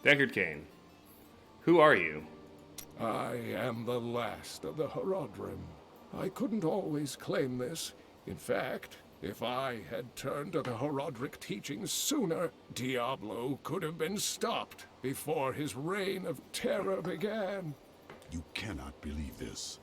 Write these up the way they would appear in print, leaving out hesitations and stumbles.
Deckard Cain, who are you? I am the last of the Horodrim. I couldn't always claim this. In fact, if I had turned to the Horodric teachings sooner, Diablo could have been stopped before his reign of terror began. You cannot believe this.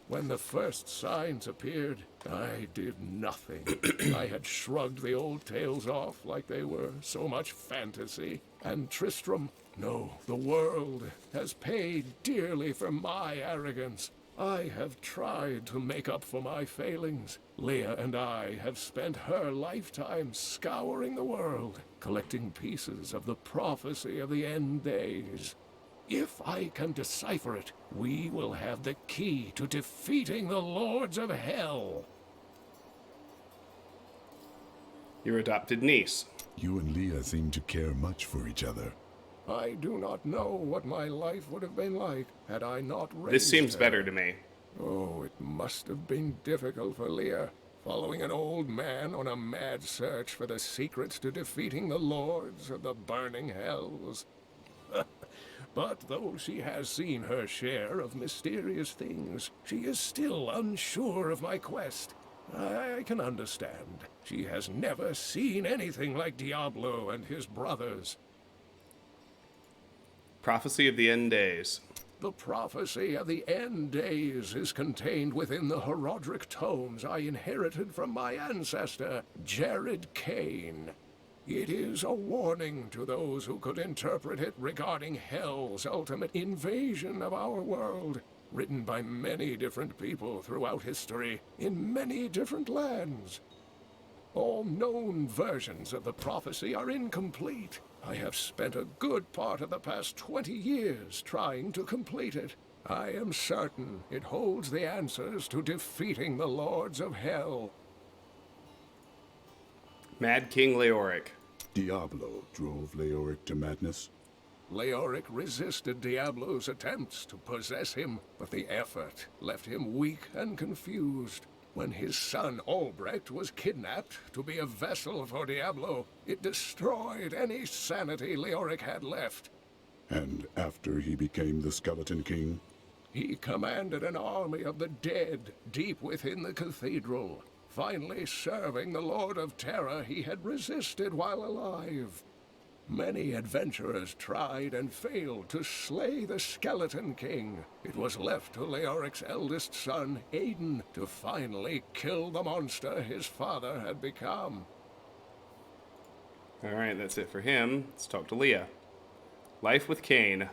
When the first signs appeared, I did nothing. I had shrugged the old tales off like they were so much fantasy. And Tristram, no, the world has paid dearly for my arrogance. I have tried to make up for my failings. Leah and I have spent her lifetime scouring the world, collecting pieces of the prophecy of the end days. If I can decipher it, we will have the key to defeating the Lords of Hell. Your adopted niece. You and Leah seem to care much for each other. I do not know what my life would have been like had I not raised This seems her. better to me. Oh, it must have been difficult for Leah, following an old man on a mad search for the secrets to defeating the Lords of the Burning Hells. But though she has seen her share of mysterious things, she is still unsure of my quest. I can understand. She has never seen anything like Diablo and his brothers. Prophecy of the End Days. The prophecy of the end days is contained within the Horodric tomes I inherited from my ancestor, Jared Cain. It is a warning to those who could interpret it regarding Hell's ultimate invasion of our world, written by many different people throughout history, in many different lands. All known versions of the prophecy are incomplete. I have spent a good part of the past 20 years trying to complete it. I am certain it holds the answers to defeating the Lords of Hell. Mad King Leoric. Diablo drove Leoric to madness. Leoric resisted Diablo's attempts to possess him, but the effort left him weak and confused. When his son Albrecht was kidnapped to be a vessel for Diablo, it destroyed any sanity Leoric had left. And after he became the Skeleton King, He commanded an army of the dead deep within the cathedral, finally serving the Lord of Terror he had resisted while alive. Many adventurers tried and failed to slay the Skeleton King. It was left to Leoric's eldest son, Aiden, to finally kill the monster his father had become. Alright, that's it for him. Let's talk to Leah. Life with Cain.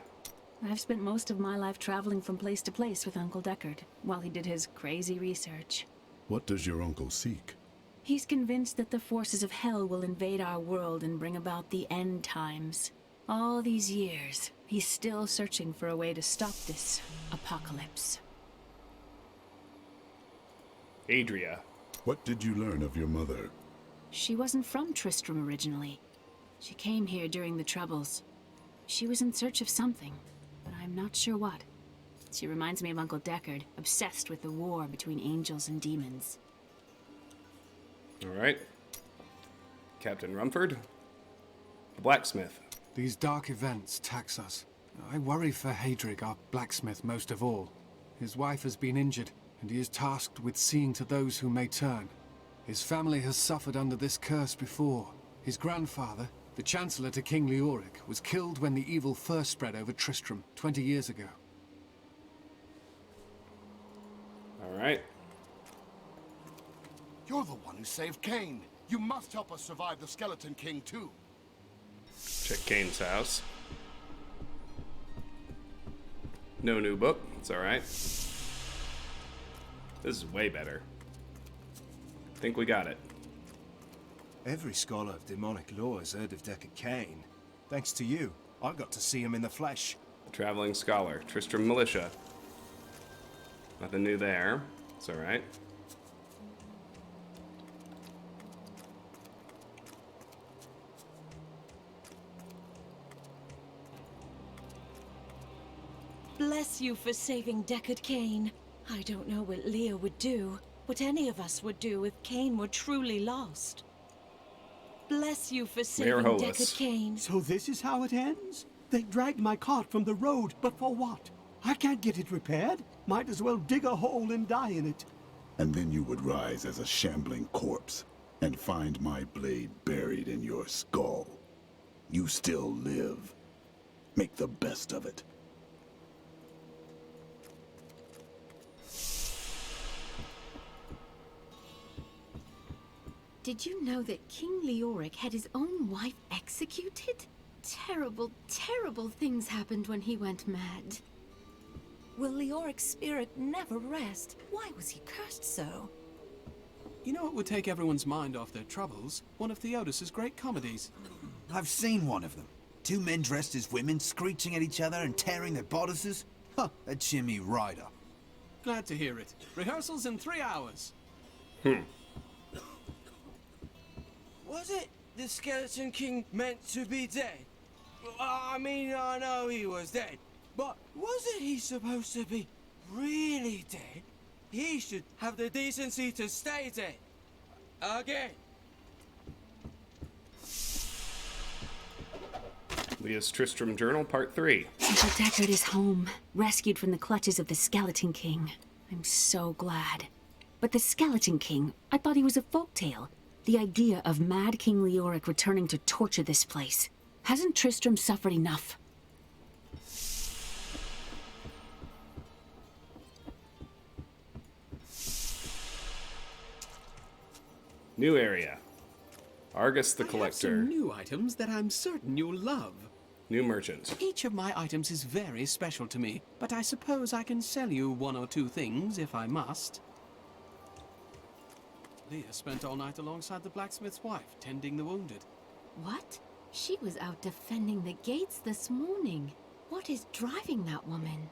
I've spent most of my life traveling from place to place with Uncle Deckard, while he did his crazy research. what does your uncle seek? He's convinced that the forces of hell will invade our world and bring about the end times. All these years, he's still searching for a way to stop this apocalypse. Adria. What did you learn of your mother? She wasn't from Tristram originally. She came here during the Troubles. She was in search of something, but I'm not sure what. She reminds me of Uncle Deckard, obsessed with the war between angels and demons. Alright. Captain Rumford. The blacksmith. These dark events tax us. I worry for Hadrig, our blacksmith, most of all. His wife has been injured, and he is tasked with seeing to those who may turn. His family has suffered under this curse before. His grandfather, the Chancellor to King Leoric, was killed when the evil first spread over Tristram 20 years ago. Alright. You're the one who saved Cain. You must help us survive the Skeleton King, too. Check Cain's house. No new book. It's alright. This is way better. Think we got it. Every scholar of demonic law has heard of Deckard Cain. Thanks to you, I got to see him in the flesh. Traveling Scholar. Tristram Militia. Nothing new there. It's alright. Bless you for saving Deckard Cain. I don't know what Leah would do, what any of us would do if Cain were truly lost. bless you for Mayor saving Hollis. Deckard Cain. So this is how it ends? They dragged my cart from the road, but for what? I can't get it repaired. Might as well dig a hole and die in it. And then you would rise as a shambling corpse and find my blade buried in your skull. You still live. Make the best of it. Did you know that King Leoric had his own wife executed? Terrible, terrible things happened when he went mad. Will Leoric's spirit never rest? Why was he cursed so? You know what would take everyone's mind off their troubles? One of Theodos's great comedies. I've seen one of them. Two men dressed as women, screeching at each other and tearing their bodices. Huh, a Jimmy Rider. Glad to hear it. Rehearsals in 3 hours. Was it the Skeleton King meant to be dead? I mean, I know he was dead, but wasn't he supposed to be really dead? He should have the decency to stay dead. Again. Leah's Tristram Journal, Part 3. Uncle Deckard is home, rescued from the clutches of the Skeleton King. I'm so glad. But the Skeleton King, I thought he was a folktale. The idea of Mad King Leoric returning to torture this place. Hasn't Tristram suffered enough? New area. Argus the I have Collector. some new items that I'm certain you'll love. New merchant. Each of my items is very special to me, but I suppose I can sell you 1 or 2 things if I must. Leah spent all night alongside the blacksmith's wife, tending the wounded. What? She was out defending the gates this morning. What is driving that woman?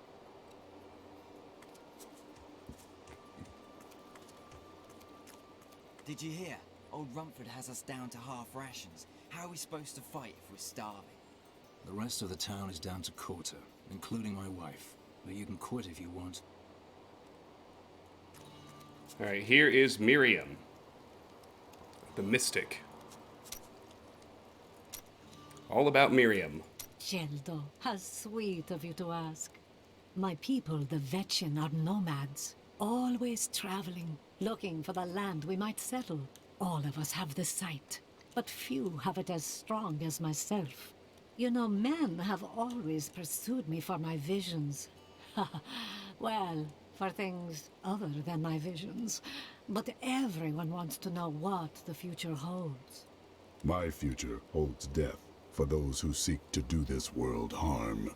Did you hear? Old Rumford has us down to half rations. How are we supposed to fight if we're starving? The rest of the town is down to quarter, including my wife. But you can quit if you want. Alright, here is Miriam, the mystic. All about Miriam. Geldo, how sweet of you to ask. My people, the Vetchen, are nomads, always traveling, looking for the land we might settle. All of us have the sight, but few have it as strong as myself. You know, men have always pursued me for my visions. Well, for things other than my visions. But everyone wants to know what the future holds. My future holds death for those who seek to do this world harm.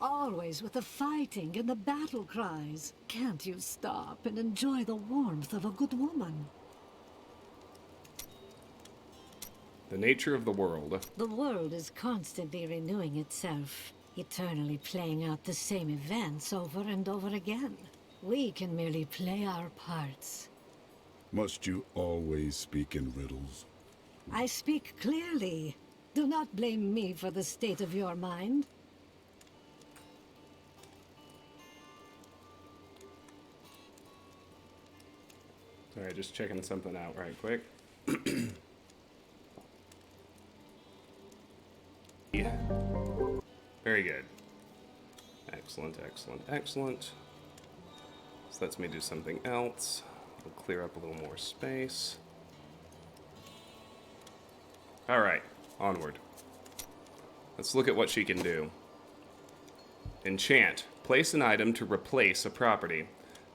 Always with the fighting and the battle cries. Can't you stop and enjoy the warmth of a good woman? The nature of the world. The world is constantly renewing itself, eternally playing out the same events over and over again. We can merely play our parts. Must you always speak in riddles? I speak clearly. Do not blame me for the state of your mind. Sorry, just checking something out right quick. Yeah. Very good. Excellent, excellent, excellent. This lets me do something else. We'll clear up a little more space. Alright, onward. Let's look at what she can do. Enchant. Place an item to replace a property.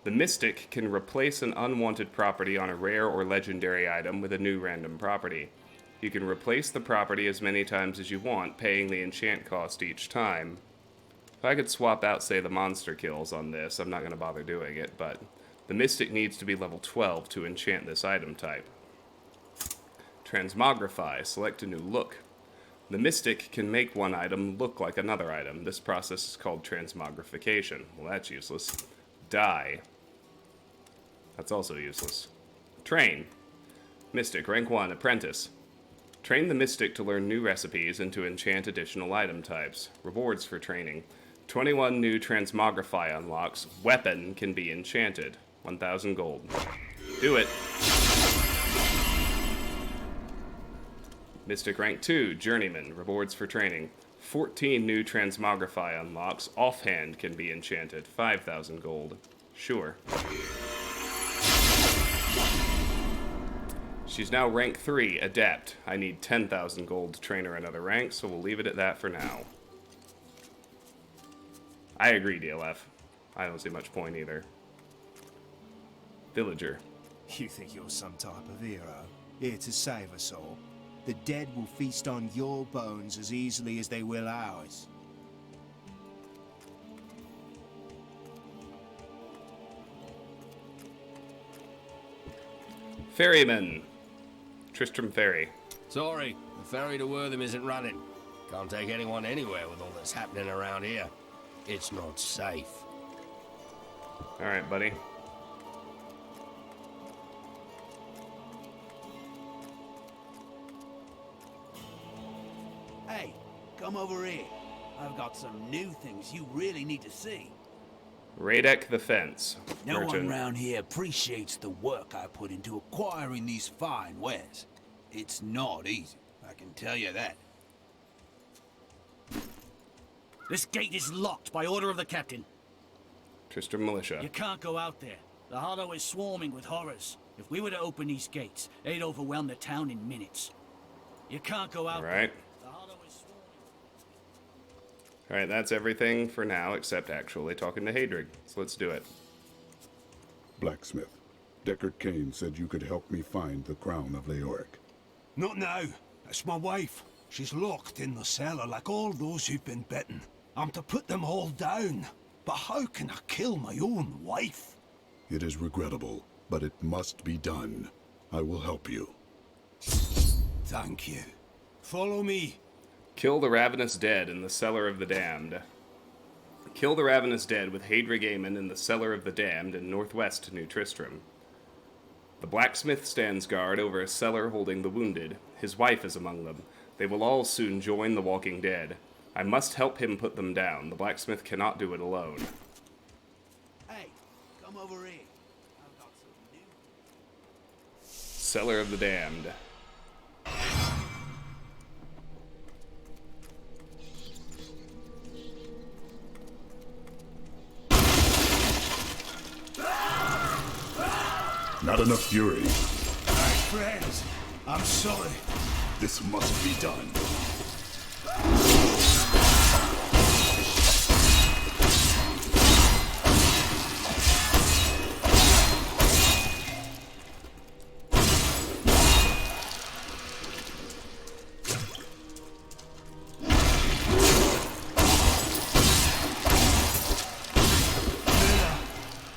The Mystic can replace an unwanted property on a rare or legendary item with a new random property. You can replace the property as many times as you want, paying the enchant cost each time. If I could swap out, say, the monster kills on this, I'm not going to bother doing it, but the Mystic needs to be level 12 to enchant this item type. Transmogrify. Select a new look. The Mystic can make one item look like another item. This process is called transmogrification. Well, that's useless. Die. That's also useless. Train. Mystic, rank 1, apprentice. Train the Mystic to learn new recipes and to enchant additional item types. Rewards for training. 21 new transmogrify unlocks. Weapon can be enchanted. 1,000 gold. Do it. Mystic rank 2, Journeyman, rewards for training. 14 new transmogrify unlocks. Offhand can be enchanted. 5,000 gold. Sure. She's now rank 3, Adept. I need 10,000 gold to train her another rank, so we'll leave it at that for now. I agree, DLF. I don't see much point either. Villager. You think you're some type of hero, here to save us all? The dead will feast on your bones as easily as they will ours. Ferryman. Tristram Ferry. Sorry, the ferry to Wortham isn't running. Can't take anyone anywhere with all that's happening around here. It's not safe. Alright, buddy. Hey, come over here. I've got some new things you really need to see. Radek the Fence. No Merchant. one round here appreciates the work I put into acquiring these fine wares. It's not easy, I can tell you that. This gate is locked by order of the captain. Tristram Militia. You can't go out there. The Hollow is swarming with horrors. If we were to open these gates, they'd overwhelm the town in minutes. You can't go out Alright. there. The Hollow is swarming. Alright, that's everything for now, except actually talking to Hadrig. So let's do it. Blacksmith, Deckard Cain said you could help me find the crown of Leoric. Not now. That's my wife. She's locked in the cellar like all those who've been bitten. I'm to put them all down. But how can I kill my own wife? It is regrettable, but it must be done. I will help you. Thank you. Follow me. Kill the Ravenous Dead in the Cellar of the Damned. Kill the Ravenous Dead with Hadrig Aemon in the Cellar of the Damned in northwest New Tristram. The blacksmith stands guard over a cellar holding the wounded. His wife is among them. They will all soon join the Walking Dead. I must help him put them down. The blacksmith cannot do it alone. Hey, come over here. I've got some new... Cellar of the Damned. Not enough fury. My friends, I'm sorry. This must be done.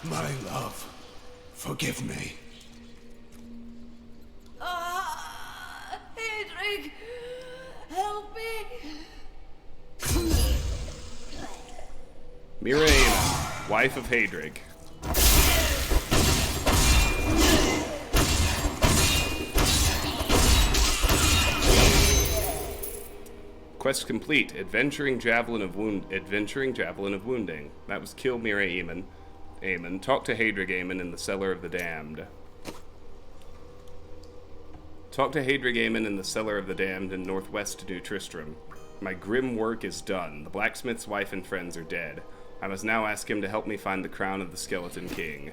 My love, forgive me. Hadrig! Help me! Miraina, wife of Hadrig. Quest complete. Adventuring Javelin of Wounding. That was kill Miraina Aemon. Talk to Hadrig Aemon in the Cellar of the Damned. Talk to Hadrig Aemon in the Cellar of the Damned in northwest New Tristram. My grim work is done. The blacksmith's wife and friends are dead. I must now ask him to help me find the crown of the Skeleton King.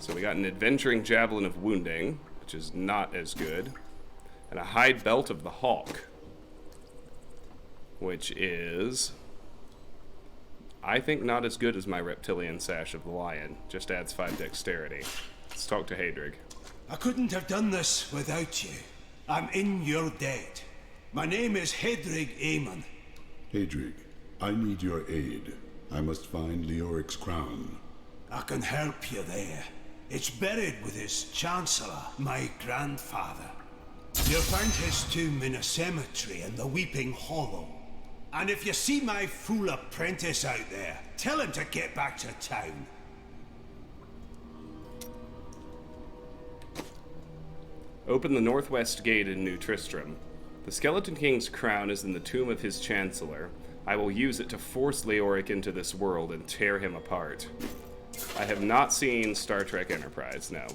So we got an Adventuring Javelin of Wounding, which is not as good, and a Hide Belt of the Hawk, which is, I think, not as good as my Reptilian Sash of the Lion. Just adds 5 dexterity. Let's talk to Hadrig. I couldn't have done this without you. I'm in your debt. My name is Hadrig Aemon. Hadrig, I need your aid. I must find Leoric's crown. I can help you there. It's buried with his Chancellor, my grandfather. You'll find his tomb in a cemetery in the Weeping Hollow. And if you see my fool apprentice out there, tell him to get back to town. Open the northwest gate in New Tristram. The Skeleton King's crown is in the tomb of his Chancellor. I will use it to force Leoric into this world and tear him apart. I have not seen Star Trek Enterprise, no.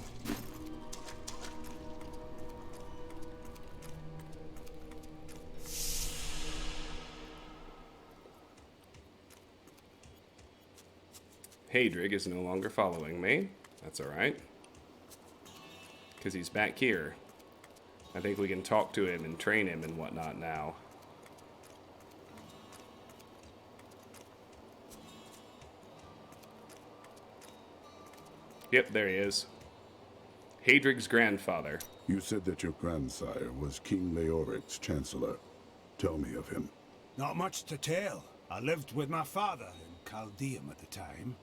Hadrig is no longer following me. That's alright. Because he's back here. I think we can talk to him and train him and whatnot now. Yep, there he is. Hadrig's grandfather. You said that your grandsire was King Leoric's chancellor. Tell me of him. Not much to tell. I lived with my father in Chaldeum at the time.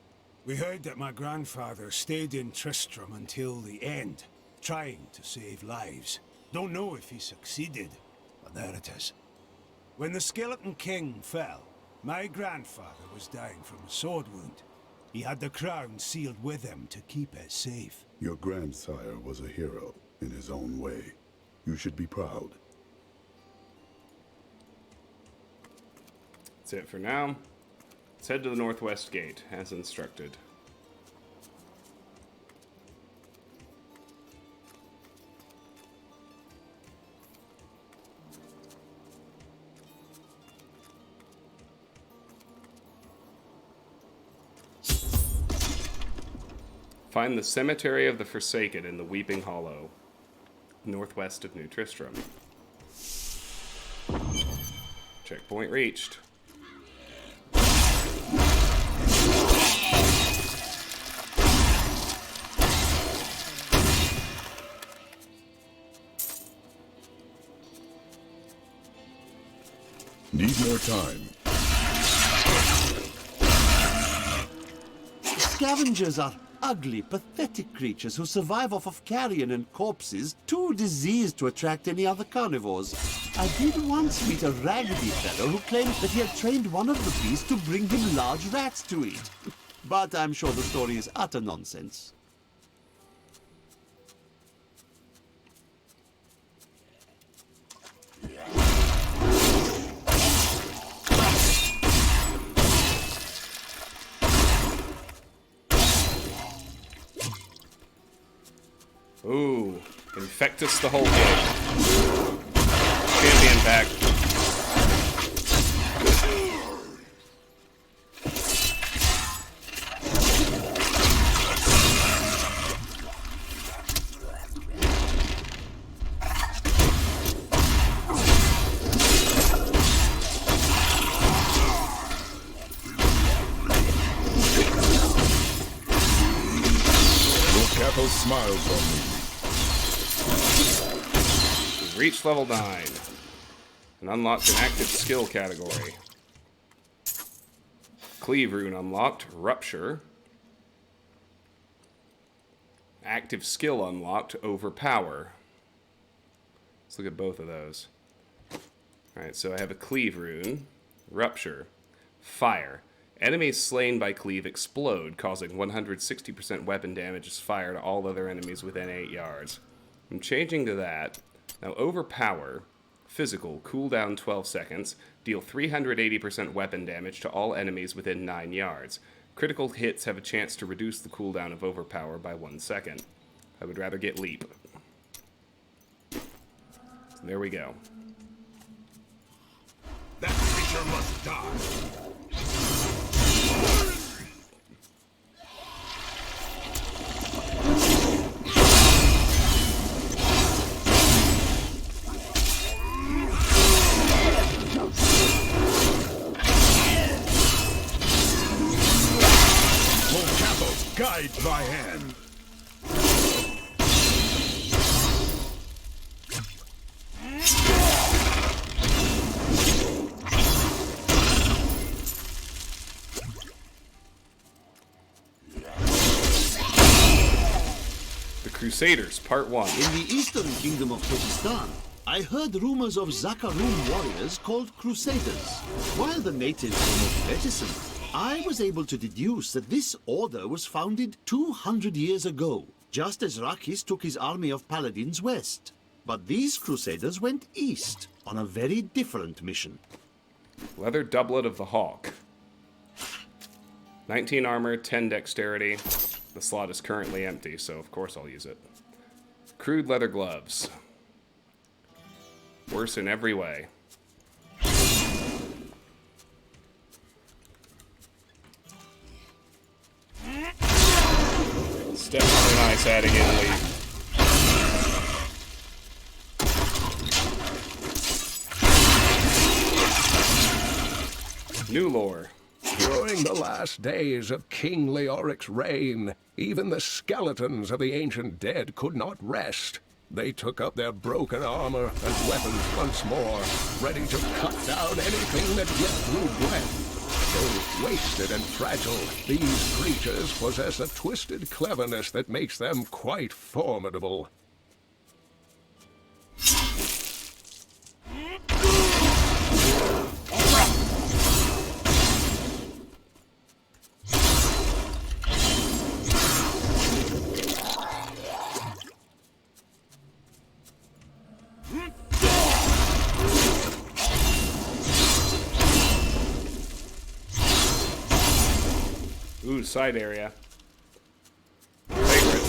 We heard that my grandfather stayed in Tristram until the end, trying to save lives. Don't know if he succeeded, but there it is. When the Skeleton King fell, my grandfather was dying from a sword wound. He had the crown sealed with him to keep it safe. Your grandsire was a hero in his own way. You should be proud. That's it for now. Let's head to the northwest gate, as instructed. Find the Cemetery of the Forsaken in the Weeping Hollow, northwest of New Tristram. Checkpoint reached. Need more time. Scavengers are ugly, pathetic creatures who survive off of carrion and corpses, too diseased to attract any other carnivores. I did once meet a raggedy fellow who claimed that he had trained one of the beasts to bring him large rats to eat. But I'm sure the story is utter nonsense. Ooh, Infectus the whole game. Champion pack. Capo smiles on me. We've reached level 9 and unlocked an active skill category. Cleave rune unlocked, Rupture. Active skill unlocked, Overpower. Let's look at both of those. Alright, so I have a Cleave rune, Rupture, Fire. Enemies slain by Cleave explode, causing 160% weapon damage as fire to all other enemies within 8 yards. I'm changing to that. Now, Overpower, Physical, cooldown 12 seconds, deal 380% weapon damage to all enemies within 9 yards. Critical hits have a chance to reduce the cooldown of Overpower by 1 second. I would rather get Leap. There we go. That creature must die. Guide my hand. The Crusaders, Part 1. In the eastern kingdom of Pakistan, I heard rumors of Zakarum warriors called Crusaders. While the natives were more reticent, I was able to deduce that this order was founded 200 years ago, just as Rakis took his army of paladins west. But these Crusaders went east on a very different mission. Leather Doublet of the Hawk. 19 armor, 10 dexterity. The slot is currently empty, so of course I'll use it. Crude leather gloves. Worse in every way. It's definitely nice adding in leaf. New lore. During the last days of King Leoric's reign, even the skeletons of the ancient dead could not rest. They took up their broken armor and weapons once more, ready to cut down anything that yet drew breath. Though wasted and fragile, these creatures possess a twisted cleverness that makes them quite formidable. Ooh, side area. Favorite.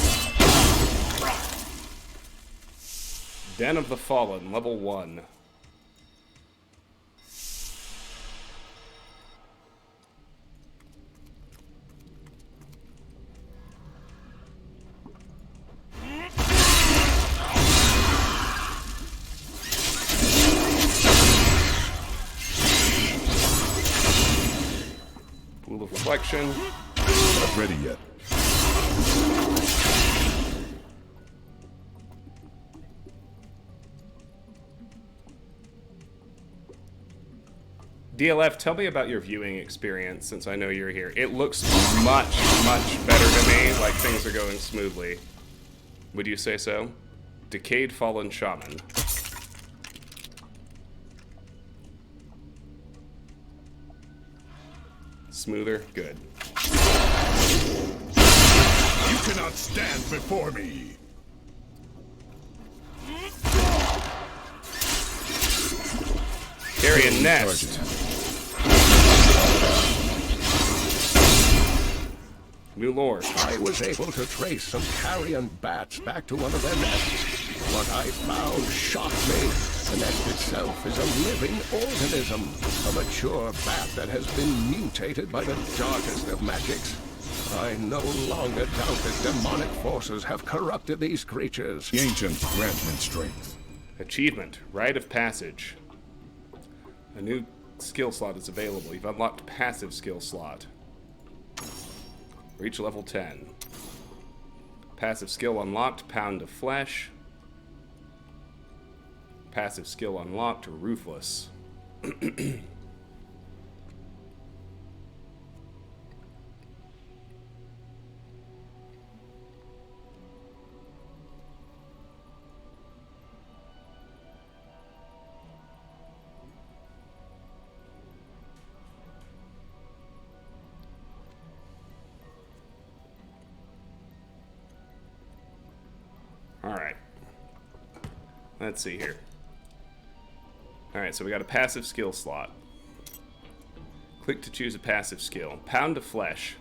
Den of the Fallen, level 1. Pool of Reflection. Not ready yet. DLF, tell me about your viewing experience since I know you're here. It looks much, much better to me, like things are going smoothly. Would you say so? Decayed Fallen Shaman. Smoother? Good. You cannot stand before me. Carrion Nest. New lore. I was able to trace some carrion bats back to one of their nests. What I found shocked me. The nest itself is a living organism, a mature bat that has been mutated by the darkest of magics. I no longer doubt that demonic forces have corrupted these creatures. The ancients grant men strength. Achievement, Rite of Passage. A new skill slot is available. You've unlocked passive skill slot. Reach level 10. Passive skill unlocked, Pound of Flesh. Passive skill unlocked, Ruthless. Alright. Let's see here. Alright, so we got a passive skill slot. Click to choose a passive skill. Pound of Flesh.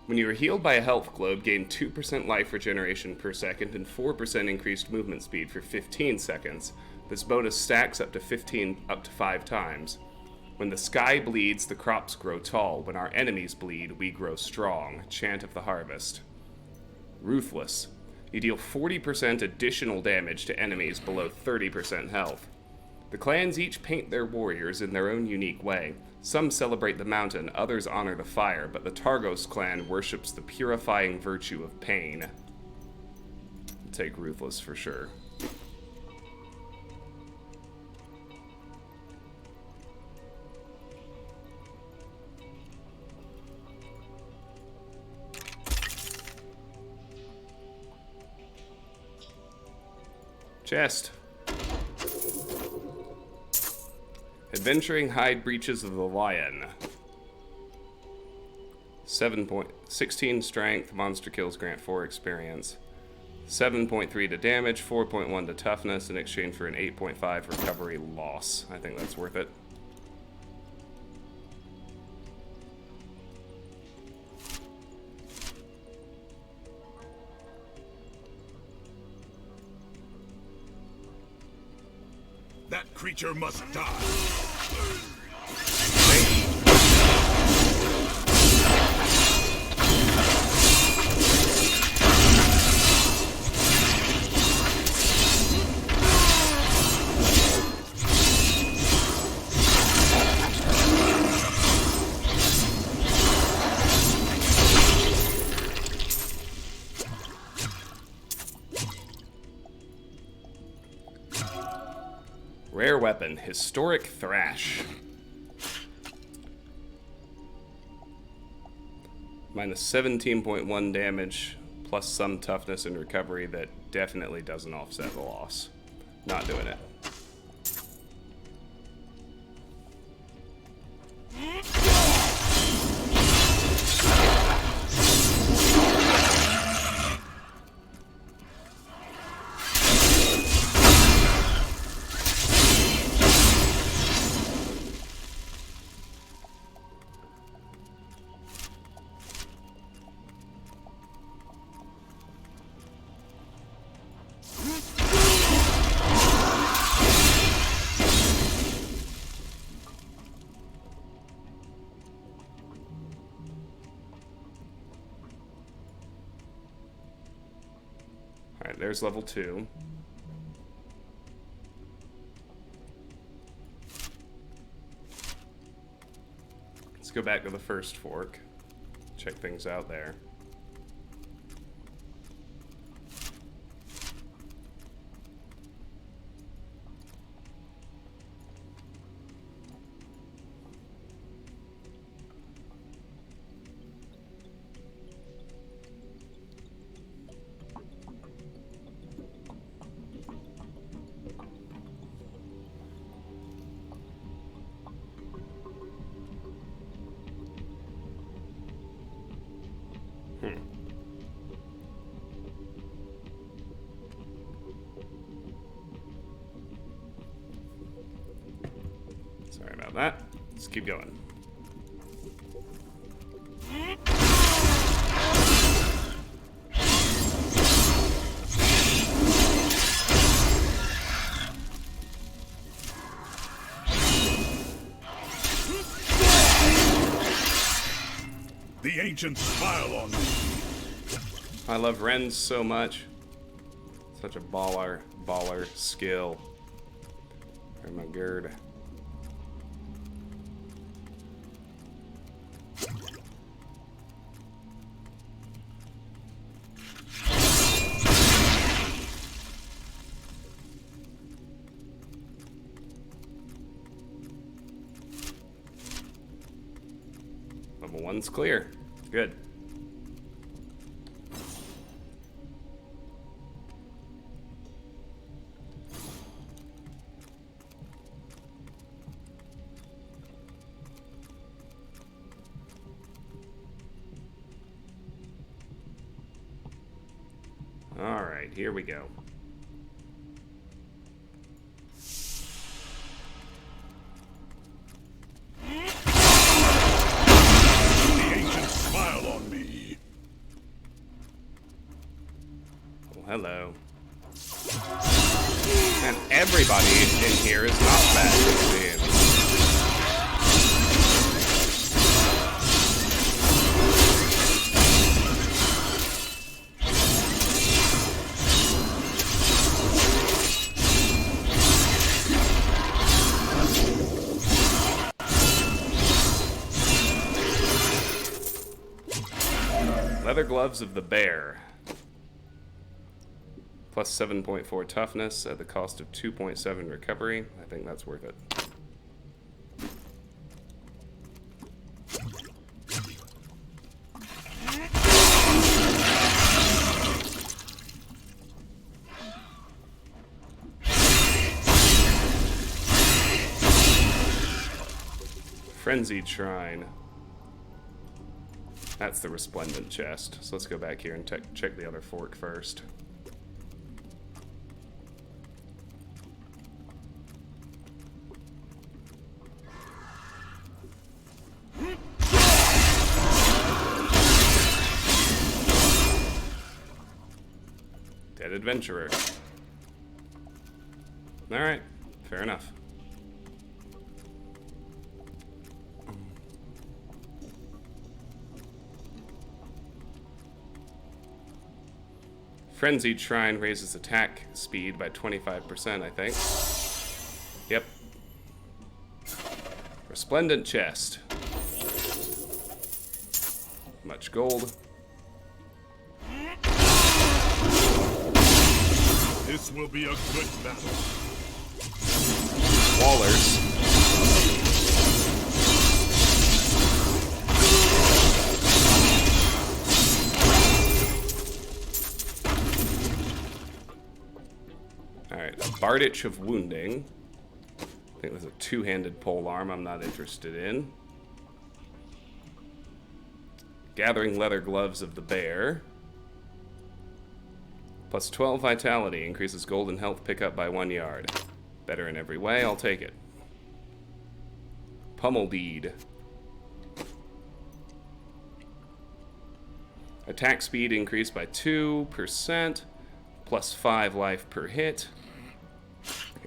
When you are healed by a health globe, gain 2% life regeneration per second and 4% increased movement speed for 15 seconds. This bonus stacks up to 5 times. When the sky bleeds, the crops grow tall. When our enemies bleed, we grow strong. Chant of the Harvest. Ruthless. You deal 40% additional damage to enemies below 30% health. The clans each paint their warriors in their own unique way. Some celebrate the mountain, others honor the fire, but the Targos clan worships the purifying virtue of pain. I'll take Ruthless for sure. Chest. Adventuring Hide Breaches of the Lion. 16 strength, monster kills grant 4 experience. 7.3 to damage, 4.1 to toughness in exchange for an 8.5 recovery loss. I think that's worth it. That creature must die. Rare weapon, Historic Thrash. Minus 17.1 damage, plus some toughness and recovery that definitely doesn't offset the loss. Not doing it. Alright, there's level 2. Let's go back to the first fork. Check things out there. Sorry about that. Let's keep going. The ancients smile on me. I love Wrens so much. Such a baller skill. Oh my god. Level 1's clear. Good. All right, here we go. Hello. And everybody in here is not bad, it seems. Leather gloves of the bear. Plus 7.4 toughness at the cost of 2.7 recovery. I think that's worth it. Frenzied Shrine. That's the resplendent chest. So let's go back here and check the other fork first. Dead adventurer. Alright, fair enough. Frenzied Shrine raises attack speed by 25%, I think. Yep. Resplendent chest. Much gold. This will be a good battle. Wallers. Alright, a Bardich of Wounding. I think there's a two-handed polearm I'm not interested in. Gathering Leather Gloves of the Bear. Plus 12 Vitality, increases gold and health pickup by 1 yard. Better in every way, I'll take it. Pummel Deed. Attack speed increased by 2%, plus 5 life per hit.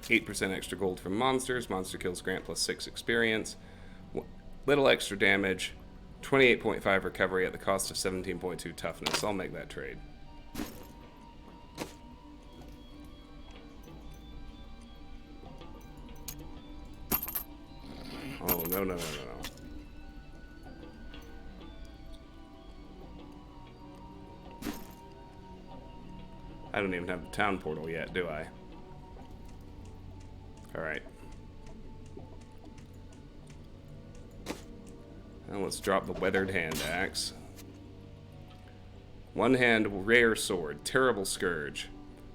8% extra gold from monsters. Monster kills grant plus 6 experience. Little extra damage. 28.5 recovery at the cost of 17.2 toughness. I'll make that trade. Oh, no. I don't even have the town portal yet, do I? Alright. Now let's drop the Weathered Hand Axe. One hand rare sword, Terrible Scourge.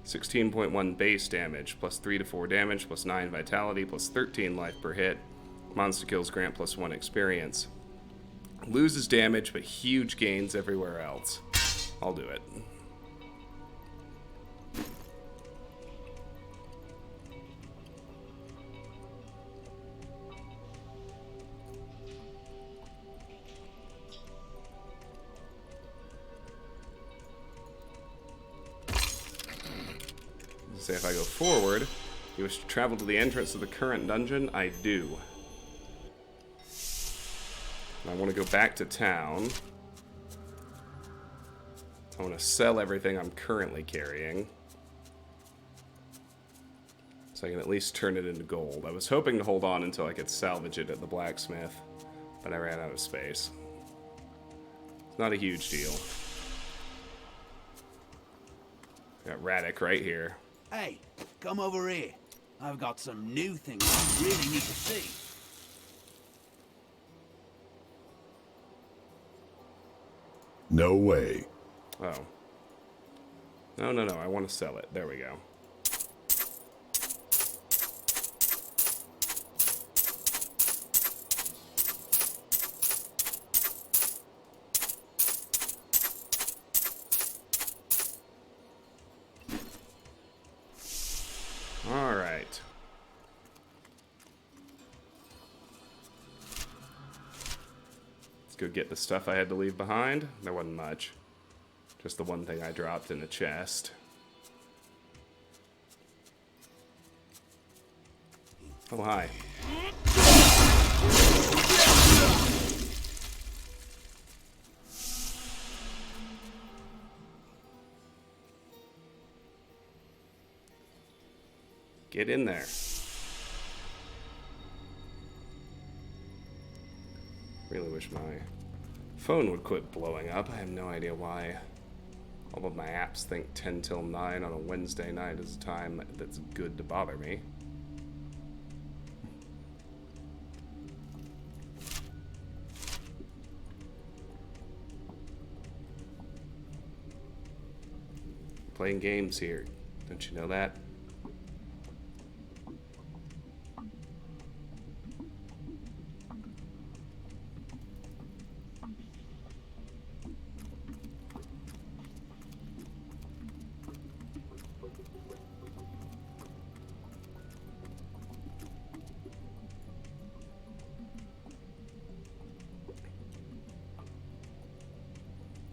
16.1 base damage, plus 3 to 4 damage, plus 9 vitality, plus 13 life per hit. Monster kills grant plus 1 experience. Loses damage, but huge gains everywhere else. I'll do it. Say if I go forward, you wish to travel to the entrance of the current dungeon? I do. I want to go back to town. I want to sell everything I'm currently carrying, so I can at least turn it into gold. I was hoping to hold on until I could salvage it at the blacksmith, but I ran out of space. It's not a huge deal. Got Radek right here. Hey, come over here. I've got some new things you really need to see. No way. Oh. No, I want to sell it. There we go. Alright. Let's go get the stuff I had to leave behind. There wasn't much. Just the one thing I dropped in the chest. Oh, hi. Get in there. Really wish my phone would quit blowing up. I have no idea why. All of my apps think 10 till 9 on a Wednesday night is a time that's good to bother me. Playing games here. Don't you know that?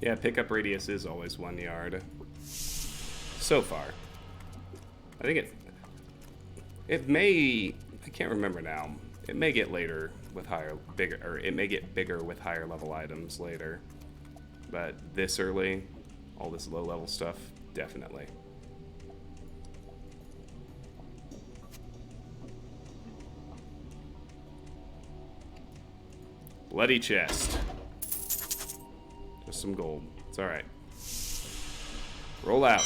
Yeah, pickup radius is always 1 yard. So far. I think it may, I can't remember now. It may get later with it may get bigger with higher level items later. But this early, all this low level stuff, definitely. Bloody chest. Just some gold. It's alright. Roll out.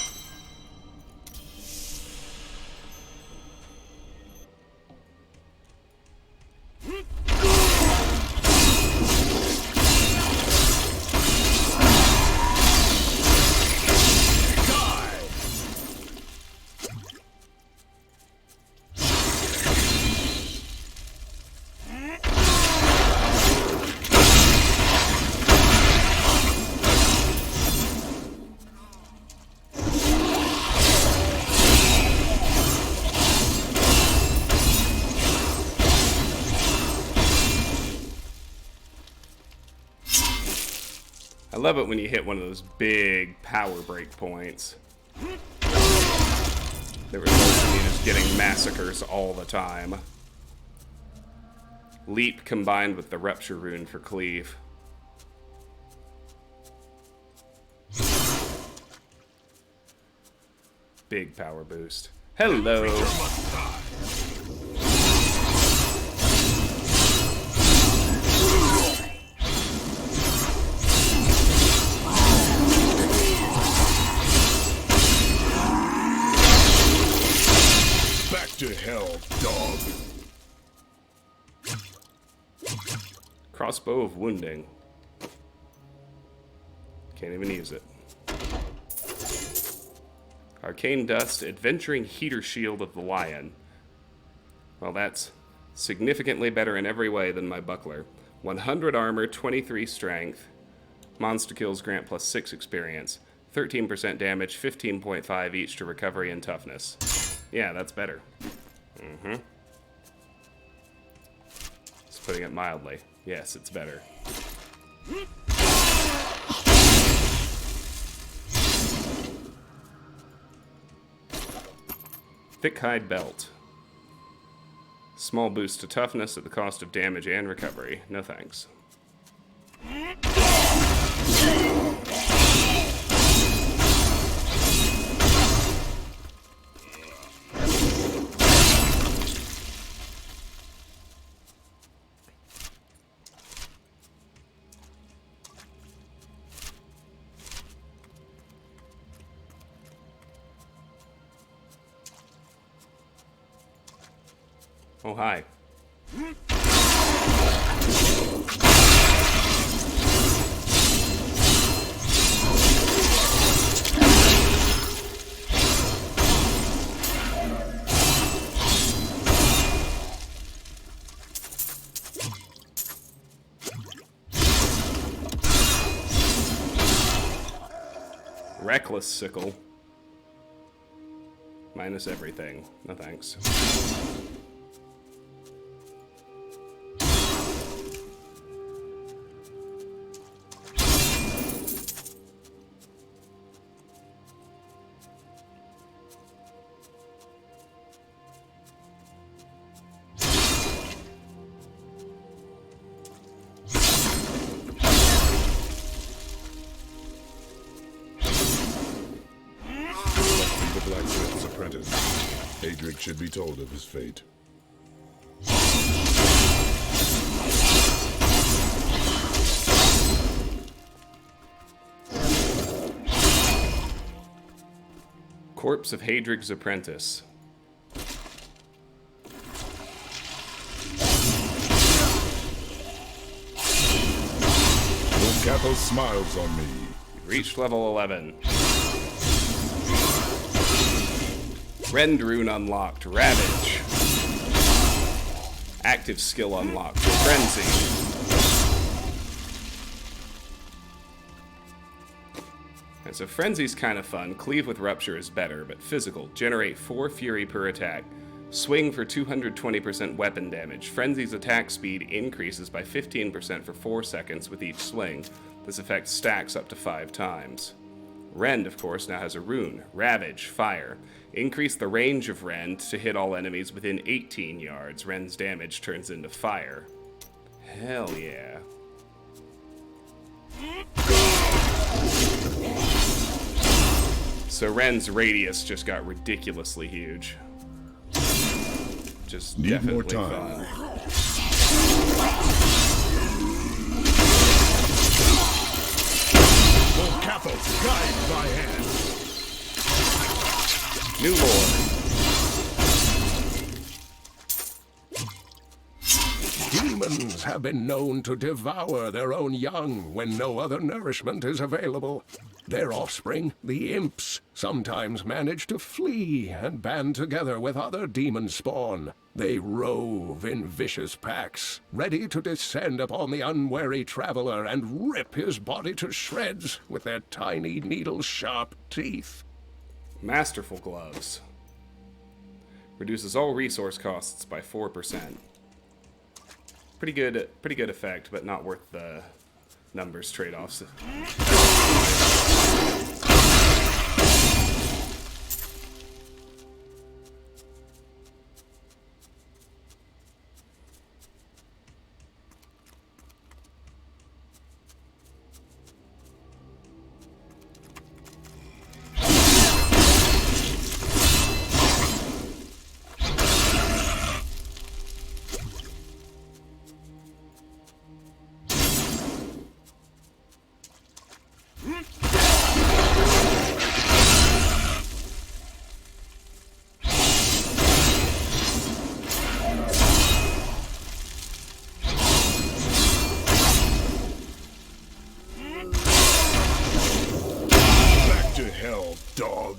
I love it when you hit one of those big power break points. That results in you just getting massacres all the time. Leap combined with the Rupture Rune for Cleave. Big power boost. Hello! Back to hell, dog. Crossbow of Wounding. Can't even use it. Arcane Dust, Adventuring Heater Shield of the Lion. Well, that's significantly better in every way than my buckler. 100 armor, 23 strength. Monster kills grant plus 6 experience. 13% damage, 15.5 each to recovery and toughness. Yeah, that's better. Just putting it mildly. Yes, it's better. Thick Hide Belt. Small boost to toughness at the cost of damage and recovery. No thanks. Oh, hi. Reckless Sickle. Minus everything. No thanks. The blacksmith's apprentice. Adric should be told of his fate. Corpse of Hadrig's Apprentice. Old Capo smiles on me. You've reached level 11. Rend Rune unlocked. Ravage. Active skill unlocked. Frenzy. And so Frenzy's kind of fun. Cleave with Rupture is better, but physical. Generate 4 fury per attack. Swing for 220% weapon damage. Frenzy's attack speed increases by 15% for 4 seconds with each swing. This effect stacks up to 5 times. Rend, of course, now has a rune. Ravage, fire. Increase the range of Rend to hit all enemies within 18 yards. Rend's damage turns into fire. Hell yeah. So Rend's radius just got ridiculously huge. Just Need definitely more time. fun. Old Capo, guide my hand. New lore. Demons have been known to devour their own young when no other nourishment is available. Their offspring, the imps, sometimes manage to flee and band together with other demon spawn. They rove in vicious packs, ready to descend upon the unwary traveler and rip his body to shreds with their tiny needle-sharp teeth. Masterful Gloves. Reduces all resource costs by 4%. Pretty good effect, but not worth the numbers trade-offs. Back to hell, dog.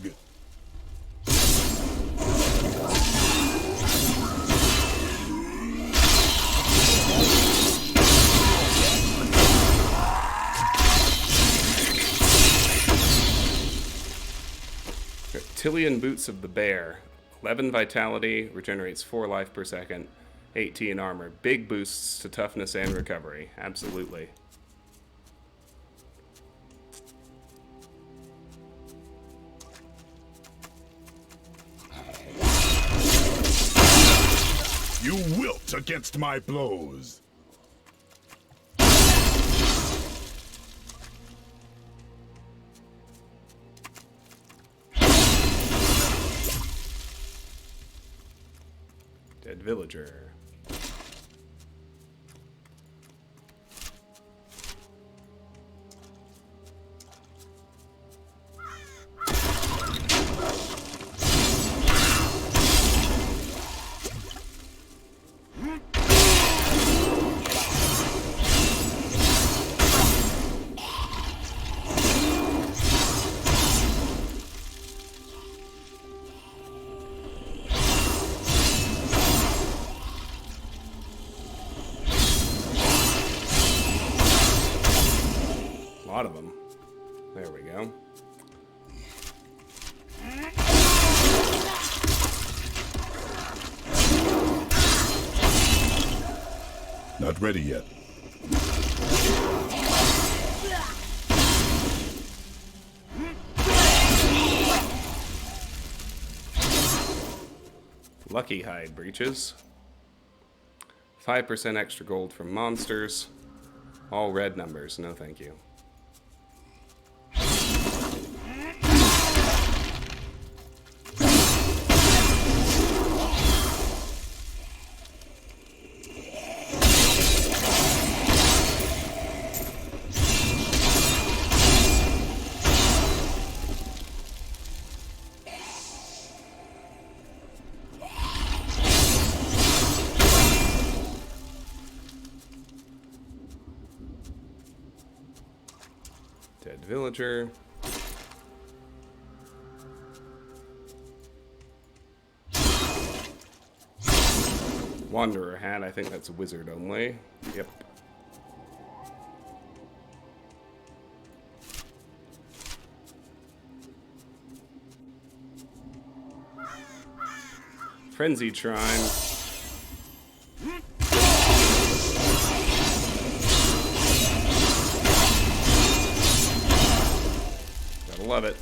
Reptilian Boots of the Bear. 11 vitality, regenerates 4 life per second, 18 armor. Big boosts to toughness and recovery. Absolutely. You wilt against my blows. Dead villager. A lot of them. There we go. Not ready yet. Lucky hide breaches. 5% extra gold from monsters. All red numbers. No thank you. Dead villager. Wanderer hat, I think that's wizard only. Yep. Frenzy Shrine. Gotta love it.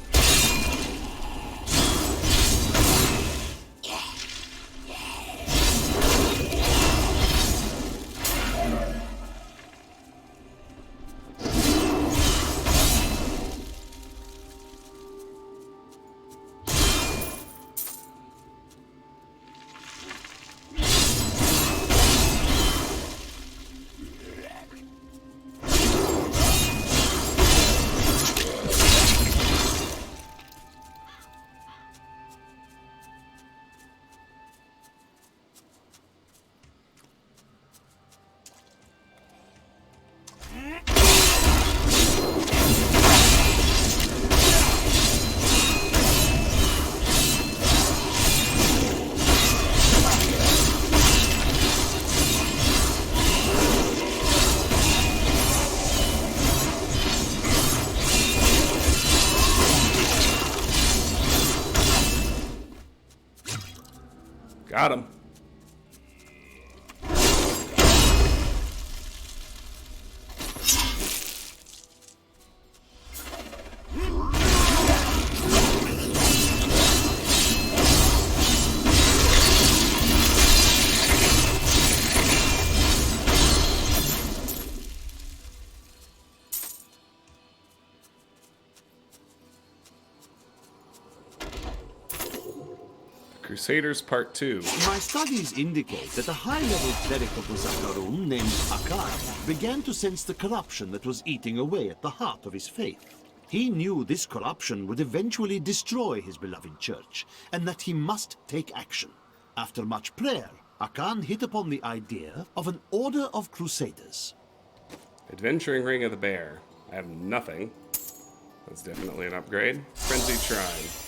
Got him. Crusaders Part 2. My studies indicate that a high-level cleric of the Zakarum named Akar began to sense the corruption that was eating away at the heart of his faith. He knew this corruption would eventually destroy his beloved church, and that he must take action. After much prayer, Akan hit upon the idea of an order of crusaders. Adventuring Ring of the Bear. I have nothing. That's definitely an upgrade. Frenzied Shrine.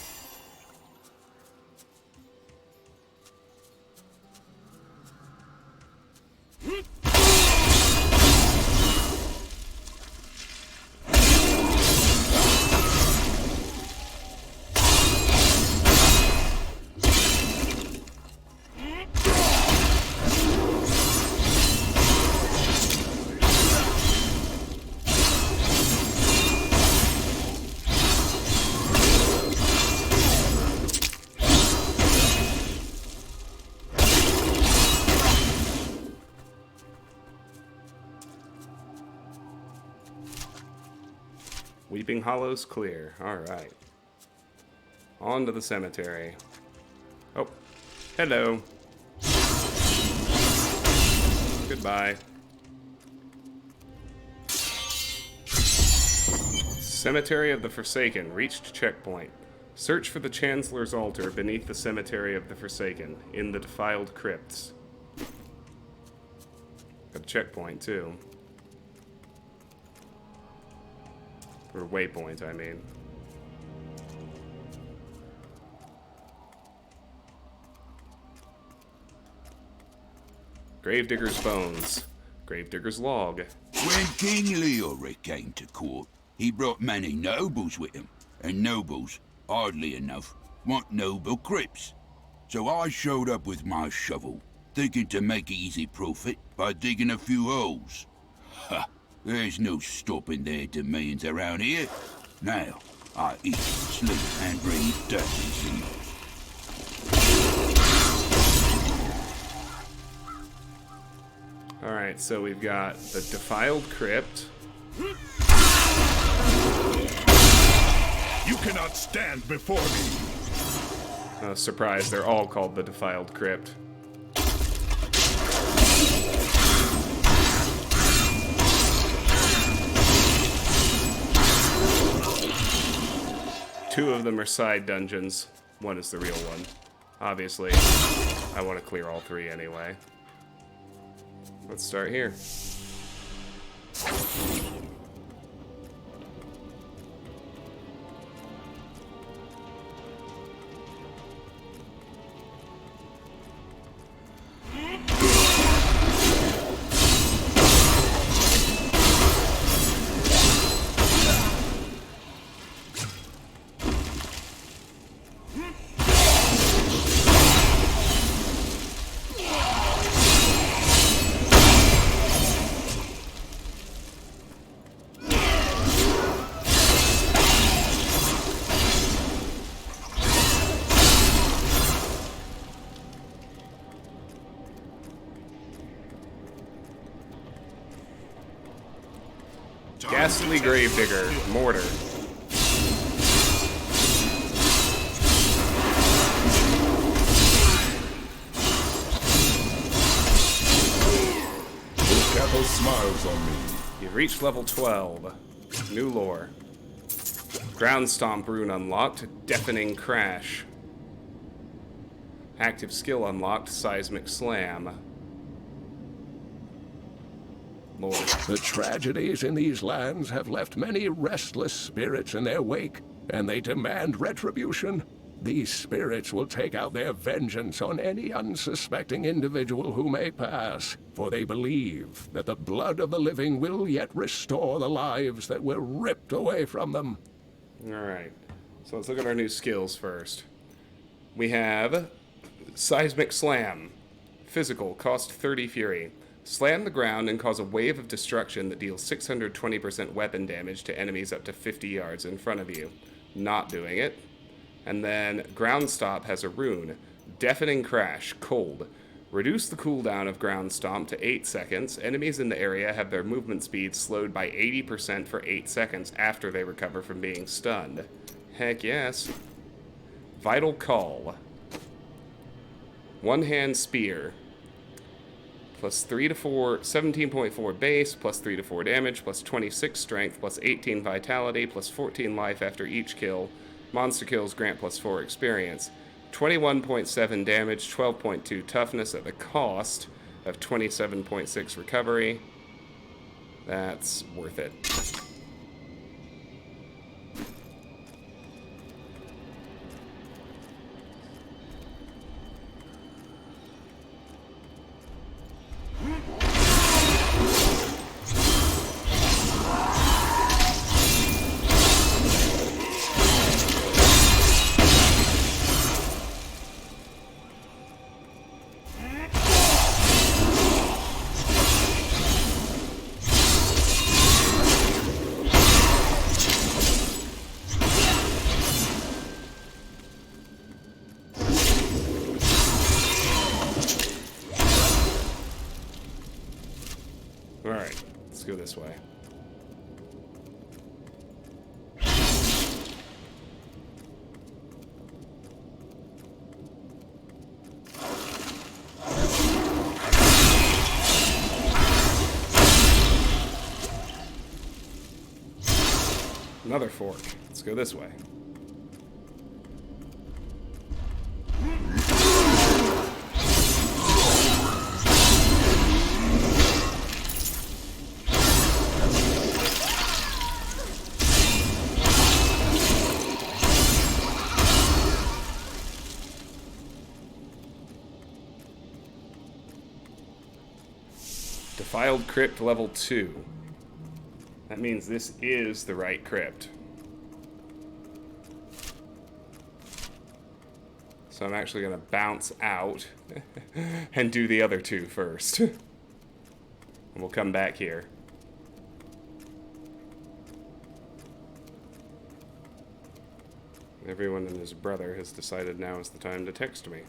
Weeping Hollows clear. Alright. On to the cemetery. Oh. Hello. Goodbye. Cemetery of the Forsaken. Reached checkpoint. Search for the Chancellor's altar beneath the Cemetery of the Forsaken, in the defiled crypts. Got a checkpoint, too. Or waypoint, I mean. Gravedigger's bones. Gravedigger's log. When King Leoric came to court, he brought many nobles with him, and nobles, oddly enough, want noble crypts. So I showed up with my shovel, thinking to make easy profit by digging a few holes. Ha! There's no stopping their demands around here. Now, I eat, sleep, and breathe dirty seals. Alright, so we've got the defiled crypt. You cannot stand before me. Surprise, they're all called the defiled crypt. Two of them are side dungeons. One is the real one. Obviously, I want to clear all three anyway. Let's start here. Ghastly Gravedigger, Mortar. This capo smiles on me. You've reached level 12. New lore. Ground Stomp rune unlocked, Deafening Crash. Active skill unlocked, Seismic Slam. Lord. The tragedies in these lands have left many restless spirits in their wake, and they demand retribution. These spirits will take out their vengeance on any unsuspecting individual who may pass, for they believe that the blood of the living will yet restore the lives that were ripped away from them. Alright, so let's look at our new skills first. We have Seismic Slam. Physical, cost 30 Fury. Slam the ground and cause a wave of destruction that deals 620% weapon damage to enemies up to 50 yards in front of you. Not doing it. And then Ground Stomp has a rune. Deafening Crash, cold. Reduce the cooldown of Ground Stomp to 8 seconds. Enemies in the area have their movement speed slowed by 80% for 8 seconds after they recover from being stunned. Heck yes. Vital Call. One-hand spear. Plus 3 to 4, 17.4 base, plus 3 to 4 damage, plus 26 strength, plus 18 vitality, plus 14 life after each kill. Monster kills grant plus 4 experience. 21.7 damage, 12.2 toughness at the cost of 27.6 recovery. That's worth it. Alright, let's go this way. Another fork. Let's go this way. Defiled Crypt level 2. That means this is the right crypt. So I'm actually going to bounce out and do the other two first. And we'll come back here. Everyone and his brother has decided now is the time to text me.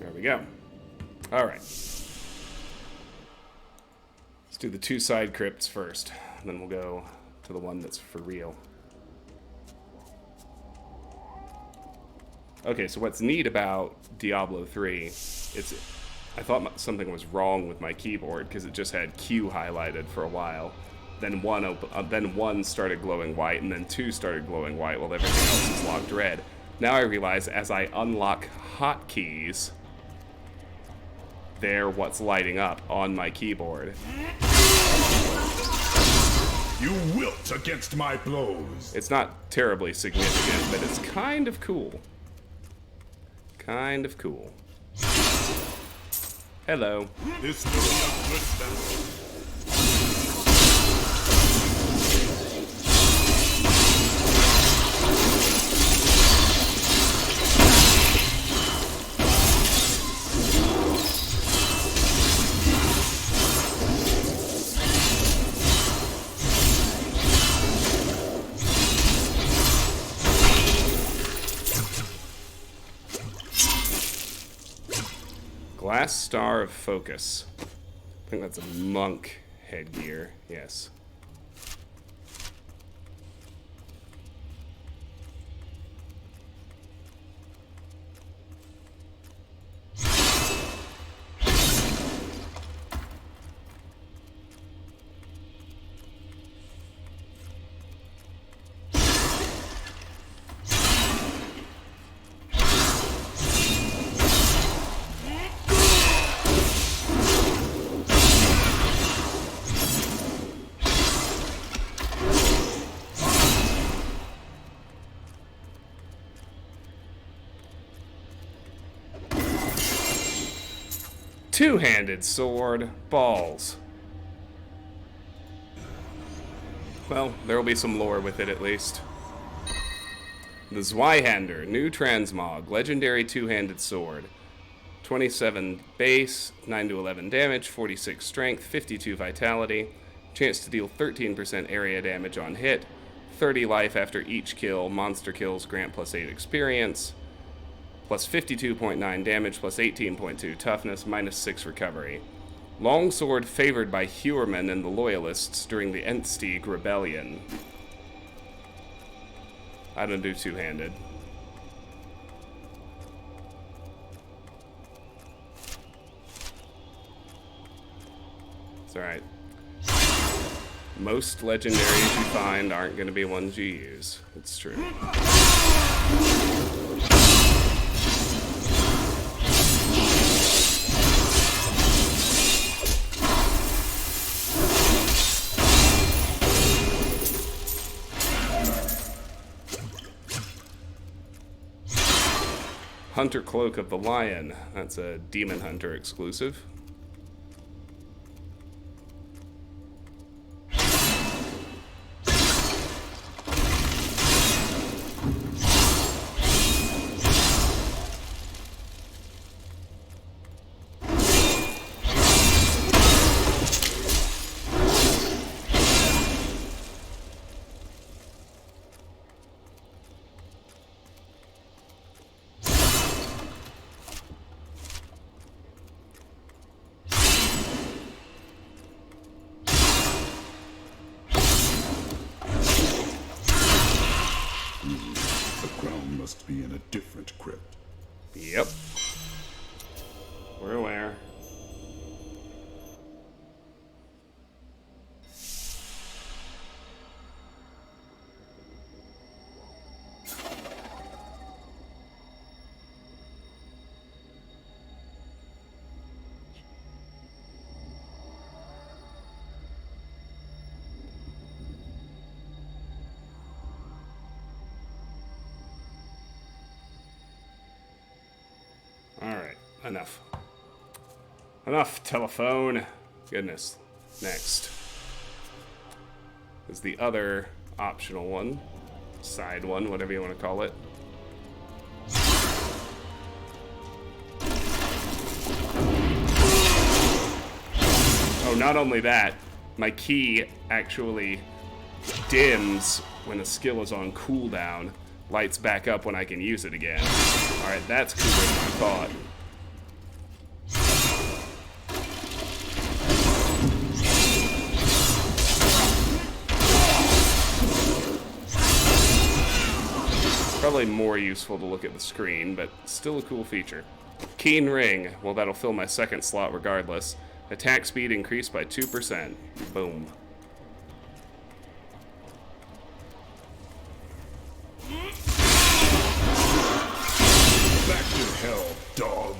There we go. All right. Let's do the two side crypts first, and then we'll go to the one that's for real. Okay, so what's neat about Diablo 3, I thought something was wrong with my keyboard because it just had Q highlighted for a while. Then one started glowing white, and then 2 started glowing white while everything else is locked red. Now I realize as I unlock hotkeys, they're what's lighting up on my keyboard. You wilt against my blows. It's not terribly significant, but it's kind of cool. Kind of cool. Hello. This will be a good battle. Glass Star of Focus. I think that's a monk headgear, yes. Two-handed sword. Balls. Well, there will be some lore with it at least. The Zweihander, new transmog, legendary two-handed sword. 27 base, 9 to 11 damage, 46 strength, 52 vitality. Chance to deal 13% area damage on hit. 30 life after each kill. Monster kills grant plus 8 experience. Plus 52.9 damage, plus 18.2 toughness, minus 6 recovery. Longsword favored by Hewermen and the Loyalists during the Entsteig Rebellion. I don't do two-handed. It's alright. Most legendaries you find aren't going to be ones you use. It's true. Hunter Cloak of the Lion. That's a Demon Hunter exclusive. Must be in a different crypt. Yep. We're aware. Alright, enough. Enough, telephone. Goodness. Next is the other optional one. Side one, whatever you want to call it. Oh, not only that, my key actually dims when a skill is on cooldown. Lights back up when I can use it again. Alright, that's cooler than I thought. Probably more useful to look at the screen, but still a cool feature. Keen Ring. Well, that'll fill my second slot regardless. Attack speed increased by 2%. Boom. Back to hell, dog.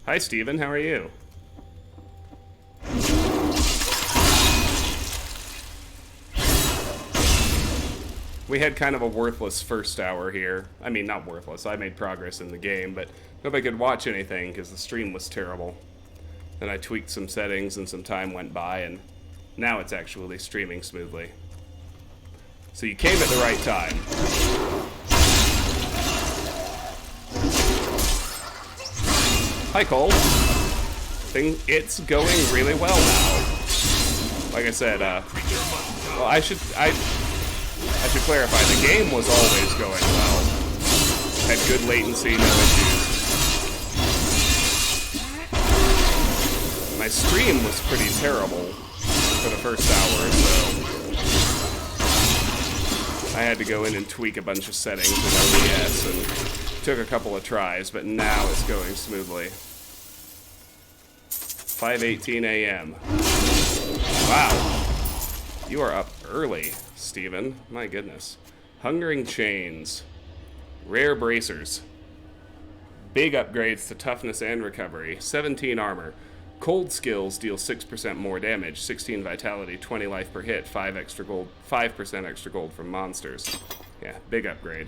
Hi, Steven. How are you? We had kind of a worthless first hour here. I mean, not worthless. I made progress in the game, but nobody could watch anything because the stream was terrible. Then I tweaked some settings and some time went by, and now it's actually streaming smoothly. So you came at the right time. Hi, Cole. It's going really well now. Like I said, well, I should clarify, the game was always going well. Had good latency, no issues. My stream was pretty terrible for the first hour or so. I had to go in and tweak a bunch of settings in OBS, and took a couple of tries, but now it's going smoothly. 5:18 a.m. Wow. You are up early, Steven. My goodness. Hungering Chains. Rare Bracers. Big upgrades to toughness and recovery. 17 armor. Cold skills deal 6% more damage, 16 vitality, 20 life per hit, 5 extra gold, 5% extra gold from monsters. Yeah, big upgrade.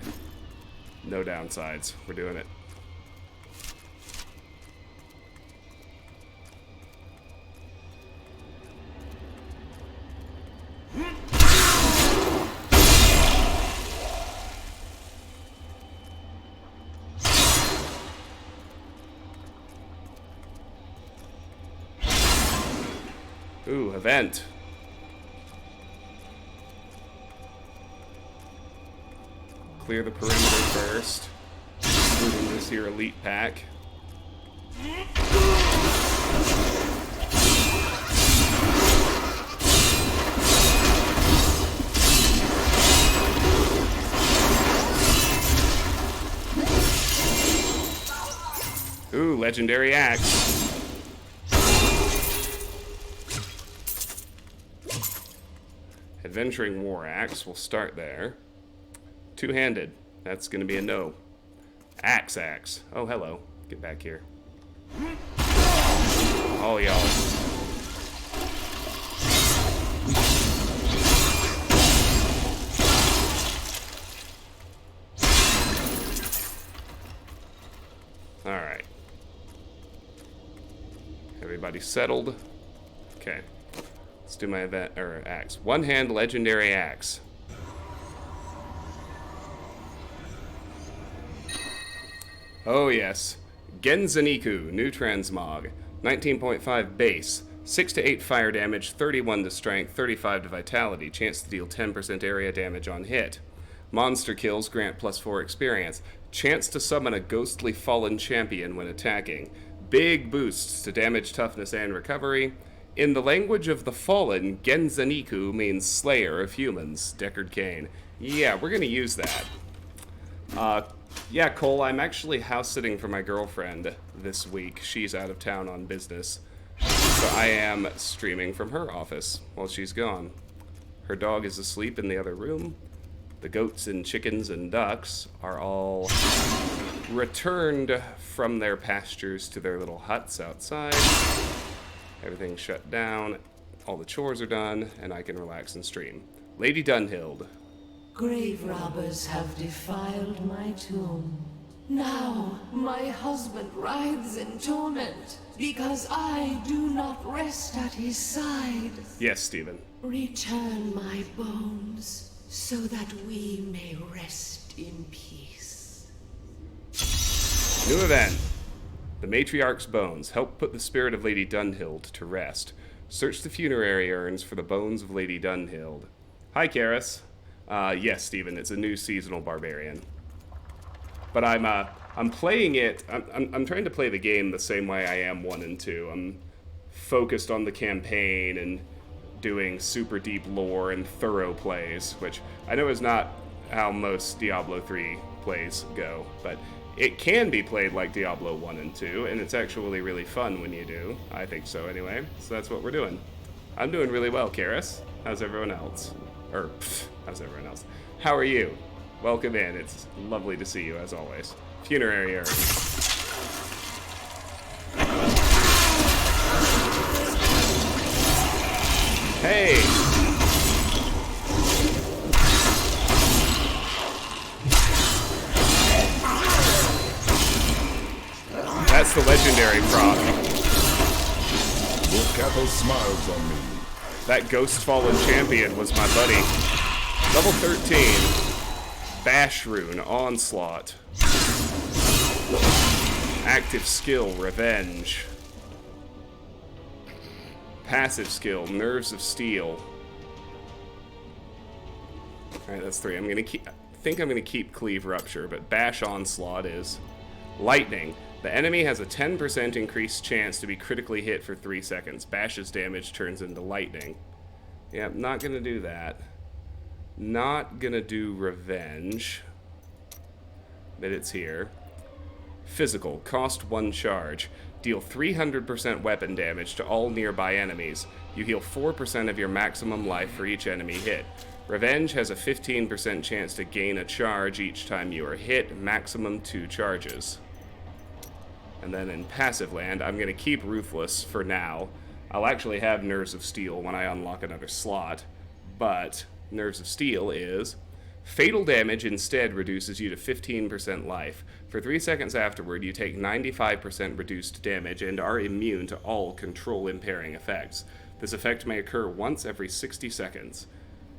No downsides. We're doing it. Ooh, event. Clear the perimeter first, including this here elite pack. Ooh, legendary axe. Adventuring War Axe, we'll start there. Two-handed, that's gonna be a no. Axe. Oh, hello. Get back here. All y'all. Alright. Everybody settled? Okay. Let's do my event, or axe. One-hand legendary axe. Oh yes. Genzaniku, new transmog. 19.5 base. 6 to 8 fire damage, 31 to strength, 35 to vitality. Chance to deal 10% area damage on hit. Monster kills grant +4 experience. Chance to summon a ghostly fallen champion when attacking. Big boosts to damage, toughness, and recovery. In the language of the Fallen, Genzaniku means Slayer of Humans, Deckard Cain. Yeah, we're gonna use that. Yeah, Cole, I'm actually house-sitting for my girlfriend this week. She's out of town on business. So I am streaming from her office while she's gone. Her dog is asleep in the other room. The goats and chickens and ducks are all returned from their pastures to their little huts outside. Everything's shut down, all the chores are done, and I can relax and stream. Lady Dunhild. Grave robbers have defiled my tomb. Now my husband writhes in torment because I do not rest at his side. Yes, Stephen. Return my bones so that we may rest in peace. New event. The Matriarch's Bones. Help put the spirit of Lady Dunhild to rest. Search the funerary urns for the bones of Lady Dunhild. Hi, Karis. Yes, Stephen, it's a new seasonal barbarian. But I'm playing it, I'm trying to play the game the same way I am 1 and 2. I'm focused on the campaign and doing super deep lore and thorough plays, which I know is not how most Diablo 3 plays go, but it can be played like Diablo 1 and 2, and it's actually really fun when you do. I think so, anyway. So that's what we're doing. I'm doing really well, Karis. How's everyone else? How's everyone else? How are you? Welcome in. It's lovely to see you, as always. Funerary urn. Hey! That's the legendary proc. Cattle smiles on me. That Ghost Fallen Champion was my buddy. Level 13. Bash Rune, Onslaught. Active skill, Revenge. Passive skill, Nerves of Steel. Alright, that's 3. I think I'm gonna keep Cleave Rupture, but Bash Onslaught is Lightning. The enemy has a 10% increased chance to be critically hit for 3 seconds. Bash's damage turns into lightning. Yeah, not gonna do that. Not gonna do Revenge. But it's here. Physical, cost 1 charge. Deal 300% weapon damage to all nearby enemies. You heal 4% of your maximum life for each enemy hit. Revenge has a 15% chance to gain a charge each time you are hit, maximum 2 charges. And then in passive land, I'm going to keep Ruthless for now. I'll actually have Nerves of Steel when I unlock another slot, but Nerves of Steel is fatal damage instead reduces you to 15% life. For 3 seconds afterward, you take 95% reduced damage and are immune to all control-impairing effects. This effect may occur once every 60 seconds.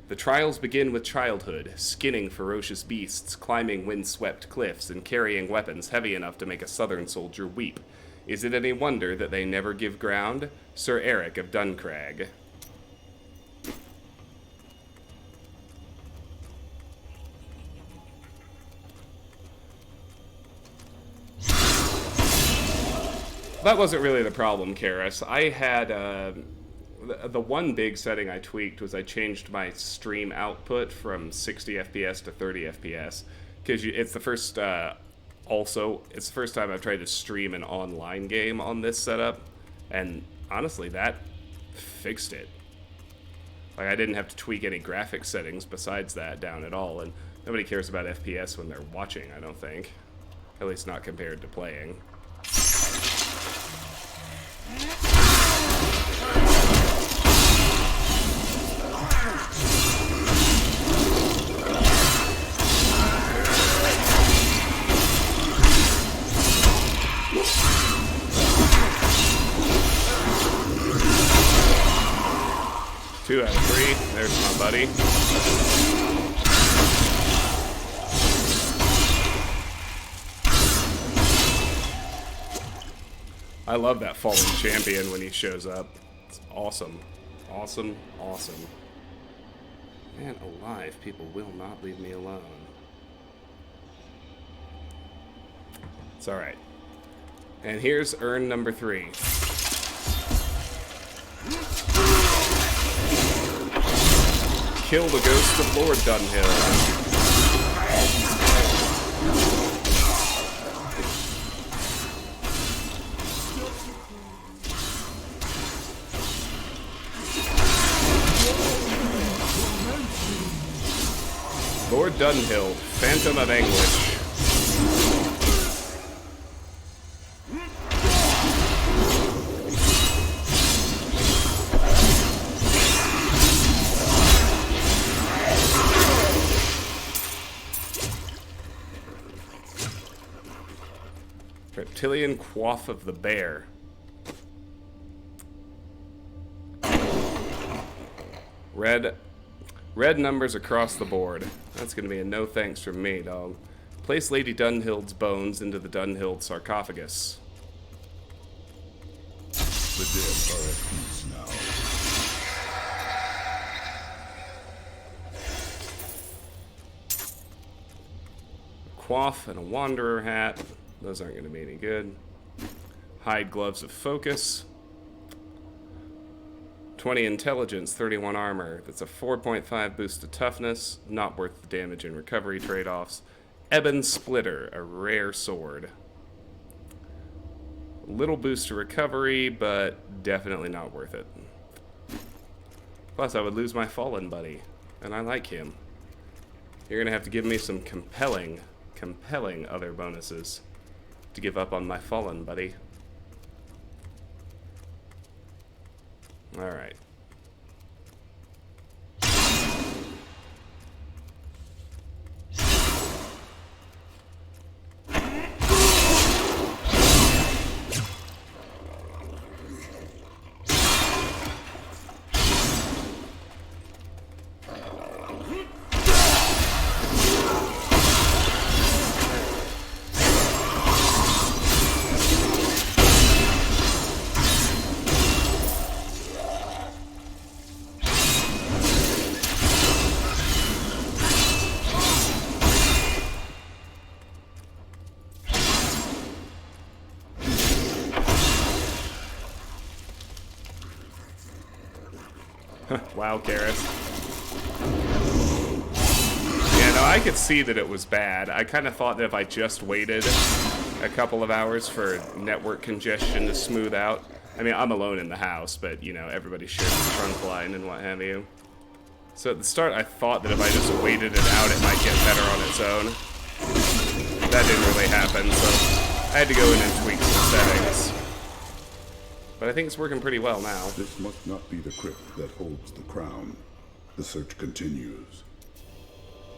The trials begin with childhood, skinning ferocious beasts, climbing wind-swept cliffs, and carrying weapons heavy enough to make a southern soldier weep. Is it any wonder that they never give ground? Sir Eric of Duncrag. That wasn't really the problem, Karis. I had, the one big setting I tweaked was I changed my stream output from 60 FPS to 30 FPS. Because it's the first, it's the first time I've tried to stream an online game on this setup. And honestly, that fixed it. Like, I didn't have to tweak any graphics settings besides that down at all. And nobody cares about FPS when they're watching, I don't think. At least not compared to playing. Two out of three. There's my buddy. I love that fallen champion when he shows up. It's awesome. Awesome, awesome. Man alive, people will not leave me alone. It's alright. And here's urn number 3. Kill the ghost of Lord Dunhill. Lord Dunhill, Phantom of Anguish. Reptilian Quaff of the Bear. Red numbers across the board. That's gonna be a no thanks from me, dog. Place Lady Dunhild's bones into the Dunhild sarcophagus. The dead are at peace now. A quaff and a wanderer hat. Those aren't gonna be any good. Hide gloves of focus. 20 intelligence, 31 armor. That's a 4.5 boost to toughness. Not worth the damage and recovery trade-offs. Ebon Splitter, a rare sword. Little boost to recovery, but definitely not worth it. Plus, I would lose my fallen buddy, and I like him. You're gonna have to give me some compelling other bonuses to give up on my fallen buddy. Alright. Wow, Karis. Yeah, no, I could see that it was bad. I kind of thought that if I just waited a couple of hours for network congestion to smooth out. I mean, I'm alone in the house, but, you know, everybody shares the trunk line and what have you. So at the start, I thought that if I just waited it out, it might get better on its own. That didn't really happen, so I had to go in and tweak some settings. But I think it's working pretty well now. This must not be the crypt that holds the crown. The search continues.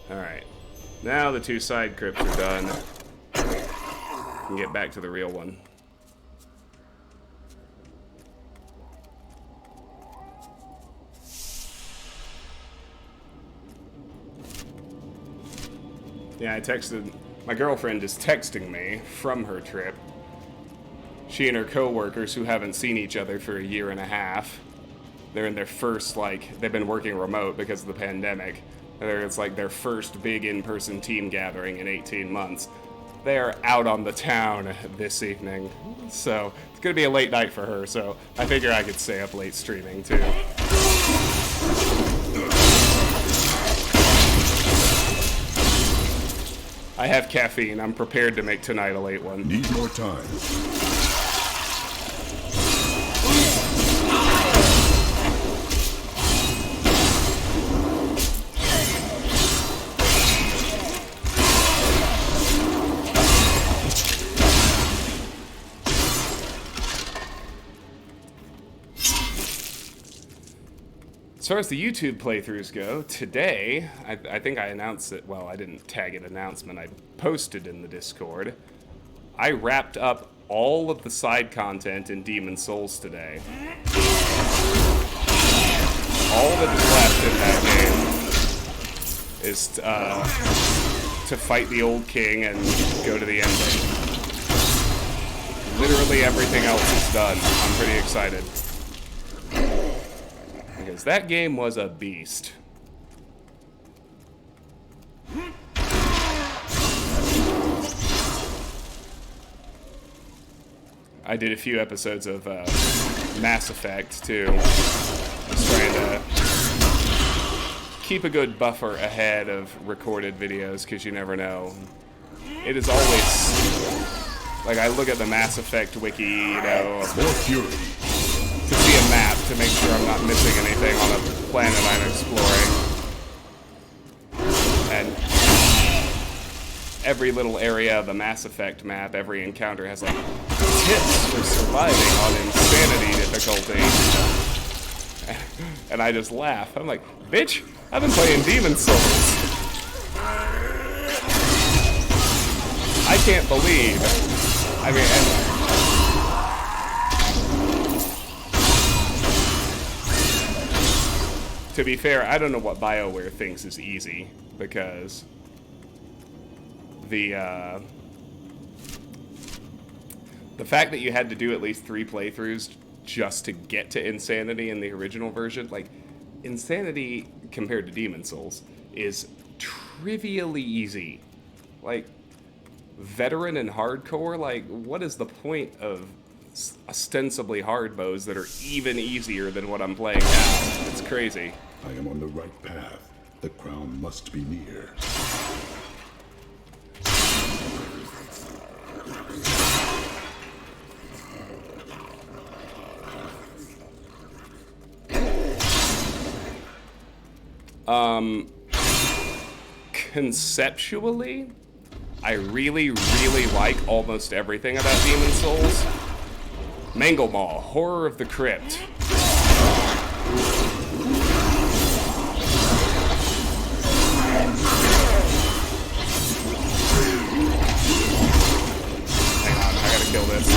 Alright. Now the 2 side crypts are done. We can get back to the real one. Yeah, I texted... My girlfriend is texting me from her trip. She and her co-workers, who haven't seen each other for a year and a half, they're in their first, like, they've been working remote because of the pandemic. It's like their first big in-person team gathering in 18 months. They are out on the town this evening, so it's gonna be a late night for her, so I figure I could stay up late streaming, too. I have caffeine. I'm prepared to make tonight a late one. Need more time. As far as the YouTube playthroughs go, today, I think I announced it, well, I didn't tag an announcement, I posted in the Discord. I wrapped up all of the side content in Demon's Souls today. All that is left in that game is to fight the old king and go to the ending. Literally everything else is done. I'm pretty excited. Because that game was a beast. I did a few episodes of Mass Effect, too. Just trying to keep a good buffer ahead of recorded videos, because you never know. It is always... Like, I look at the Mass Effect wiki, you know... More fury. To see a map to make sure I'm not missing anything on a planet I'm exploring. And every little area of the Mass Effect map, every encounter has like tips for surviving on insanity difficulty. And I just laugh. I'm like, bitch, I've been playing Demon's Souls. I can't believe. I mean, to be fair, I don't know what BioWare thinks is easy, because the fact that you had to do at least 3 playthroughs just to get to Insanity in the original version, like, Insanity compared to Demon's Souls is trivially easy. Like, veteran and hardcore, like, what is the point of ostensibly hard modes that are even easier than what I'm playing now? It's crazy. I am on the right path. The crown must be near. Conceptually, I really like almost everything about Demon's Souls. Mangle Maw, Horror of the Crypt. Hang on, I gotta kill this.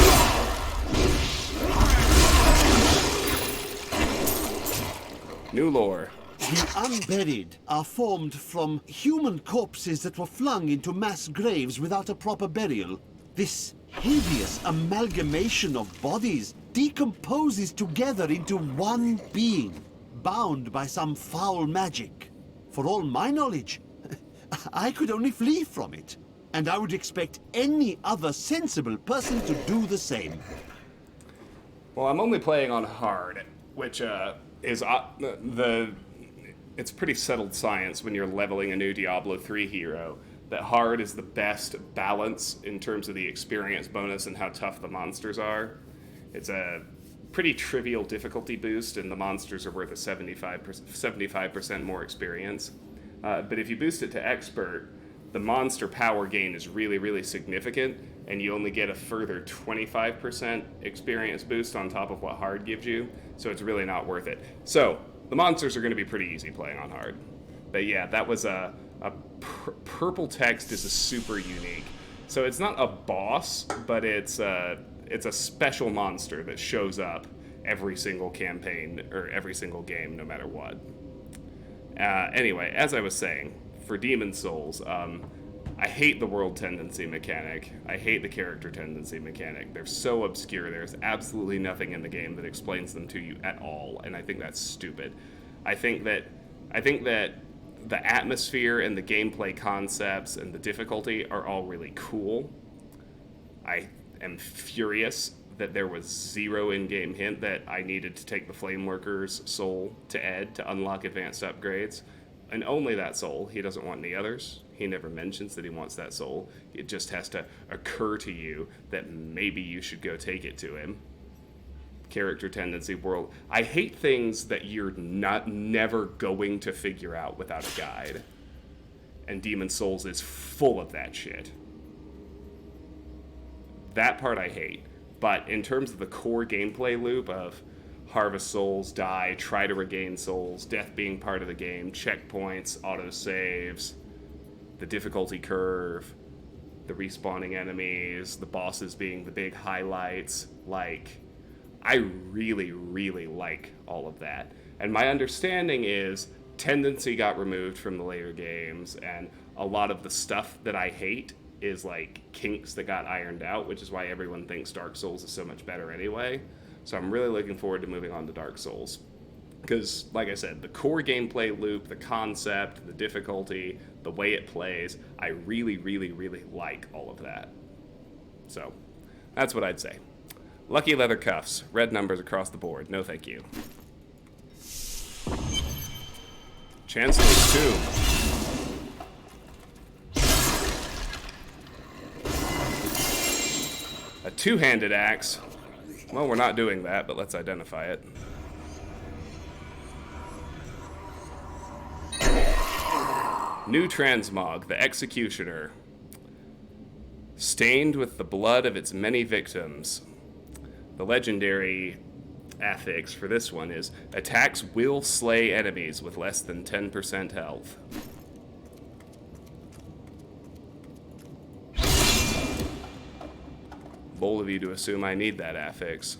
New lore. The unburied are formed from human corpses that were flung into mass graves without a proper burial. This hideous amalgamation of bodies decomposes together into one being, bound by some foul magic. For all my knowledge, I could only flee from it, and I would expect any other sensible person to do the same. Well, I'm only playing on hard, which is it's pretty settled science when you're leveling a new Diablo 3 hero, that hard is the best balance in terms of the experience bonus and how tough the monsters are. It's a pretty trivial difficulty boost, and the monsters are worth a 75% more experience. But if you boost it to expert, the monster power gain is really, really significant, and you only get a further 25% experience boost on top of what hard gives you, so it's really not worth it. So, the monsters are going to be pretty easy playing on hard. But yeah, that was purple text is a super unique. So it's not a boss, but it's a special monster that shows up every single campaign, or every single game, no matter what. Anyway, as I was saying, for Demon Souls, I hate the world tendency mechanic. I hate the character tendency mechanic. They're so obscure. There's absolutely nothing in the game that explains them to you at all, and I think that's stupid. I think that the atmosphere and the gameplay concepts and the difficulty are all really cool. I am furious that there was zero in-game hint that I needed to take the Flameworker's soul to Ed to unlock advanced upgrades. And only that soul. He doesn't want any others. He never mentions that he wants that soul. It just has to occur to you that maybe you should go take it to him. Character tendency world. I hate things that you're never going to figure out without a guide. And Demon Souls is full of that shit. That part I hate. But in terms of the core gameplay loop of harvest souls, die, try to regain souls, death being part of the game, checkpoints, autosaves, the difficulty curve, the respawning enemies, the bosses being the big highlights, like, I really, really like all of that. And my understanding is tendency got removed from the later games, and a lot of the stuff that I hate is like kinks that got ironed out, which is why everyone thinks Dark Souls is so much better anyway. So I'm really looking forward to moving on to Dark Souls. Because, like I said, the core gameplay loop, the concept, the difficulty, the way it plays, I really, really, really like all of that. So, that's what I'd say. Lucky leather cuffs. Red numbers across the board. No thank you. Chancellor's Tomb. A two-handed axe. Well, we're not doing that, but let's identify it. New transmog, the Executioner. Stained with the blood of its many victims. The legendary affix for this one is, attacks will slay enemies with less than 10% health. Bold of you to assume I need that affix.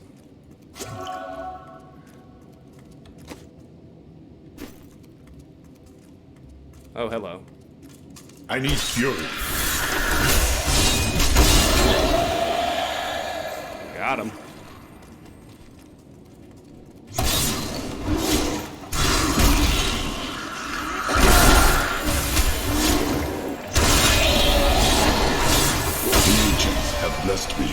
Oh, hello. I need fury. Got him. Blessed me.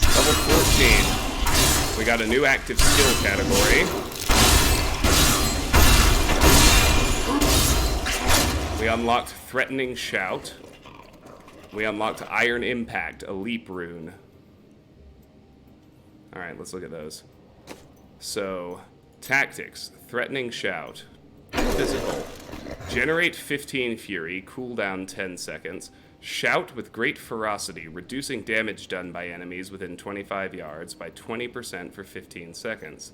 Level 14. We got a new active skill category. We unlocked Threatening Shout. We unlocked Iron Impact, a leap rune. Alright, let's look at those. So, Tactics, Threatening Shout. Physical. Generate 15 Fury, cooldown 10 seconds. Shout with great ferocity, reducing damage done by enemies within 25 yards by 20% for 15 seconds.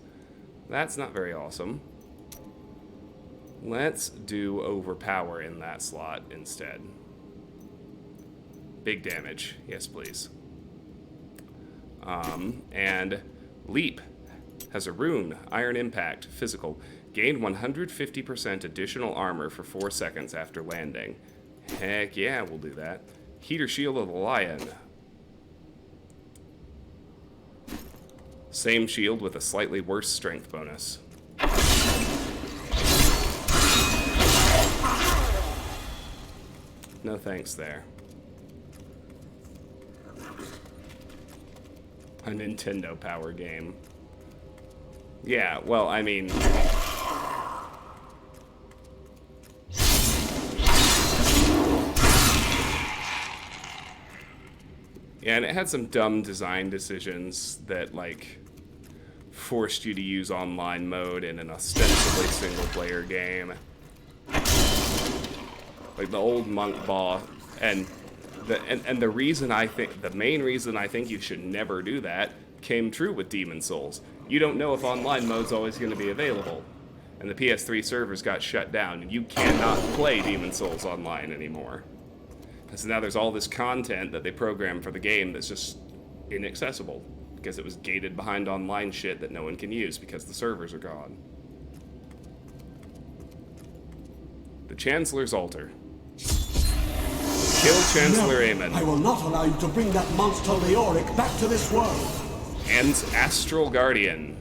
That's not very awesome. Let's do Overpower in that slot instead. Big damage. Yes, please. And Leap has a rune, Iron Impact, physical. Gain 150% additional armor for 4 seconds after landing. Heck yeah, we'll do that. Heater Shield of the Lion. Same shield with a slightly worse strength bonus. No thanks there. A Nintendo Power game. Yeah, well, I mean... Yeah, and it had some dumb design decisions that, like, forced you to use online mode in an ostensibly single-player game. like the old monk ball, and the reason I think, the main reason I think you should never do that came true with Demon Souls. You don't know if online mode's always going to be available, and the PS3 servers got shut down, and you cannot play Demon Souls online anymore. So now there's all this content that they programmed for the game that's just inaccessible, because it was gated behind online shit that no one can use because the servers are gone. The Chancellor's Altar. Kill Chancellor Aemon. I will not allow you to bring that monster Leoric back to this world. And Astral Guardian.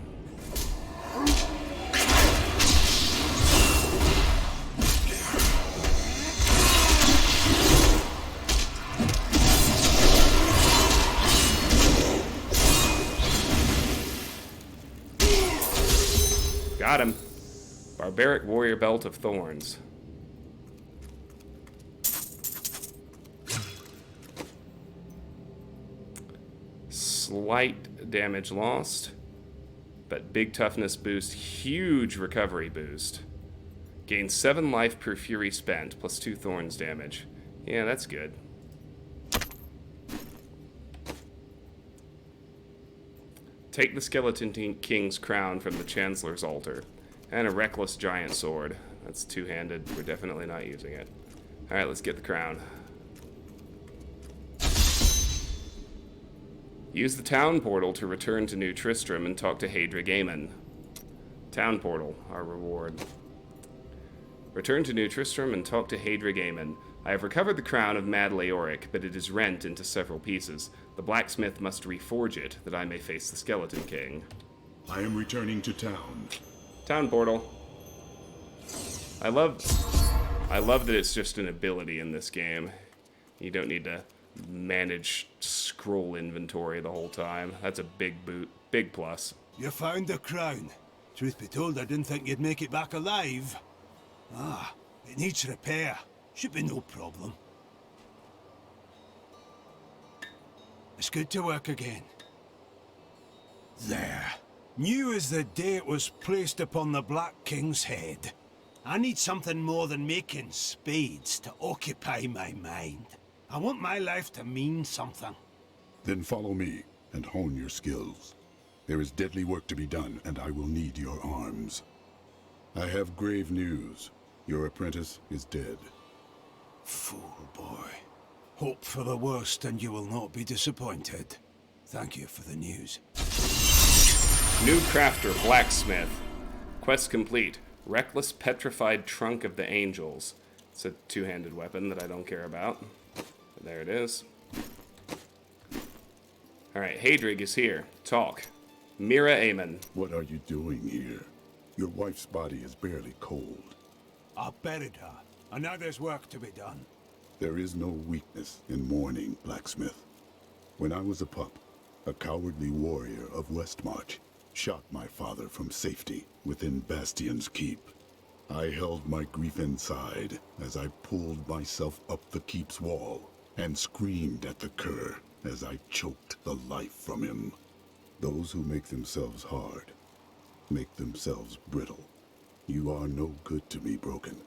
Got him. Barbaric Warrior Belt of Thorns. Slight damage lost, but big toughness boost, huge recovery boost. Gain 7 life per fury spent, plus 2 thorns damage. Yeah, that's good. Take the Skeleton King's crown from the Chancellor's altar. And a reckless giant sword. That's two-handed. We're definitely not using it. Alright, let's get the crown. Use the town portal to return to New Tristram and talk to Hadrig Aemon. Town portal, our reward. Return to New Tristram and talk to Hadrig Aemon. I have recovered the crown of Mad Leoric, but it is rent into several pieces. The blacksmith must reforge it, that I may face the Skeleton King. I am returning to town. Town portal. I love that it's just an ability in this game. You don't need to manage scroll inventory the whole time. That's a big plus. You found the crown. Truth be told, I didn't think you'd make it back alive. Ah, it needs repair. Should be no problem. It's good to work again. There. New as the day it was placed upon the Black King's head. I need something more than making spades to occupy my mind. I want my life to mean something. Then follow me and hone your skills. There is deadly work to be done, and I will need your arms. I have grave news. Your apprentice is dead. Fool boy. Hope for the worst and you will not be disappointed. Thank you for the news. New crafter, blacksmith. Quest complete. Reckless petrified trunk of the angels. It's a two-handed weapon that I don't care about. But there it is. Alright, Hadrig is here. Talk. Mira Aemon. What are you doing here? Your wife's body is barely cold. I buried her, and now there's work to be done. There is no weakness in mourning, blacksmith. When I was a pup, a cowardly warrior of Westmarch shot my father from safety within Bastion's keep. I held my grief inside as I pulled myself up the keep's wall and screamed at the cur as I choked the life from him. Those who make themselves hard make themselves brittle. You are no good to me, Broken.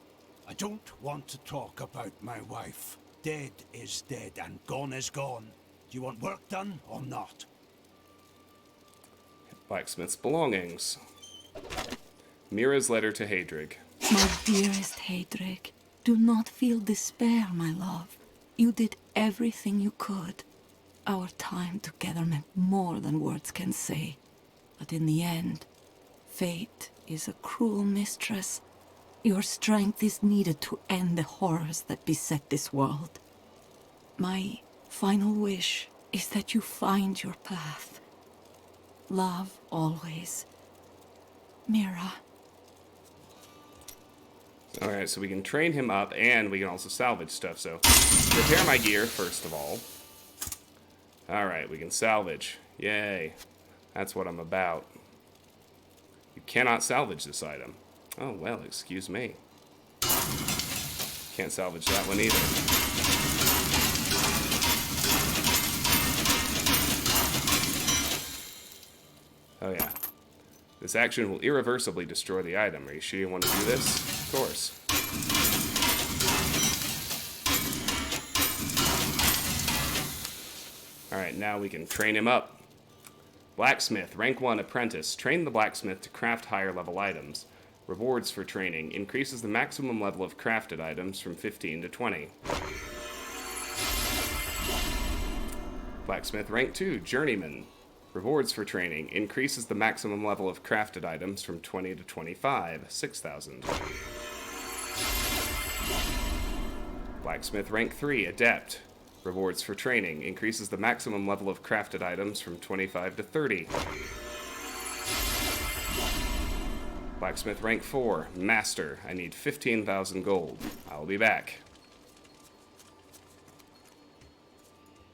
I don't want to talk about my wife. Dead is dead and gone is gone. Do you want work done or not? Blacksmith's belongings. Mira's letter to Hadrig. My dearest Hadrig, do not feel despair, my love. You did everything you could. Our time together meant more than words can say. But in the end, fate is a cruel mistress. Your strength is needed to end the horrors that beset this world. My final wish is that you find your path. Love always. Mira. Alright, so we can train him up and we can also salvage stuff, so repair my gear first of all. Alright, we can salvage. Yay. That's what I'm about. You cannot salvage this item. Oh, well, excuse me. Can't salvage that one either. Oh, yeah. This action will irreversibly destroy the item. Are you sure you want to do this? Of course. Alright, now we can train him up. Blacksmith, rank 1 apprentice. Train the blacksmith to craft higher level items. Rewards for training. Increases the maximum level of crafted items from 15 to 20. Blacksmith, rank 2 journeyman. Rewards for training. Increases the maximum level of crafted items from 20 to 25. 6,000. Blacksmith, rank 3 adept. Rewards for training. Increases the maximum level of crafted items from 25 to 30. Blacksmith rank 4. Master. I need 15,000 gold. I'll be back.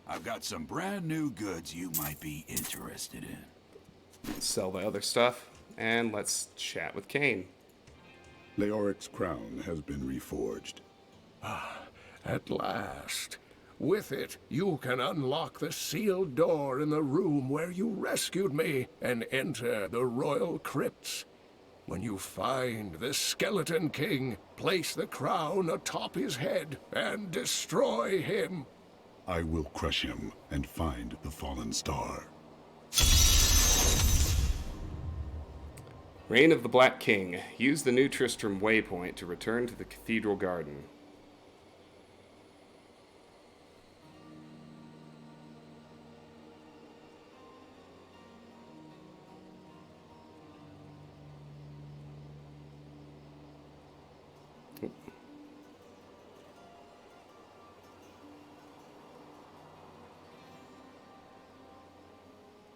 I've got some brand new goods you might be interested in. Sell the other stuff, and let's chat with Cain. Leoric's crown has been reforged. Ah, at last. With it, you can unlock the sealed door in the room where you rescued me and enter the royal crypts. When you find the Skeleton King, place the crown atop his head and destroy him. I will crush him and find the fallen star. Reign of the Black King. Use the New Tristram waypoint to return to the Cathedral Garden.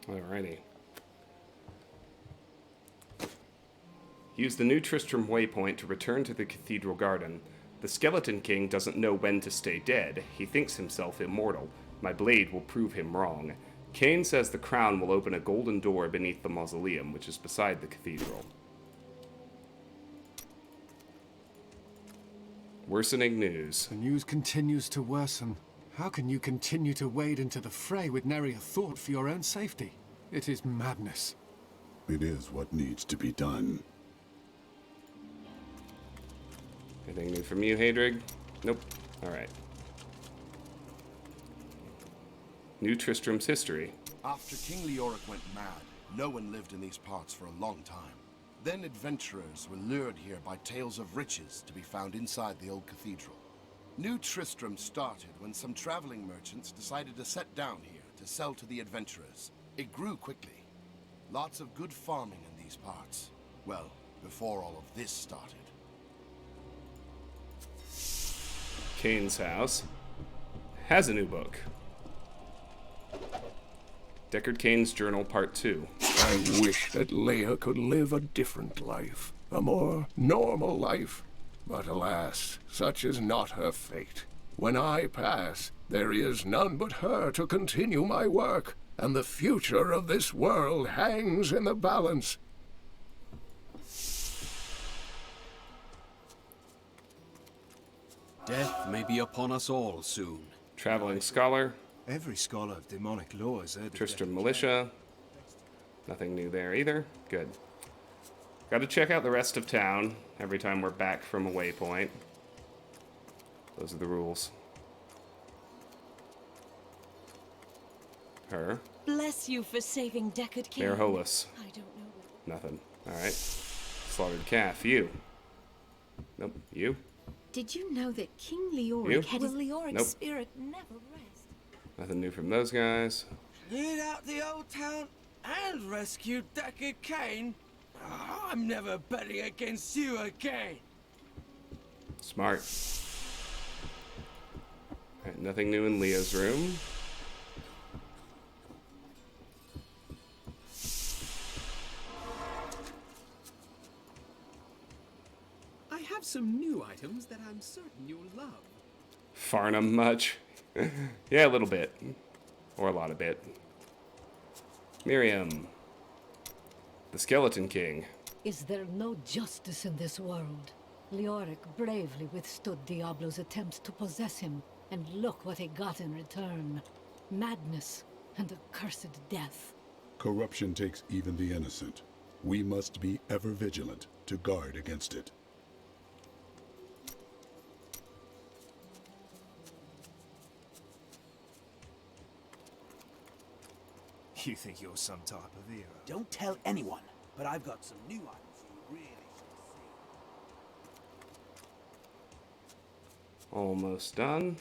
Alrighty. Use the New Tristram waypoint to return to the Cathedral Garden. The Skeleton King doesn't know when to stay dead. He thinks himself immortal. My blade will prove him wrong. Cain says the crown will open a golden door beneath the mausoleum, which is beside the cathedral. Worsening news. The news continues to worsen. How can you continue to wade into the fray with nary a thought for your own safety? It is madness. It is what needs to be done. Anything new from you, Hadrig? Nope. Alright. New Tristram's history. After King Leoric went mad, no one lived in these parts for a long time. Then adventurers were lured here by tales of riches to be found inside the old cathedral. New Tristram started when some traveling merchants decided to set down here to sell to the adventurers. It grew quickly. Lots of good farming in these parts. Well, before all of this started. Cain's house has a new book. Deckard Cain's Journal Part 2. I wish that Leia could live a different life. A more normal life. But alas, such is not her fate. When I pass, there is none but her to continue my work, and the future of this world hangs in the balance. Death may be upon us all soon. Traveling Scholar. Every scholar of demonic law has heard of Tristram Militia. Nothing new there either. Good. Got to check out the rest of town every time we're back from a waypoint. Those are the rules. Her. Bless you for saving Deckard King. Mayor Holus. I don't know. Nothing. Alright. Slaughtered calf. You. Nope. You. Did you know that King Leoric You? had his Leoric's Nope. spirit never rest? Nothing new from those guys. Cleared out the old town and rescued Deckard Cain? I'm never betting against you again. Smart. Alright, nothing new in Leah's room. I have some new items that I'm certain you'll love. Farnham much? Yeah, a little bit. Or a lot of bit. Miriam. The Skeleton King. Is there no justice in this world? Leoric bravely withstood Diablo's attempts to possess him, and look what he got in return. Madness and a cursed death. Corruption takes even the innocent. We must be ever vigilant to guard against it. You think you're some type of hero? Don't tell anyone, but I've got some new items you really should see. Almost done.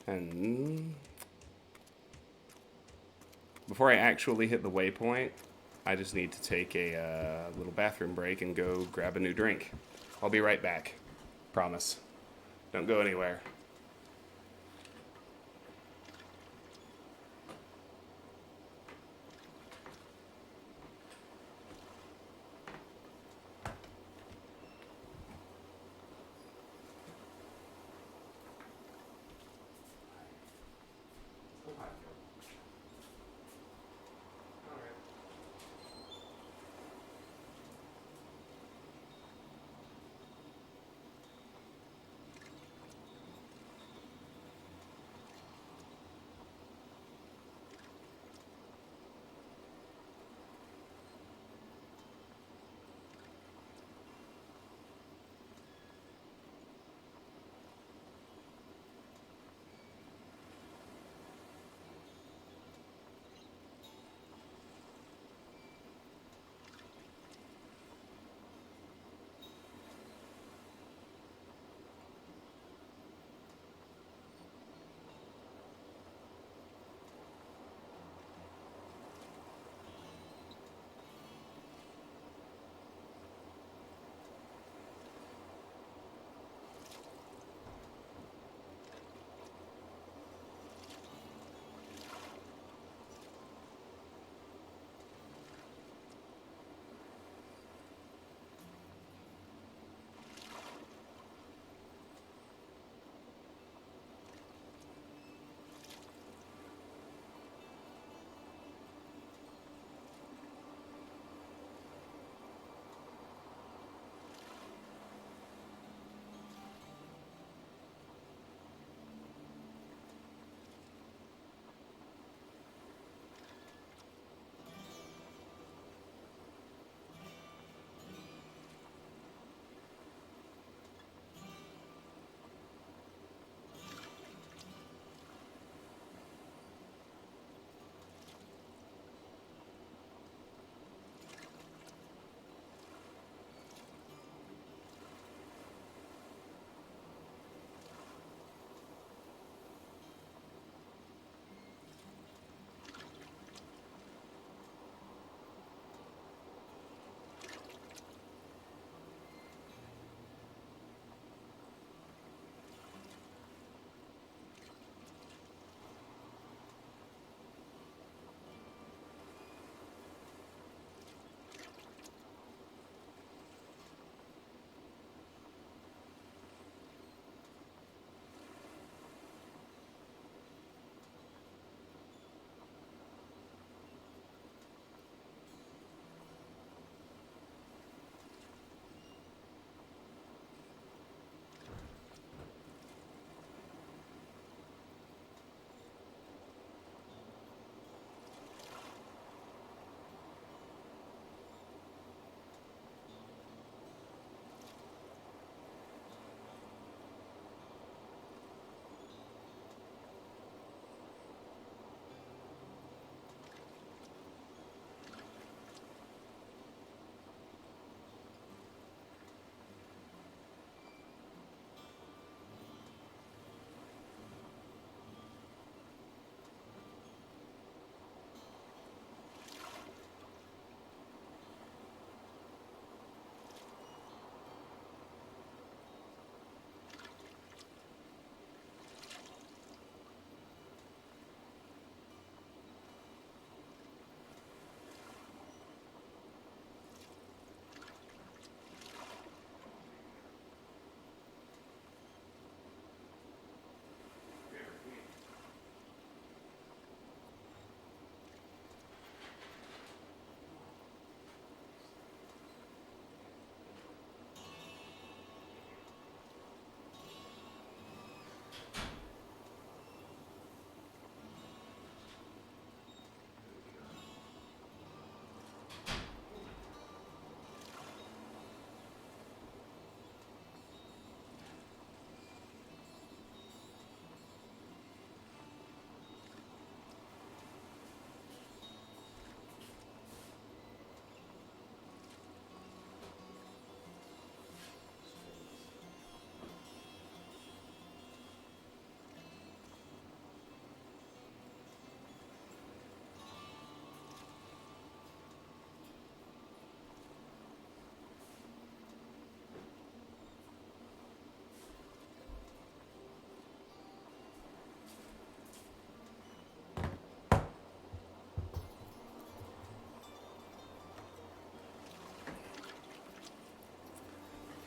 And before I actually hit the waypoint, I just need to take a little bathroom break and go grab a new drink. I'll be right back. Promise. Don't go anywhere.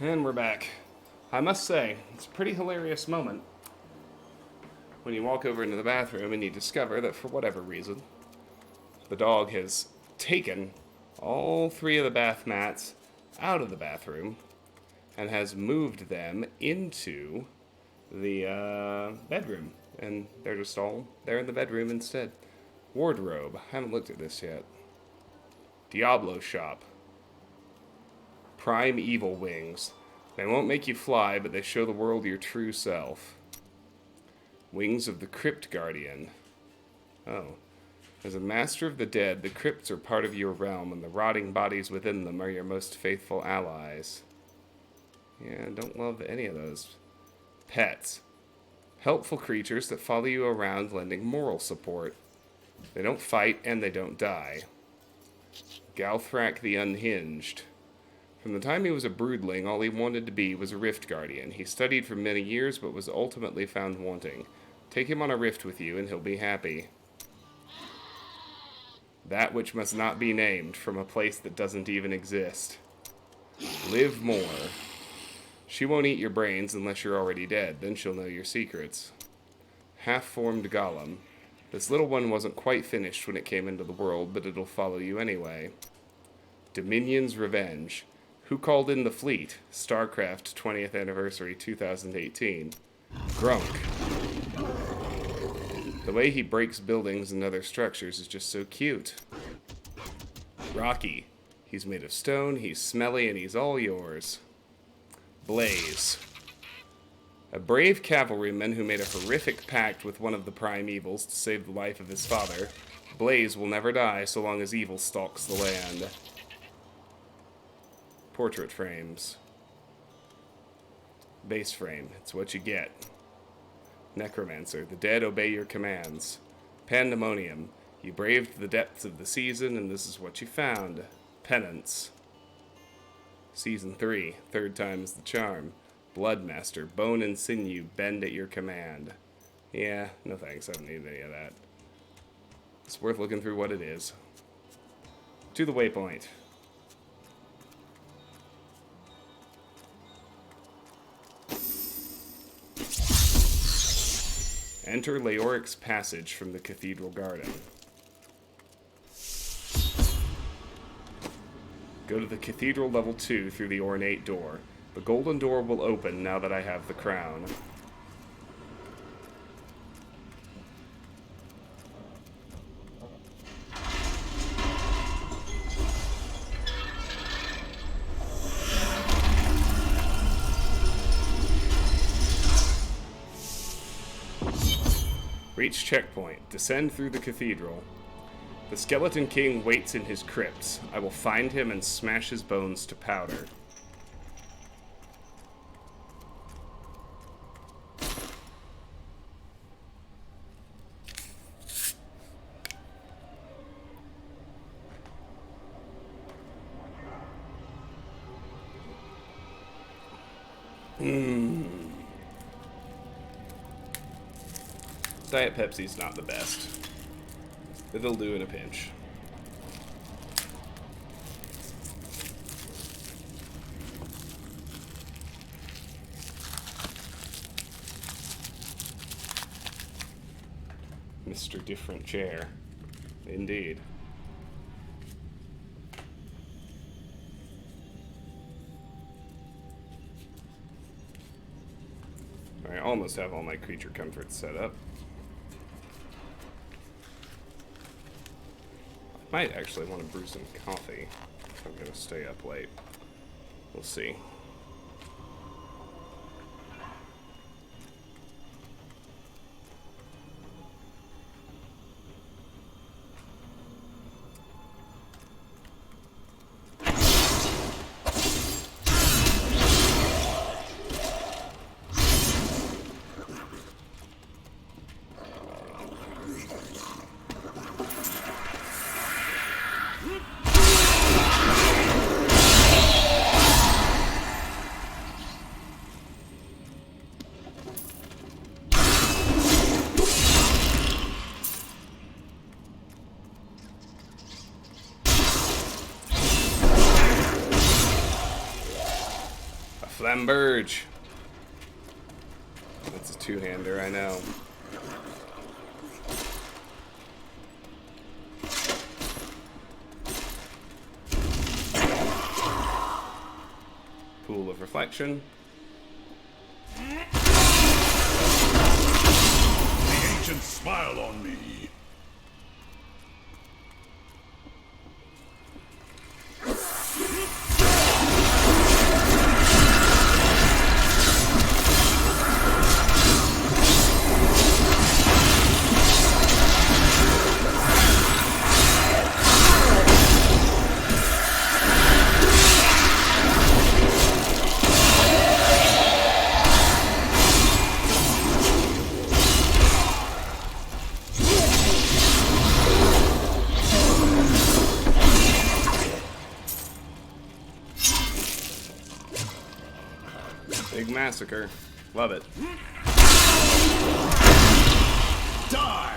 And we're back. I must say, it's a pretty hilarious moment when you walk over into the bathroom and you discover that for whatever reason, the dog has taken all 3 of the bath mats out of the bathroom and has moved them into the bedroom. And they're just all there in the bedroom instead. Wardrobe. I haven't looked at this yet. Diablo shop. Prime evil wings. They won't make you fly, but they show the world your true self. Wings of the Crypt Guardian. Oh. As a master of the dead, the crypts are part of your realm, and the rotting bodies within them are your most faithful allies. Yeah, I don't love any of those. Pets. Helpful creatures that follow you around, lending moral support. They don't fight, and they don't die. Galthrak the Unhinged. From the time he was a broodling, all he wanted to be was a Rift Guardian. He studied for many years, but was ultimately found wanting. Take him on a rift with you, and he'll be happy. That which must not be named, from a place that doesn't even exist. Live more. She won't eat your brains unless you're already dead, then she'll know your secrets. Half-formed Golem. This little one wasn't quite finished when it came into the world, but it'll follow you anyway. Dominion's Revenge. Who called in the fleet? StarCraft 20th Anniversary 2018. Grunk. The way he breaks buildings and other structures is just so cute. Rocky. He's made of stone, he's smelly, and he's all yours. Blaze. A brave cavalryman who made a horrific pact with one of the prime evils to save the life of his father. Blaze will never die so long as evil stalks the land. Portrait frames. Base frame. It's what you get. Necromancer. The dead obey your commands. Pandemonium. You braved the depths of the season, and this is what you found. Penance. Season 3. Third time is the charm. Bloodmaster. Bone and sinew bend at your command. Yeah, no thanks. I don't need any of that. It's worth looking through what it is. To the waypoint. Enter Leoric's passage from the cathedral garden. Go to the cathedral level 2 through the ornate door. The golden door will open now that I have the crown. Reach checkpoint. Descend through the cathedral. The Skeleton King waits in his crypts. I will find him and smash his bones to powder. Diet Pepsi's not the best. It'll do in a pinch. Mr. Different Chair. Indeed. I almost have all my creature comforts set up. Might actually want to brew some coffee if I'm going to stay up late. We'll see. Lamberge. That's a two-hander, I know. Pool of reflection. The ancients smile on me. Big massacre. Love it. Die!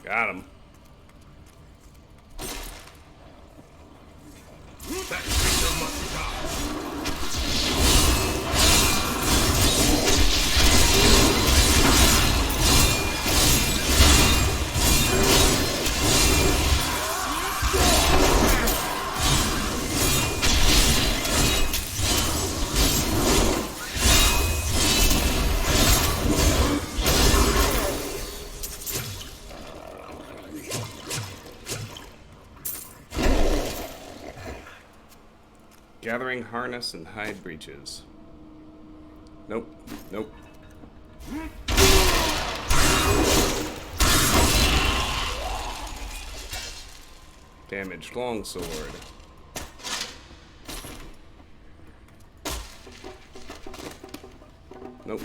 Got him. That creature must die. Gathering harness and hide breeches. Nope. Nope. Damaged longsword. Nope.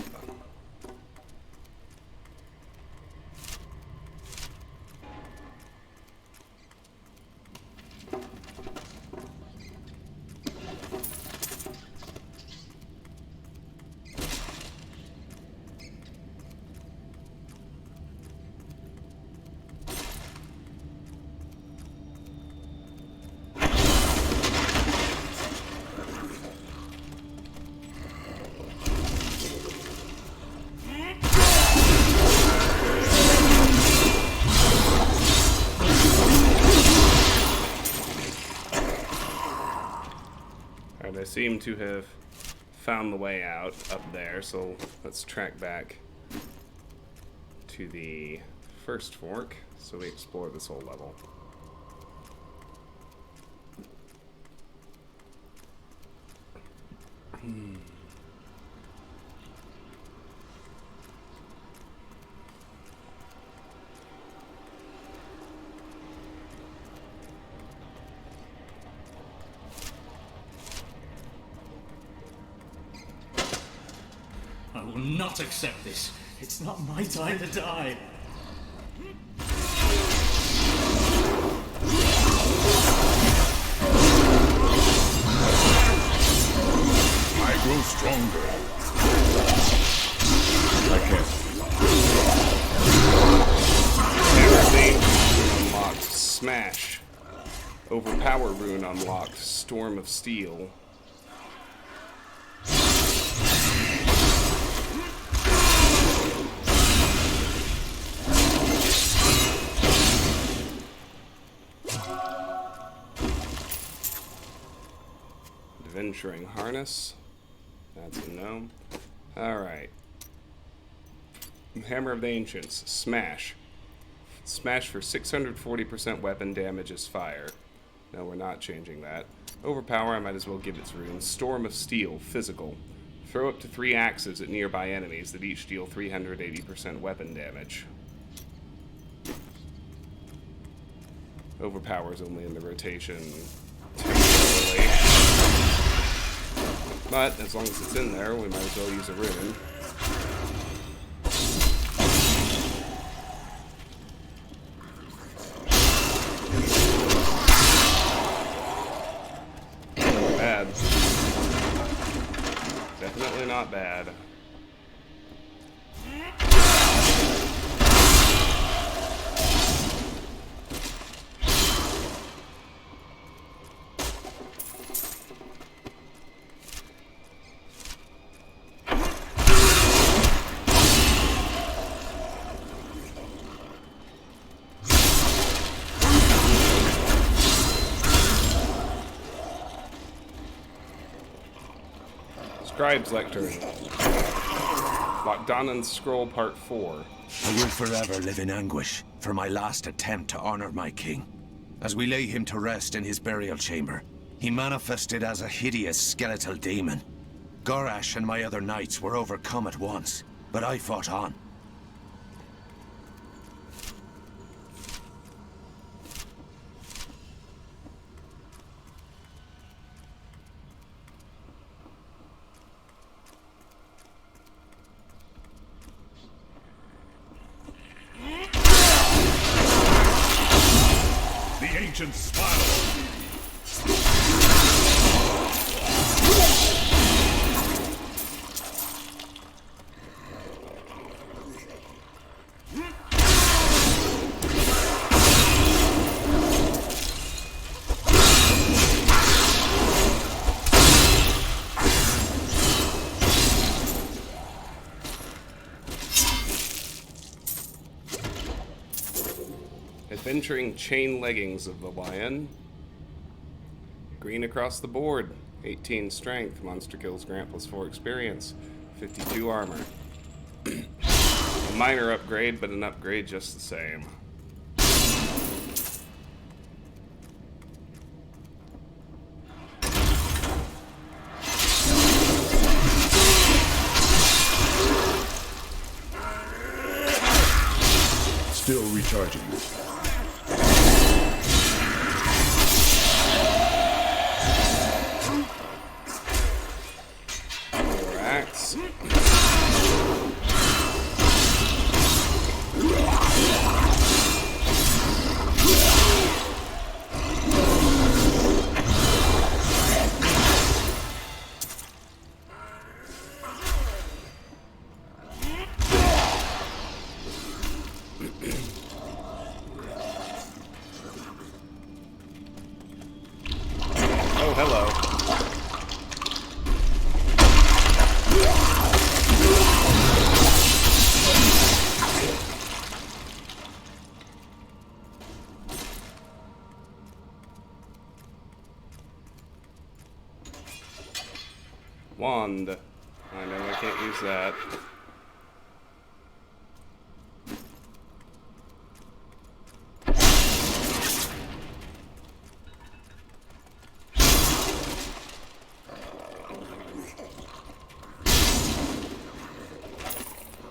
They seem to have found the way out up there, so let's track back to the first fork so we explore this whole level. I will not accept this. It's not my time to die. I grow stronger. I can't. Unlocked. Smash. Overpower rune unlocked. Storm of Steel. Adventuring harness. That's a no. Alright. Hammer of the Ancients. Smash. Smash for 640% weapon damage as fire. No, we're not changing that. Overpower, I might as well give its runes. Storm of Steel. Physical. Throw up to 3 axes at nearby enemies that each deal 380% weapon damage. Overpower is only in the rotation temporarily. But as long as it's in there, we might as well use a rune. not bad. Scribe's Lectern. Lockdonan's Scroll Part 4. I will forever live in anguish for my last attempt to honor my king. As we lay him to rest in his burial chamber, he manifested as a hideous skeletal demon. Gorash and my other knights were overcome at once, but I fought on. The ancient smile. Adventuring Chain Leggings of the Lion. Green across the board. 18 strength. Monster kills grant +4 experience. 52 armor. A minor upgrade, but an upgrade just the same. Still recharging. Axe. Oh, hello. Wand. I know I can't use that.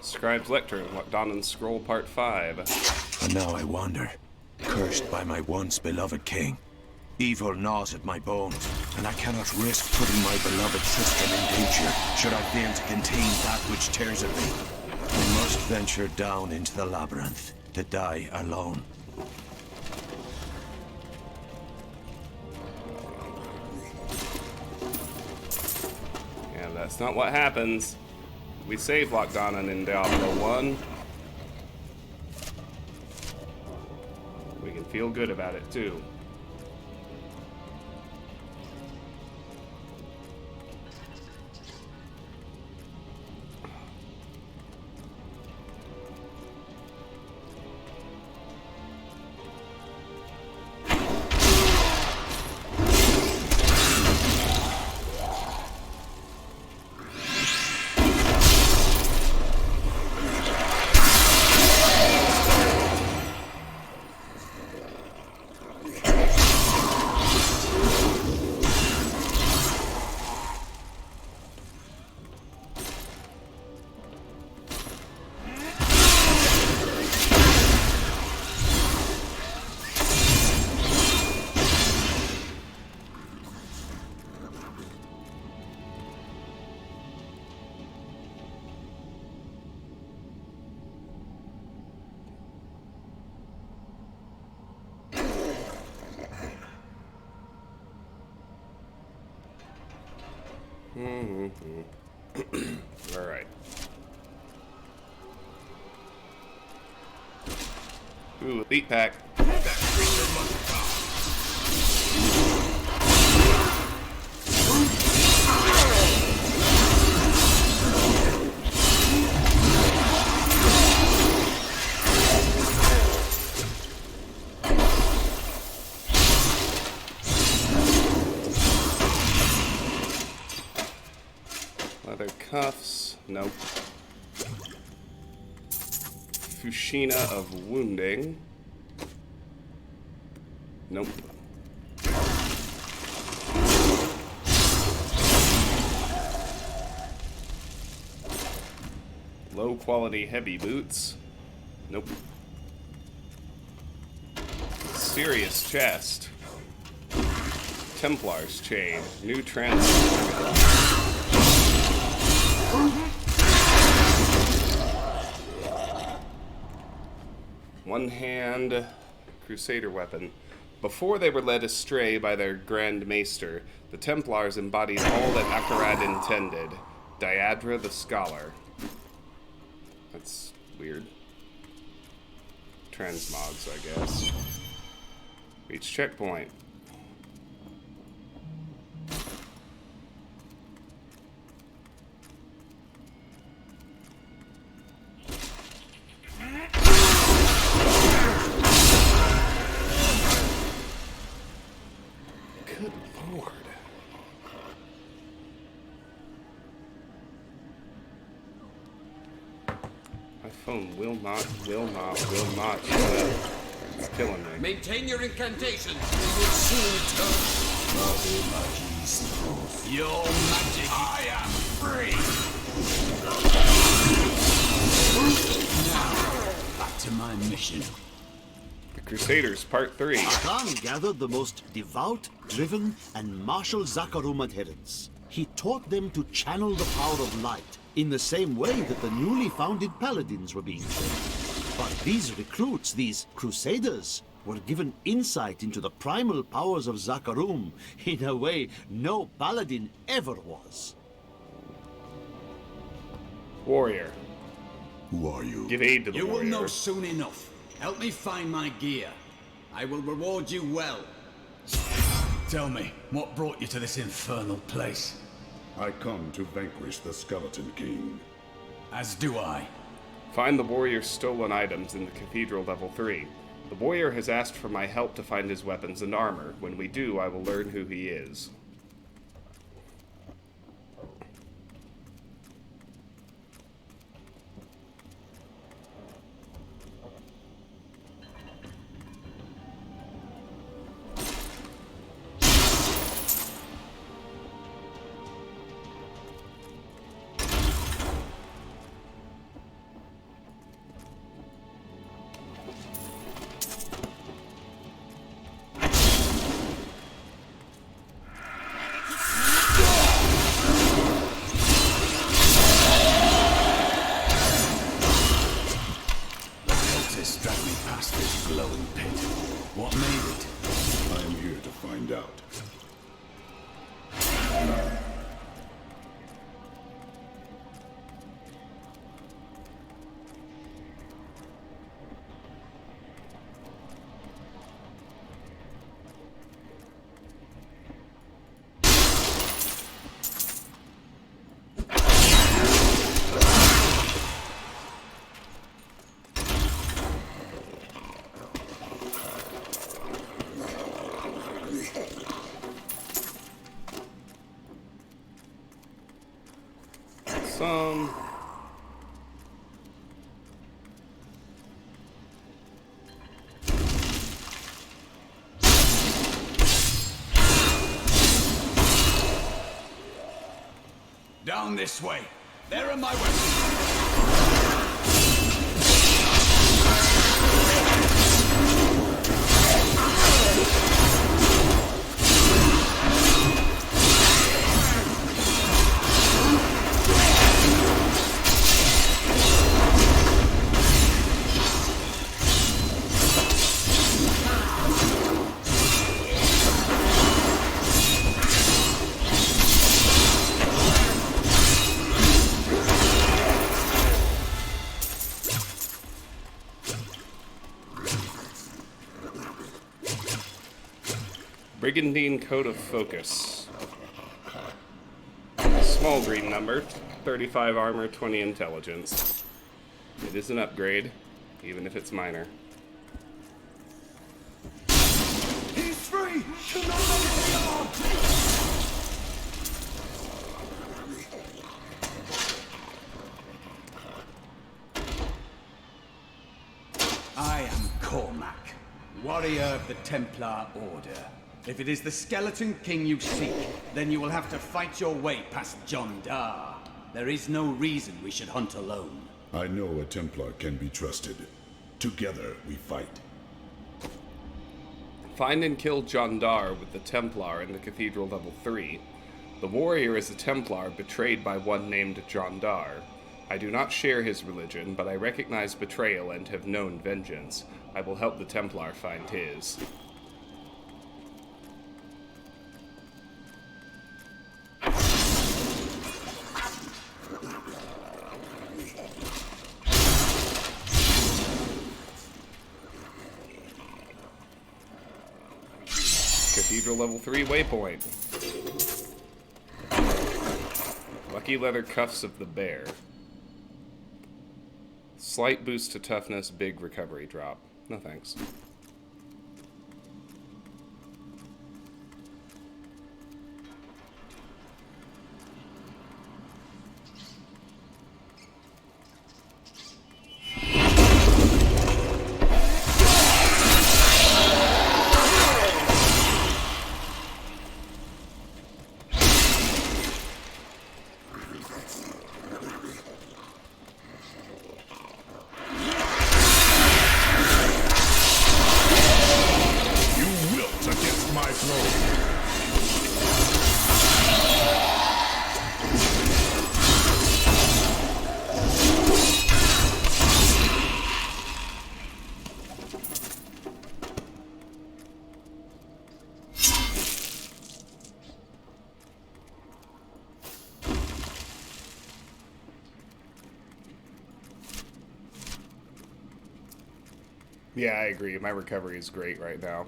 Scribe's Lectern, Lockdonan's Scroll Part 5. And now I wander, cursed by my once beloved king. Evil gnaws at my bones, and I cannot risk putting my beloved Tristram in danger should I fail to contain that which tears at me. I must venture down into the labyrinth to die alone. Yeah, that's not what happens. We save Lockdonan in Diablo 1. We can feel good about it too. Alright. Ooh, elite pack. Leather cuffs. Nope. Fushina of wounding. Nope. Low quality heavy boots. Nope. Serious chest. Templar's chain. New One hand Crusader weapon. Before they were led astray by their Grand Maester, the Templars embodied all that Akarad intended. Diadra the Scholar. That's weird. Transmogs, I guess. Reach checkpoint. Good lord. My phone will not shut up. It's killing me. Maintain your incantation. We will soon turn. Your magic. I am free. Now, back to my mission. The Crusaders, Part 3. Khan gathered the most devout, driven, and martial Zakarum adherents. He taught them to channel the power of light, in the same way that the newly founded paladins were being trained. But these recruits, these crusaders, were given insight into the primal powers of Zakarum in a way no paladin ever was. Warrior. Who are you? Give aid to the You warrior. will know soon enough. Help me find my gear. I will reward you well. Tell me, what brought you to this infernal place? I come to vanquish the Skeleton King. As do I. Find the warrior's stolen items in the Cathedral Level 3. The warrior has asked for my help to find his weapons and armor. When we do, I will learn who he is. What made it? I am here to find out. Down this way. There are my weapons. Brigandine Code of Focus. Small green number, 35 armor, 20 intelligence. It is an upgrade, even if it's minor. He's free! Do not let him go! I am Cormac, warrior of the Templar Order. If it is the Skeleton King you seek, then you will have to fight your way past John Dar. There is no reason we should hunt alone. I know a Templar can be trusted. Together we fight. Find and kill John Dar with the Templar in the Cathedral Level 3. The warrior is a Templar betrayed by one named John Dar. I do not share his religion, but I recognize betrayal and have known vengeance. I will help the Templar find his. Cathedral Level 3 waypoint. Lucky leather cuffs of the bear. Slight boost to toughness, big recovery drop. No thanks. Yeah, I agree. My recovery is great right now.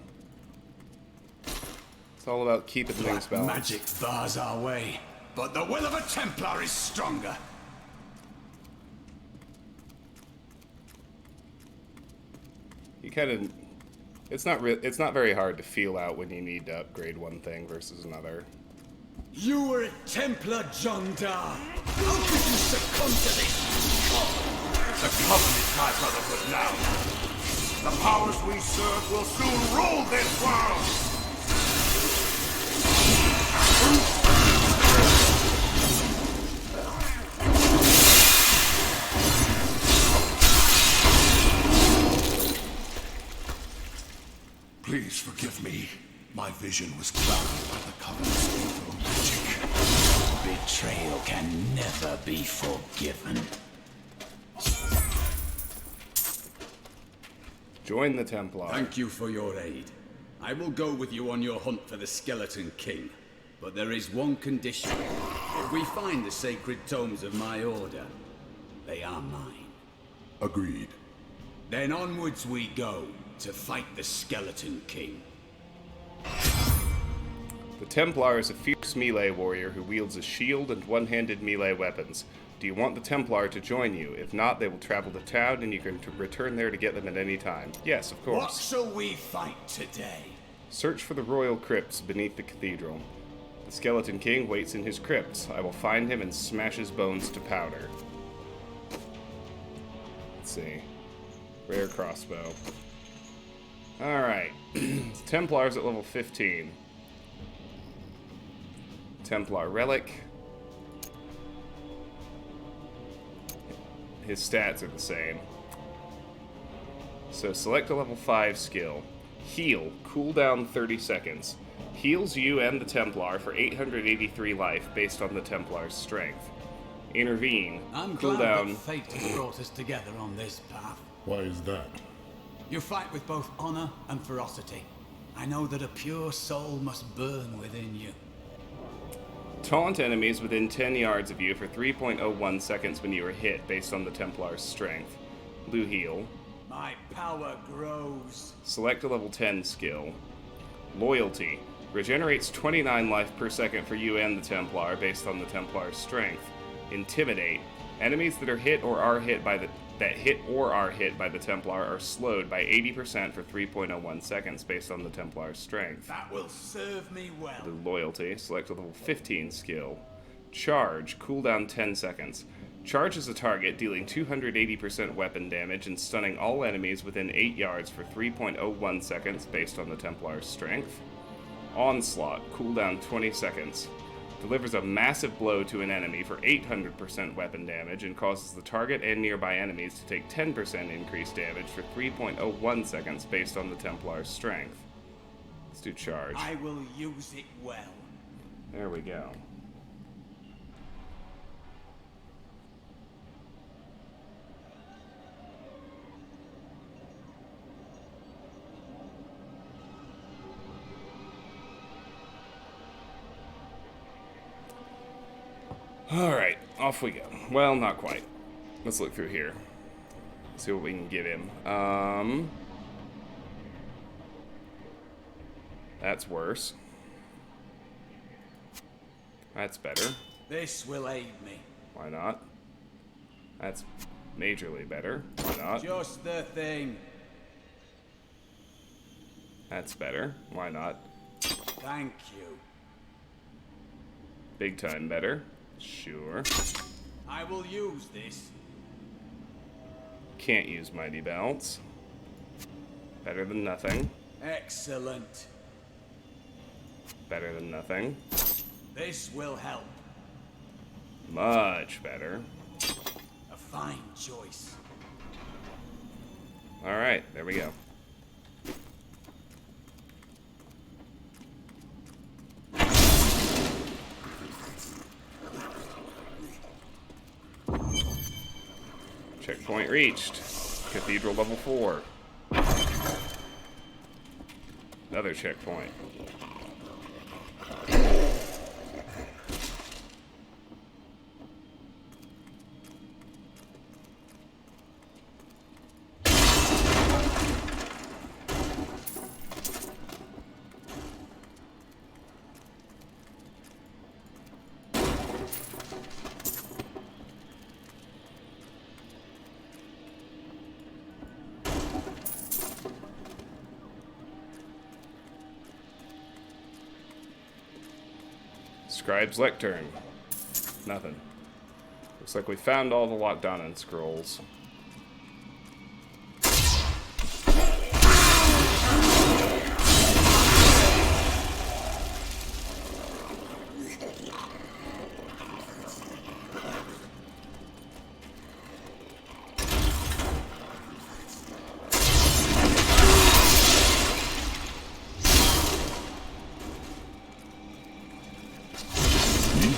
It's all about keeping things balanced. Magic bars our way, but the will of a Templar is stronger. You kind of... It's not very hard to feel out when you need to upgrade one thing versus another. You were a Templar, John Dar. How could you succumb to this? The Covenant is my brotherhood now. The powers we serve will soon rule this world! Please forgive me. My vision was clouded by the Covenant's evil magic. Betrayal can never be forgiven. Join the Templar. Thank you for your aid. I will go with you on your hunt for the Skeleton King. But there is one condition. If we find the sacred tomes of my order, they are mine. Agreed. Then onwards we go to fight the Skeleton King. The Templar is a fierce melee warrior who wields a shield and one-handed melee weapons. Do you want the Templar to join you? If not, they will travel to town and you can return there to get them at any time. Yes, of course. What shall we fight today? Search for the royal crypts beneath the cathedral. The Skeleton King waits in his crypts. I will find him and smash his bones to powder. Let's see. Rare crossbow. Alright. Templars at level 15. Templar relic. His stats are the same. So select a level 5 skill. Heal, cooldown 30 seconds. Heals you and the Templar for 883 life based on the Templar's strength. Intervene, I'm cooldown. glad that fate has brought us together on this path. Why is that? You fight with both honor and ferocity. I know that a pure soul must burn within you. Taunt enemies within 10 yards of you for 3.01 seconds when you are hit based on the Templar's strength. Blue heal. My power grows. Select a level 10 skill. Loyalty. Regenerates 29 life per second for you and the Templar based on the Templar's strength. Intimidate. Enemies that hit or are hit by the Templar are slowed by 80% for 3.01 seconds based on the Templar's strength. That will serve me well. The Loyalty. Select a level 15 skill. Charge. Cooldown 10 seconds. Charge is a target, dealing 280% weapon damage and stunning all enemies within 8 yards for 3.01 seconds based on the Templar's strength. Onslaught, cooldown 20 seconds. Delivers a massive blow to an enemy for 800% weapon damage and causes the target and nearby enemies to take 10% increased damage for 3.01 seconds based on the Templar's strength. Let's do charge. I will use it well. There we go. Alright, off we go. Well, not quite. Let's look through here. See what we can give him. That's worse. That's better. This will aid me. Why not? That's majorly better. Why not? Just the thing. That's better. Why not? Thank you. Big time better. Sure. I will use this. Can't use mighty belts. Better than nothing. Excellent. Better than nothing. This will help. Much better. A fine choice. Alright, there we go. Checkpoint reached. Cathedral level 4. Another checkpoint. Scribe's Lectern. Nothing. Looks like we found all the Lockdown scrolls.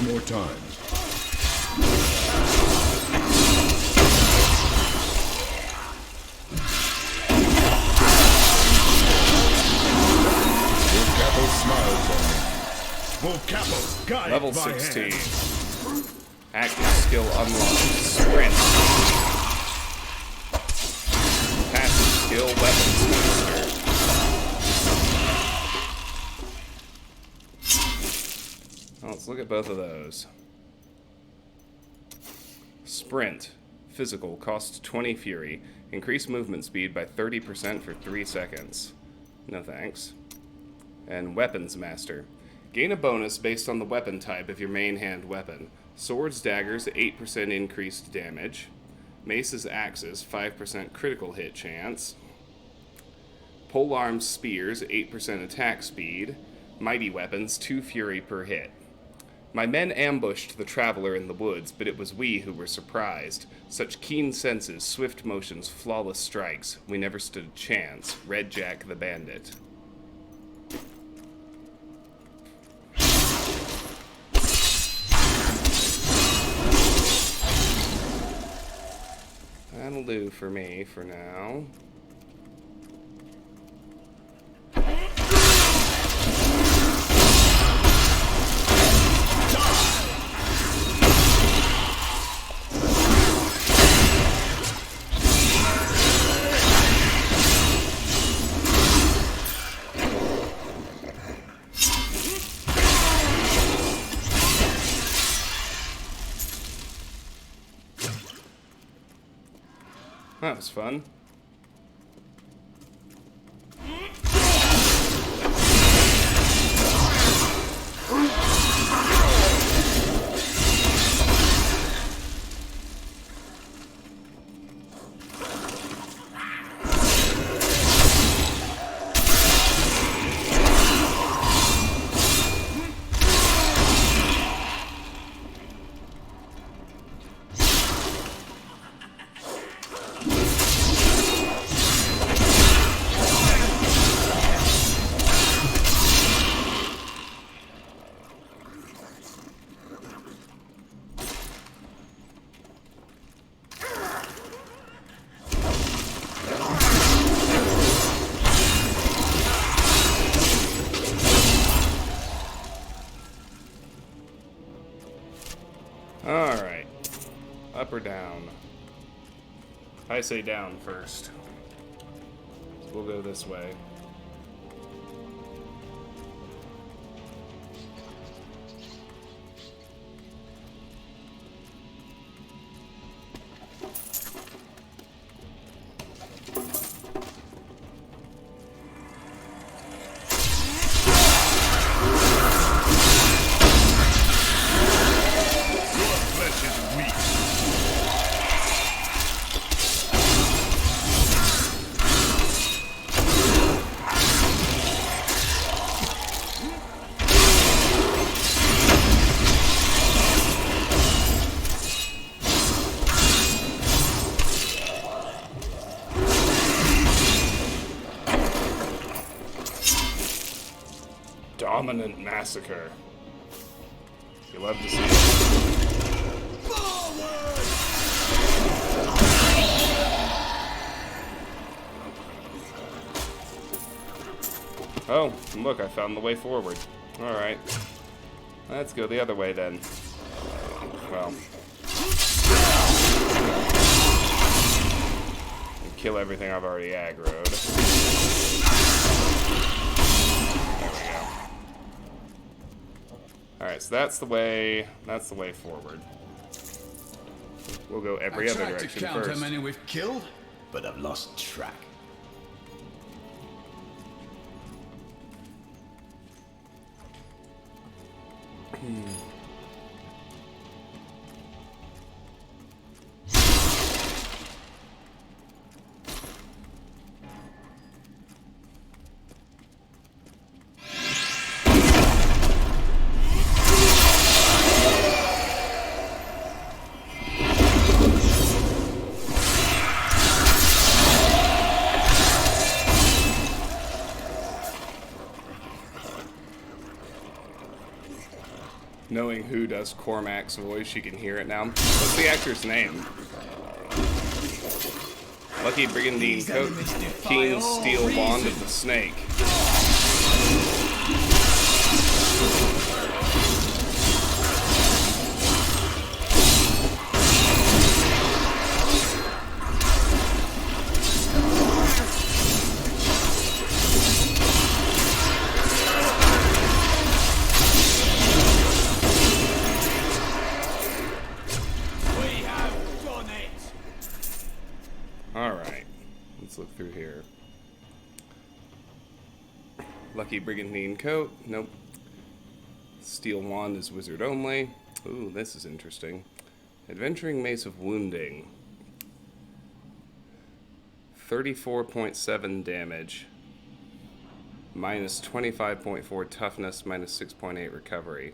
More time. Volcapo smiles on me. Volcapo, got Level it by 16. hand. Active skill unlocked. Sprint. Passive skill weapons master. Let's look at both of those. Sprint. Physical. Costs 20 fury. Increase movement speed by 30% for 3 seconds. No thanks. And Weapons Master. Gain a bonus based on the weapon type of your main hand weapon. Swords, daggers, 8% increased damage. Maces, axes, 5% critical hit chance. Polearms, spears, 8% attack speed. Mighty weapons, 2 fury per hit. My men ambushed the traveler in the woods, but it was we who were surprised. Such keen senses, swift motions, flawless strikes. We never stood a chance. Red Jack the Bandit. That'll do for me for now. That was fun. Alright. Up or down? I say down first. So we'll go this way. Dominant massacre. You love to see it. Oh, look, I found the way forward. Alright. Let's go the other way then. Well. And kill everything I've already aggroed. There we go. Alright, so that's the way forward. We'll go every other direction first. I tried to count how many we've killed, but I've lost track. Knowing who does Cormac's voice, you can hear it now. What's the actor's name? Lucky Brigandine Coat, Keen Steel Wand of the Snake. Look through here. Lucky Brigandine Coat. Nope. Steel Wand is wizard only. Ooh, this is interesting. Adventuring Mace of Wounding. 34.7 damage. Minus 25.4 toughness, minus 6.8 recovery.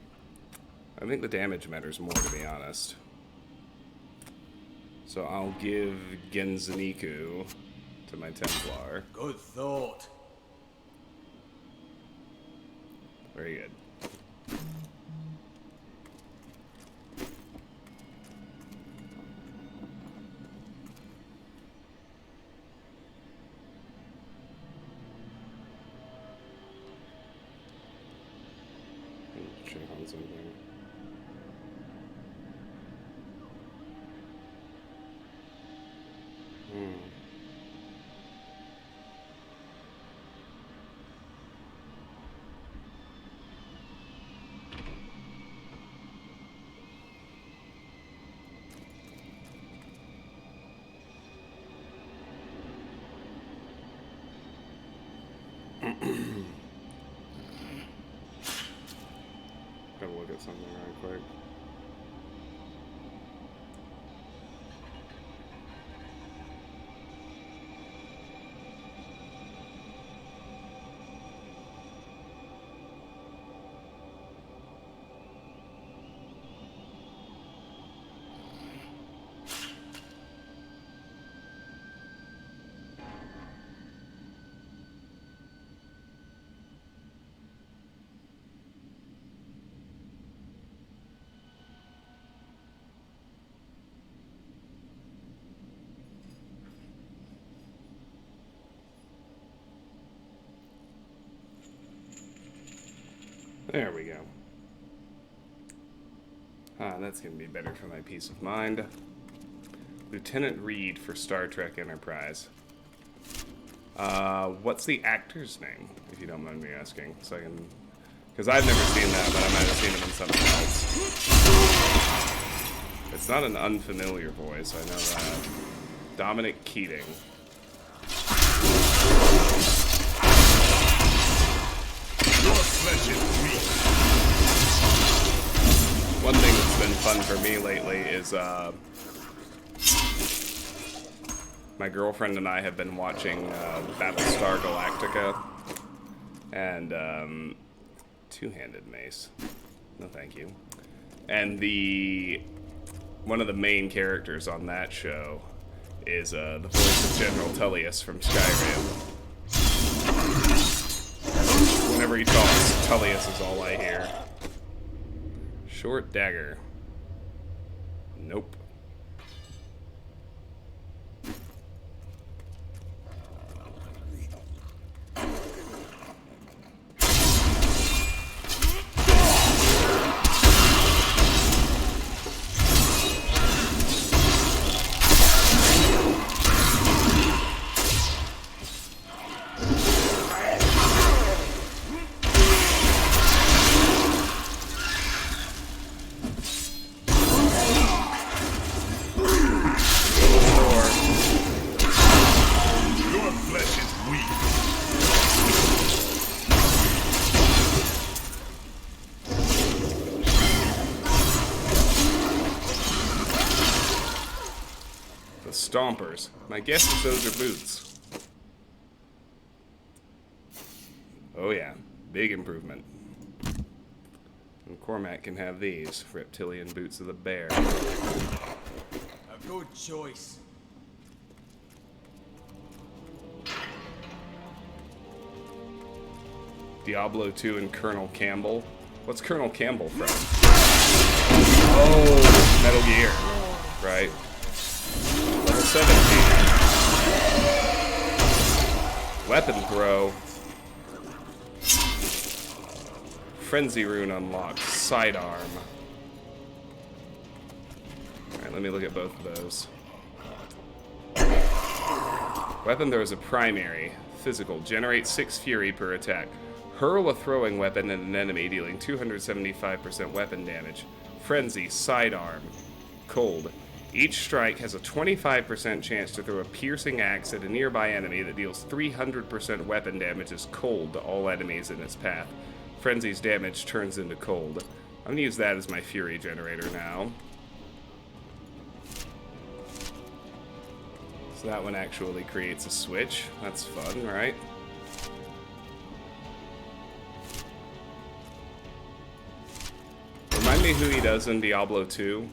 I think the damage matters more, to be honest. So I'll give Genzaniku to my Templar. Good thought. Very good. Check on something. Gotta look at something right quick. There we go. Ah, that's going to be better for my peace of mind. Lieutenant Reed for Star Trek Enterprise. What's the actor's name, if you don't mind me asking? So I can... Because I've never seen that, but I might have seen him in something else. It's not an unfamiliar voice, I know that. Dominic Keating. One thing that's been fun for me lately is my girlfriend and I have been watching Battlestar Galactica and two-handed mace. No thank you. And one of the main characters on that show is the voice of General Tullius from Skyrim. Whenever he talks, Tullius is all I hear. Short dagger. Nope. Stompers. My guess is those are boots. Oh yeah, big improvement. And Cormac can have these reptilian boots of the bear. A good choice. Diablo 2 and Colonel Campbell. What's Colonel Campbell from? Oh, Metal Gear. Right. Level 17. Weapon throw. Frenzy rune unlocked. Sidearm. Alright, let me look at both of those. Weapon throw is a primary. Physical. Generate 6 fury per attack. Hurl a throwing weapon at an enemy, dealing 275% weapon damage. Frenzy. Sidearm. Cold. Each strike has a 25% chance to throw a piercing axe at a nearby enemy that deals 300% weapon damage as cold to all enemies in its path. Frenzy's damage turns into cold. I'm going to use that as my fury generator now. So that one actually creates a switch. That's fun, right? Remind me who he does in Diablo 2.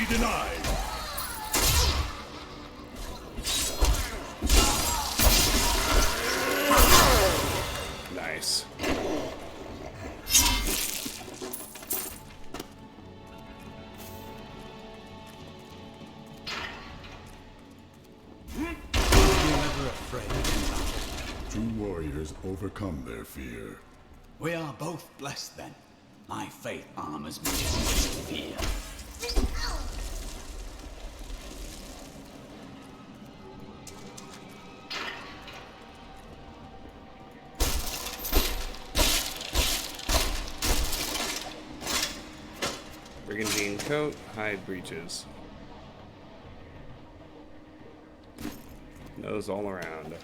Denied. Nice. Two warriors overcome their fear. We are both blessed then. My faith armors me against fear. Brigandine coat, hide breeches. Nose all around.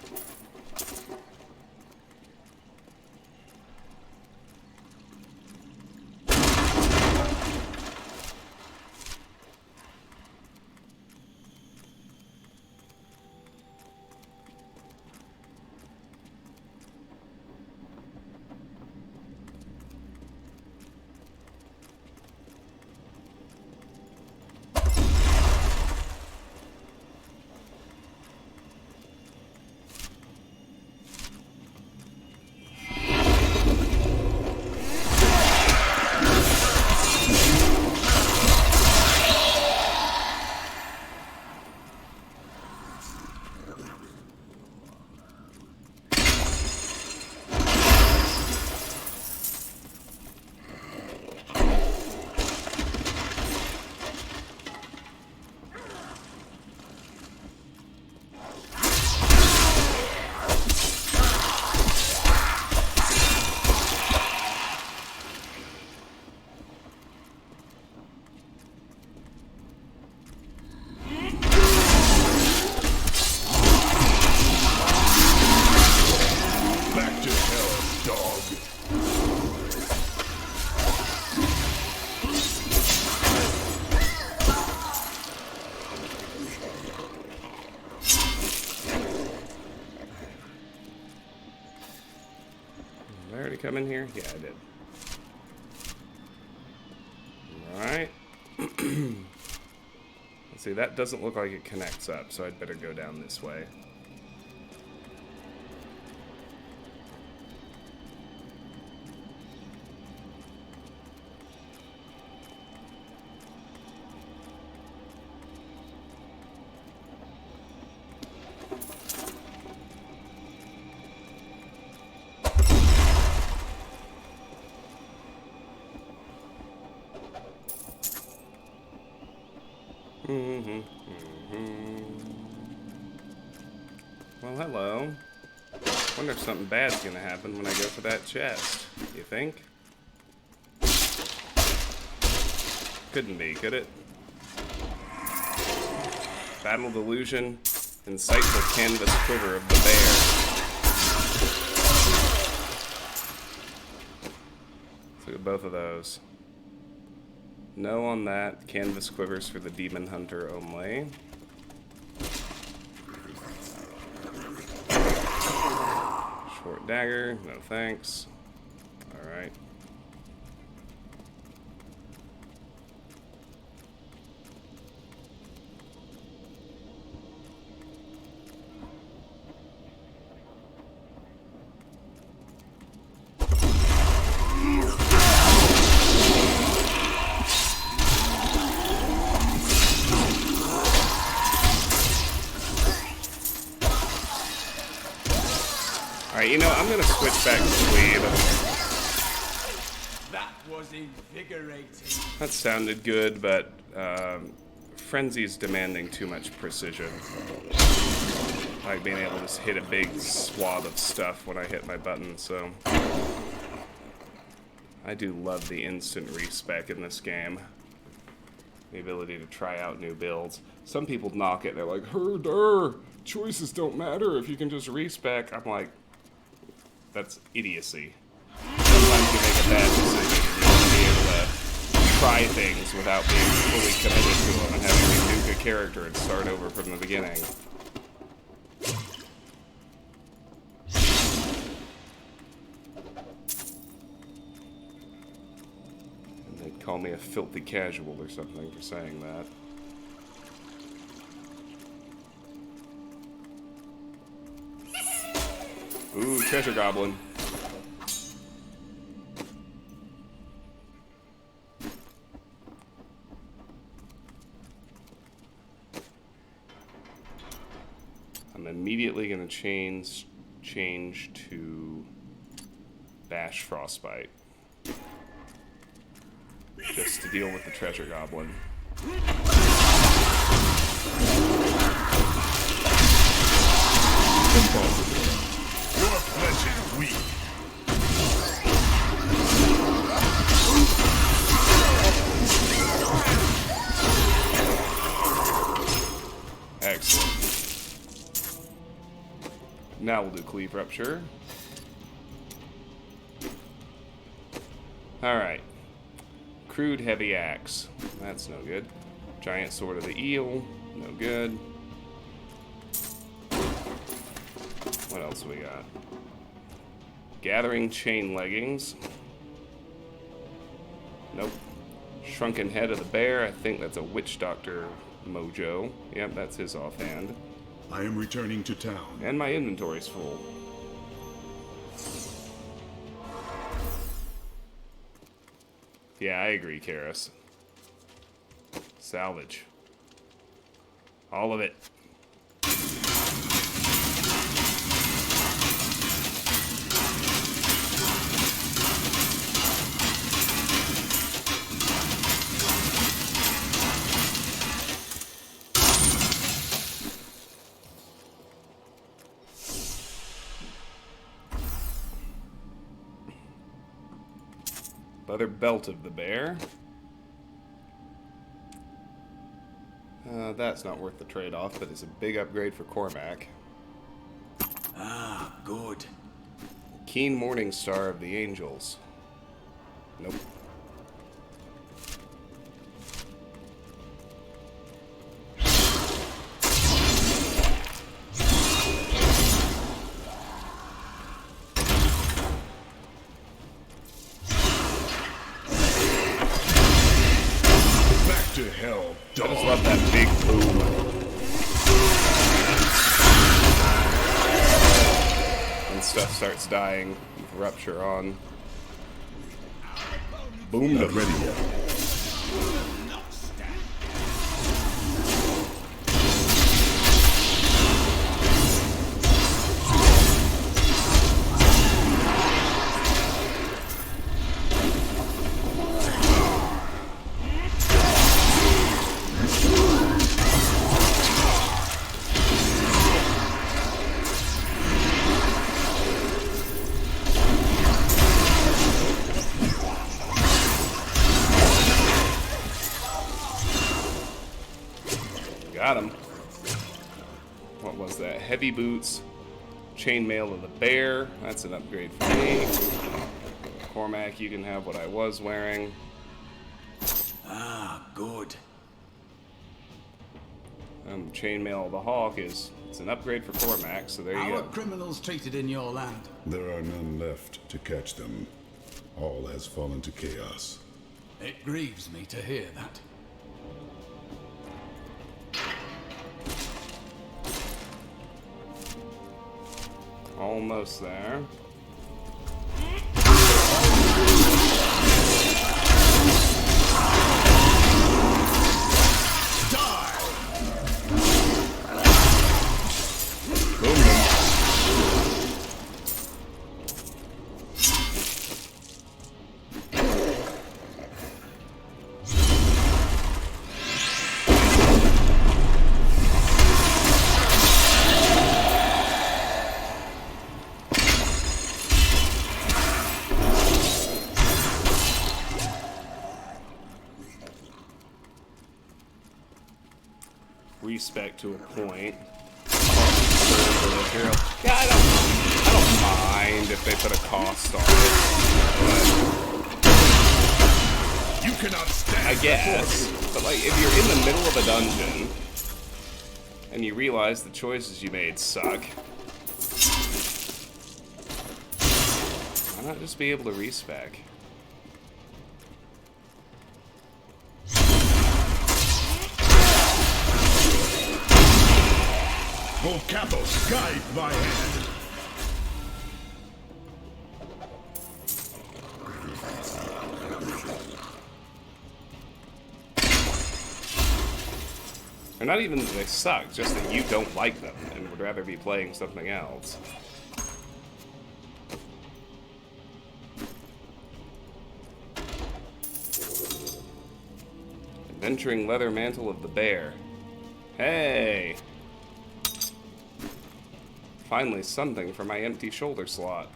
Did I already come in here? Yeah, I did. Alright. Let's see, that doesn't look like it connects up, so I'd better go down this way. Well, hello. Wonder if something bad's gonna happen when I go for that chest. You think? Couldn't be, could it? Battle delusion. Insightful canvas quiver of the bear. Let's look at both of those. No on that. Canvas quivers for the demon hunter only. Short dagger. No thanks. Alright. Alright, you know, I'm gonna switch back to Swede. That was invigorating. That sounded good, but Frenzy's demanding too much precision. Like being able to just hit a big swath of stuff when I hit my button, so I do love the instant respec in this game. The ability to try out new builds. Some people knock it, they're like, herder, choices don't matter if you can just respec. I'm like, that's idiocy. Sometimes you make a bad decision and you want to be able to try things without being fully committed to them and having to nuke a character and start over from the beginning. And they'd call me a filthy casual or something for saying that. Ooh, treasure goblin. I'm immediately gonna change to Bash Frostbite. Just to deal with the treasure goblin. Your flesh is weak. Now we'll do Cleave Rupture. Alright. Crude Heavy Axe. That's no good. Giant Sword of the Eel. No good. What else we got? Gathering Chain Leggings. Nope. Shrunken Head of the Bear. I think that's a Witch Doctor mojo. Yep, that's his offhand. I am returning to town. And my inventory's full. Yeah, I agree, Karis. Salvage. All of it. Leather belt of the bear. That's not worth the trade-off, but it's a big upgrade for Cormac. Ah, good. Keen Morning Star of the Angels. Nope. To hell, dog. I just love that big boom. When stuff starts dying with Rupture on. Boom. Not ready yet. Got him. What was that? Heavy Boots. Chainmail of the Bear. That's an upgrade for me. Cormac, you can have what I was wearing. Ah, good. Chainmail of the Hawk it's an upgrade for Cormac, so there you How go. are criminals treated in your land? There are none left to catch them. All has fallen to chaos. It grieves me to hear that. Almost there. Respect to a point. Yeah, I don't mind if they put a cost on it. You cannot stand. I guess, but like if you're in the middle of a dungeon and you realize the choices you made suck, why not just be able to respec? Oh, Kathos, guide my hand. Or not even that they suck, just that you don't like them and would rather be playing something else. Adventuring Leather Mantle of the Bear. Hey! Finally something for my empty shoulder slot.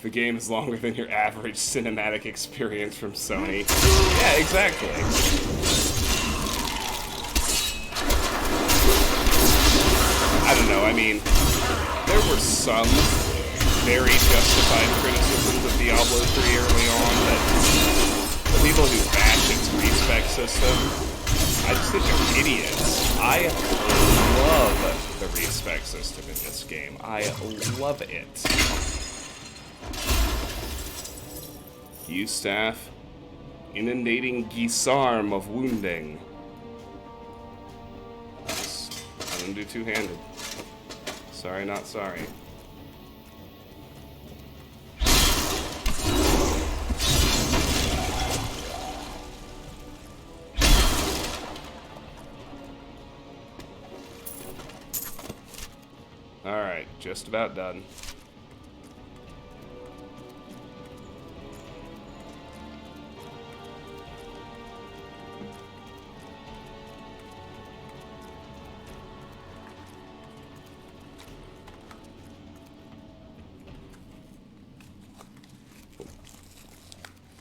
The game is longer than your average cinematic experience from Sony. Yeah, exactly. I mean, there were some very justified criticisms of Diablo 3 early on, but the people who bash its respec system, I just think they're idiots. I love the respec system in this game. I love it. Use staff. Inundating Gisarm of wounding. I didn't do two-handed. Sorry, not sorry. Alright, just about done.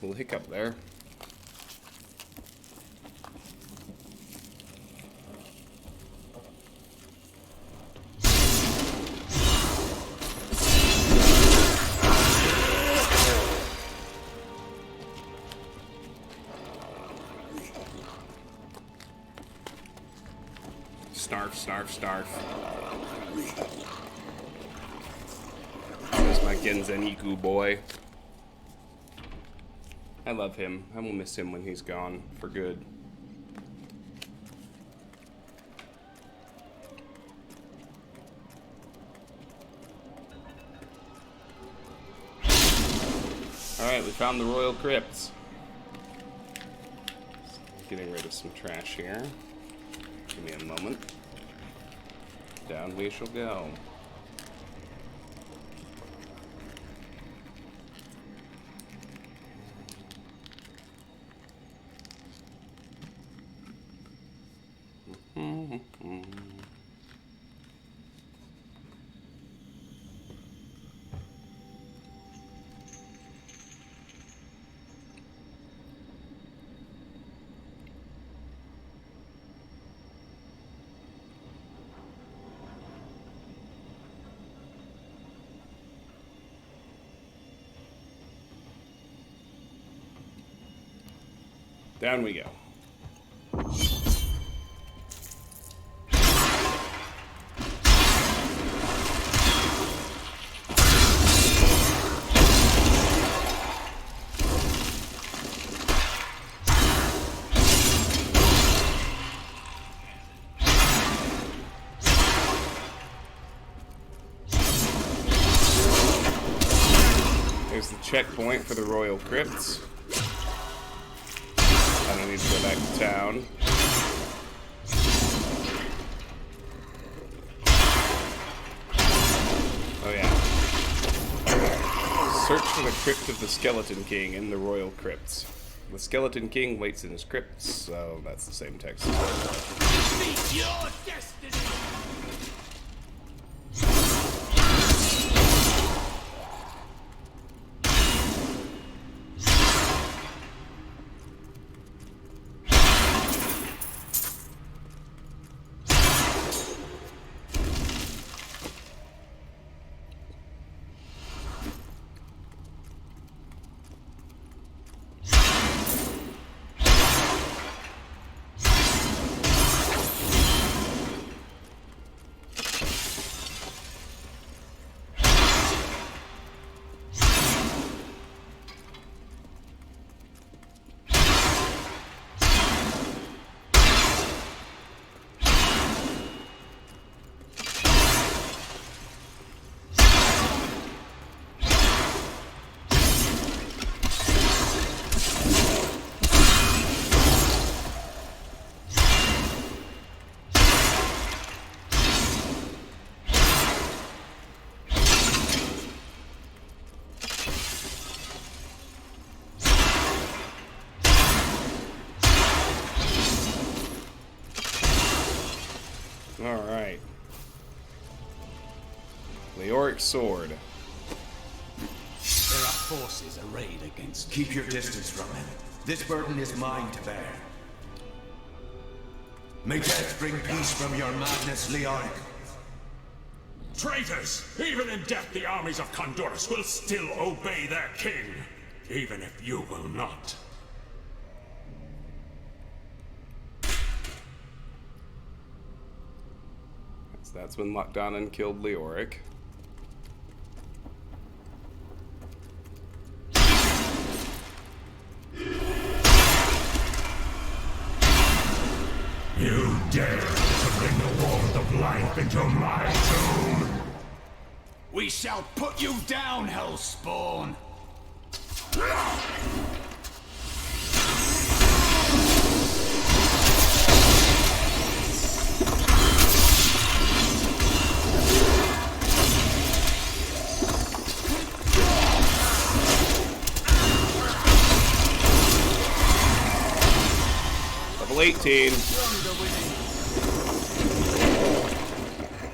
Little hiccup there. Snarf, snarf, snarf. There's my Genzeniku boy. I love him. I will miss him when he's gone for good. Alright, we found the Royal Crypts. Getting rid of some trash here. Give me a moment. Down we shall go. Down we go. There's the checkpoint for the Royal Crypts. I don't need to go back to town. Oh yeah. Search for the Crypt of the Skeleton King in the Royal Crypts. The Skeleton King waits in his crypts, so that's the same text. Meet your destiny! Alright. Leoric sword. There are forces arrayed against. Keep your distance from him. This burden is mine to bear. May death bring peace from your madness, Leoric. Traitors! Even in death, the armies of Condorus will still obey their king, even if you will not. So that's when Lochdonan killed Leoric. You dare to bring the warmth of life into my tomb? We shall put you down, Hellspawn! Level 18.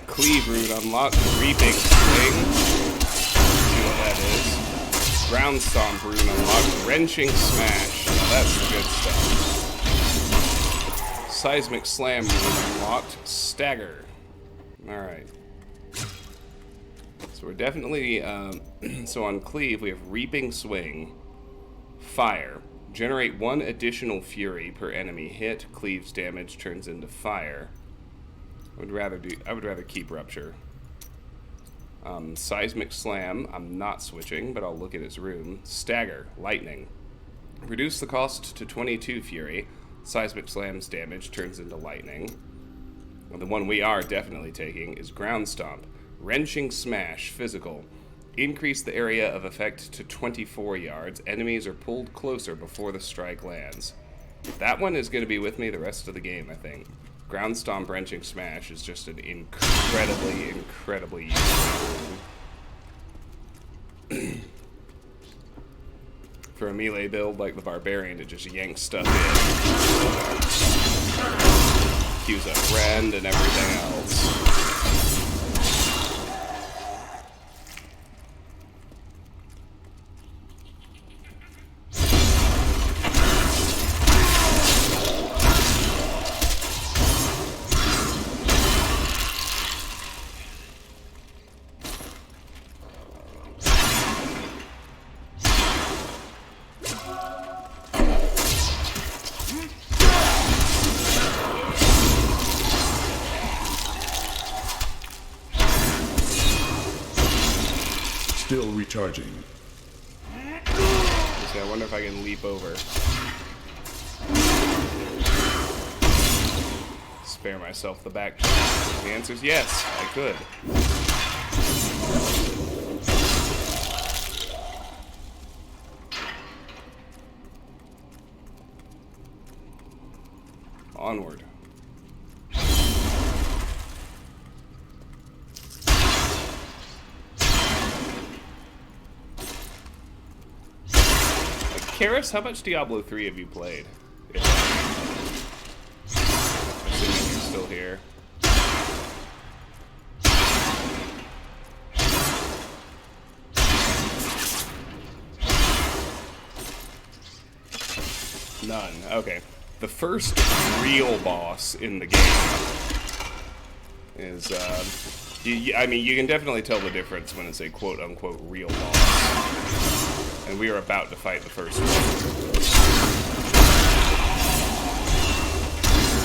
Cleave rune unlocked. Reaping swing. See what that is. Ground stomp rune unlocked. Wrenching smash. Now that's the good stuff. Seismic slam rune unlocked. Stagger. Alright. So we're definitely, so on Cleave we have Reaping Swing. Fire. Generate 1 additional fury per enemy hit. Cleave's damage turns into fire. I would rather keep Rupture. Seismic Slam, I'm not switching, but I'll look at its rune. Stagger, Lightning. Reduce the cost to 22 fury. Seismic Slam's damage turns into lightning. Well, the one we are definitely taking is Ground Stomp. Wrenching Smash, physical. Increase the area of effect to 24 yards. Enemies are pulled closer before the strike lands. That one is going to be with me the rest of the game, I think. Ground Stomp Wrenching Smash is just an incredibly useful rune. For a melee build like the Barbarian, it just yanks stuff in. Queues up Rend and everything else. Still recharging. Okay, I wonder if I can leap over. Spare myself the back. The answer is yes, I could. Onward. Karis, how much Diablo 3 have you played? Assuming you're still here. None. Okay. The first real boss in the game is, I mean, you can definitely tell the difference when it's a quote-unquote real boss. And we are about to fight the first one.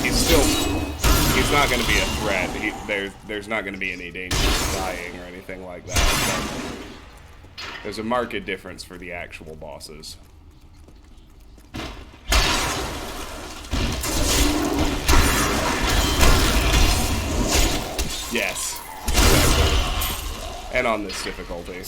He's not going to be a threat. There's not going to be any danger of dying or anything like that. But there's a marked difference for the actual bosses. Yes, exactly. And on this difficulty.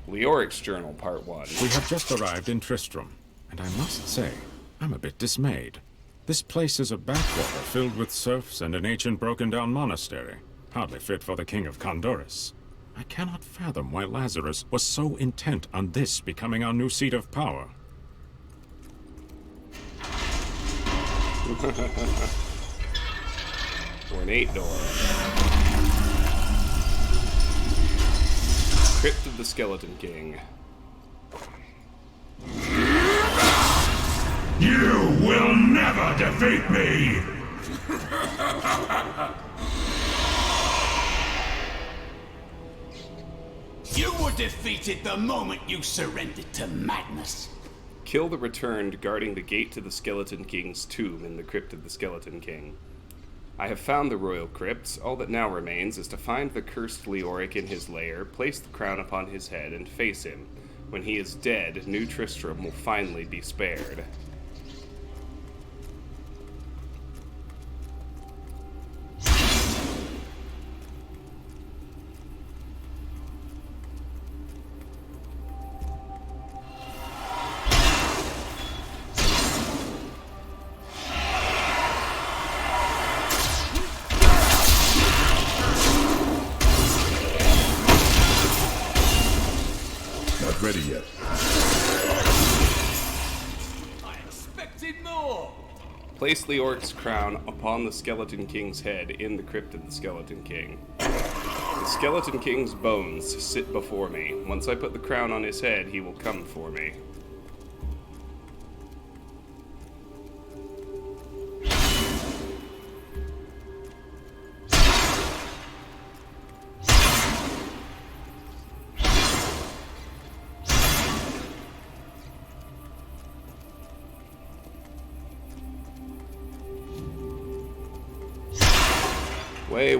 Leoric's Journal, Part 1. We have just arrived in Tristram, and I must say, I'm a bit dismayed. This place is a backwater filled with serfs and an ancient broken-down monastery, hardly fit for the King of Condorus. I cannot fathom why Lazarus was so intent on this becoming our new seat of power. Ornate door. Crypt of the Skeleton King. You will never! never defeat me! defeated the moment you surrendered to madness. Kill the returned guarding the gate to the Skeleton King's tomb in the Crypt of the Skeleton King. I have found the royal crypt. All that now remains is to find the cursed Leoric in his lair, place the crown upon his head, and face him. When he is dead, New Tristram will finally be spared. Ready yet? I expected more. Place Leoric's crown upon the Skeleton King's head in the Crypt of the Skeleton King. The Skeleton King's bones sit before me. Once I put the crown on his head, he will come for me.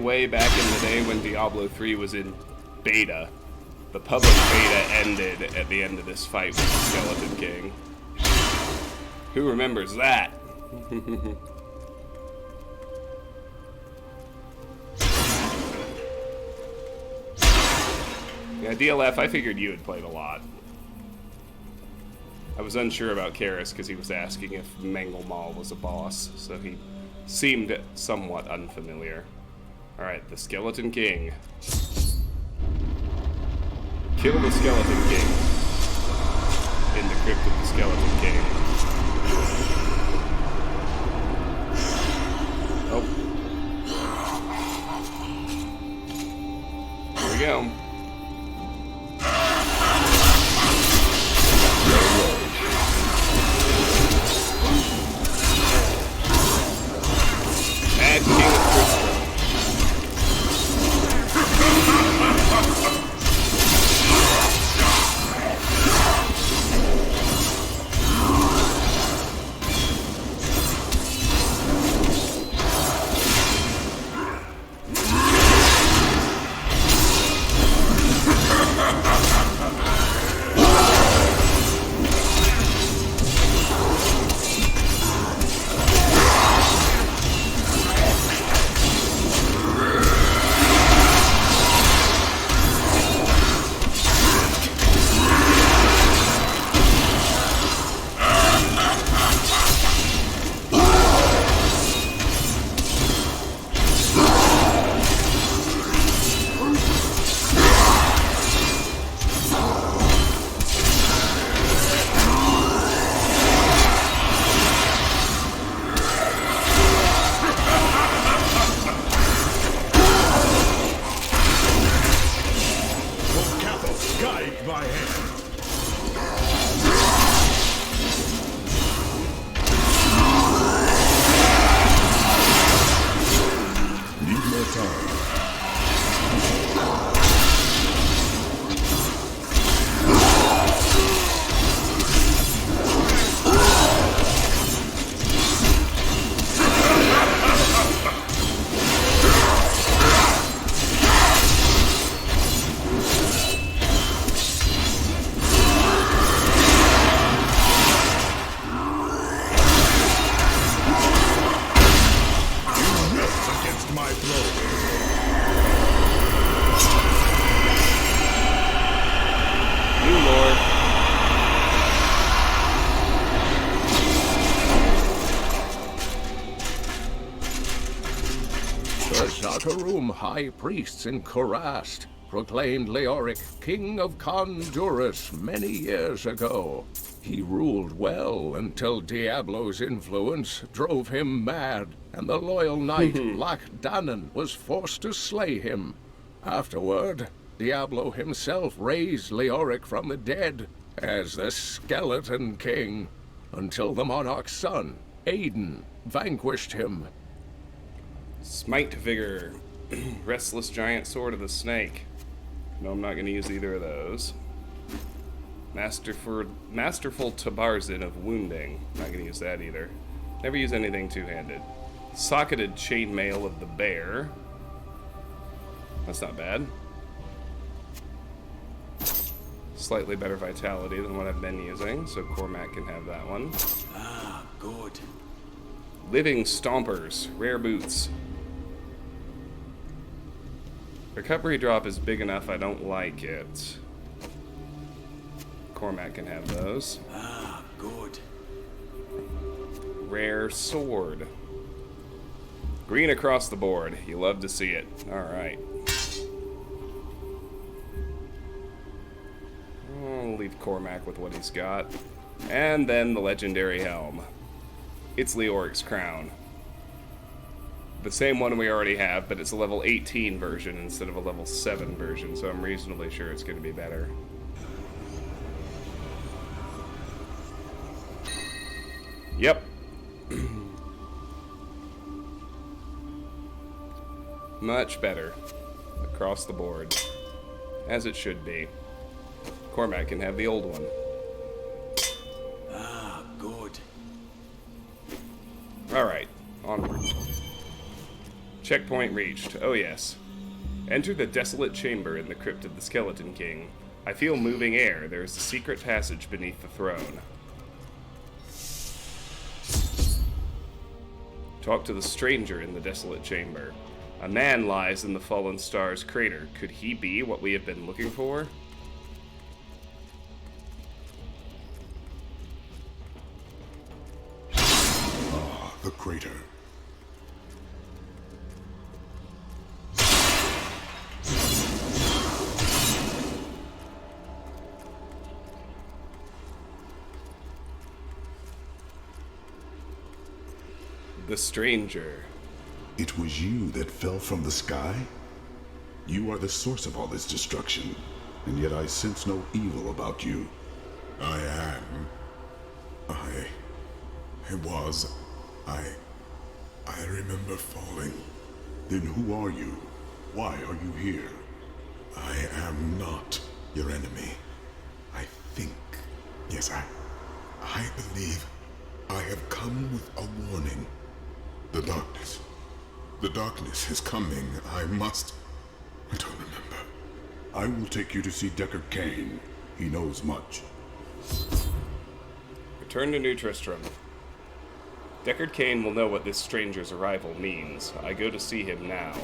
Way back in the day when Diablo 3 was in beta, the public beta ended at the end of this fight with the Skeleton King. Who remembers that? Yeah, DLF, I figured you had played a lot. I was unsure about Karis because he was asking if Mengelmal was a boss, so he seemed somewhat unfamiliar. Alright, the Skeleton King. Kill the Skeleton King. In the Crypt of the Skeleton King. Oh. Here we go. Mad King of Tristram. High priests in Kurast proclaimed Leoric King of Condurus many years ago. He ruled well until Diablo's influence drove him mad, and the loyal knight Black Danon was forced to slay him. Afterward, Diablo himself raised Leoric from the dead as the Skeleton King, until the monarch's son, Aiden, vanquished him. Smite Vigor. Restless Giant Sword of the Snake. No, I'm not going to use either of those. Masterful Tabarzin of Wounding. Not going to use that either. Never use anything two-handed. Socketed Chainmail of the Bear. That's not bad. Slightly better vitality than what I've been using, so Cormac can have that one. Ah, good. Living Stompers. Rare boots. Recovery drop is big enough, I don't like it. Cormac can have those. Ah, good. Rare sword. Green across the board. You love to see it. Alright. I'll leave Cormac with what he's got. And then the legendary helm. It's Leoric's crown. The same one we already have, but it's a level 18 version instead of a level 7 version, so I'm reasonably sure it's going to be better. Yep. Much better. Across the board. As it should be. Cormac can have the old one. Ah, good. Alright, onward. Checkpoint reached. Oh yes. Enter the desolate chamber in the crypt of the Skeleton King. I feel moving air. There is a secret passage beneath the throne. Talk to the stranger in the desolate chamber. A man lies in the fallen star's crater. Could he be what we have been looking for? Ah, the crater. The stranger. It was you that fell from the sky? You are the source of all this destruction, and yet I sense no evil about you. I remember falling. Then who are you? Why are you here? I am not your enemy. I think, yes, I believe I have come with a warning. The darkness is coming. I don't remember. I will take you to see Deckard Cain. He knows much. Return to New Tristram. Deckard Cain will know what this stranger's arrival means. I go to see him now.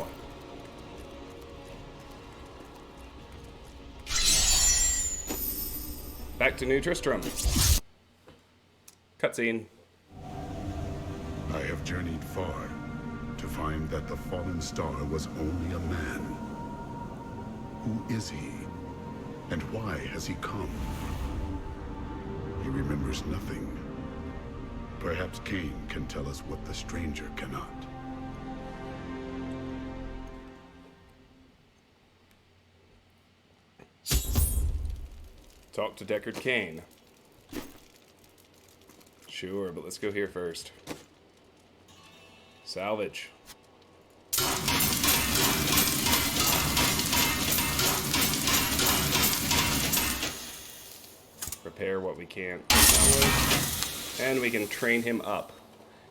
Back to New Tristram. Cutscene. I have journeyed far to find that the fallen star was only a man. Who is he? And why has he come? He remembers nothing. Perhaps Cain can tell us what the stranger cannot. Talk to Deckard Cain. Sure, but let's go here first. Salvage. Repair what we can't. And we can train him up.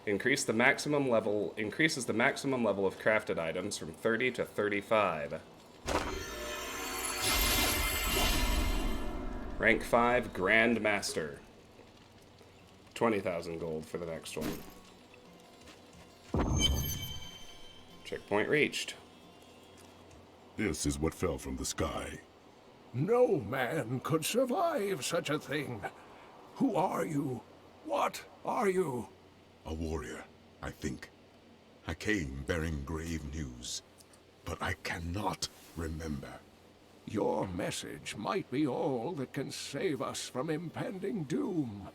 Increases the maximum level of crafted items from 30 to 35. Rank 5 Grand Master. 20,000 gold for the next one. Checkpoint reached. This is what fell from the sky. No man could survive such a thing. Who are you? What are you? A warrior, I think. I came bearing grave news, but I cannot remember. Your message might be all that can save us from impending doom.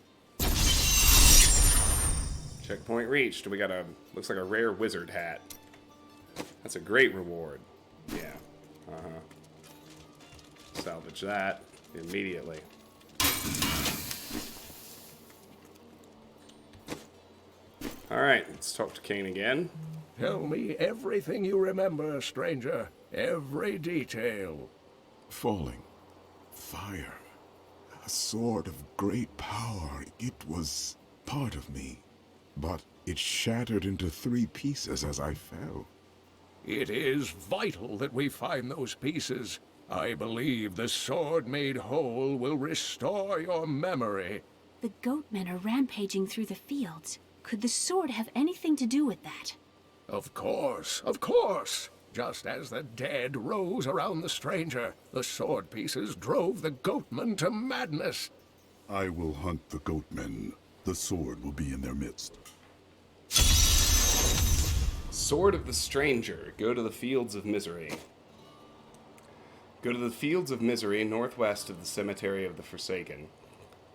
Checkpoint reached. We got looks like a rare wizard hat. That's a great reward. Yeah. Salvage that immediately. Alright, let's talk to Cain again. Tell me everything you remember, stranger. Every detail. falling. Fire. A sword of great power. It was part of me. But it shattered into 3 pieces as I fell. It is vital that we find those pieces. I believe the sword made whole will restore your memory. The goatmen are rampaging through the fields. Could the sword have anything to do with that? Of course, of course. Just as the dead rose around the stranger, the sword pieces drove the goatmen to madness. I will hunt the goatmen. The sword will be in their midst. Sword of the Stranger. Go to the Fields of Misery. Go to the Fields of Misery northwest of the Cemetery of the Forsaken.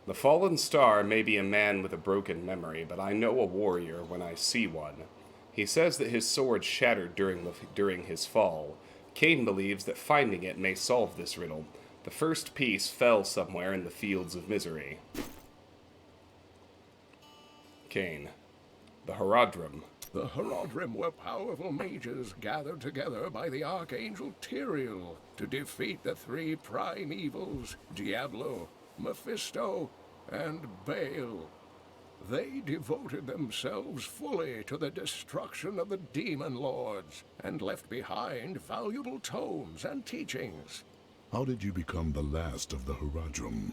The fallen star may be a man with a broken memory, but I know a warrior when I see one. He says that his sword shattered during his fall. Cain believes that finding it may solve this riddle. The first piece fell somewhere in the Fields of Misery. Cain. The Horadrim. The Horadrim were powerful mages gathered together by the Archangel Tyrael to defeat the 3 prime evils, Diablo, Mephisto, and Baal. They devoted themselves fully to the destruction of the demon lords and left behind valuable tomes and teachings. How did you become the last of the Horadrim?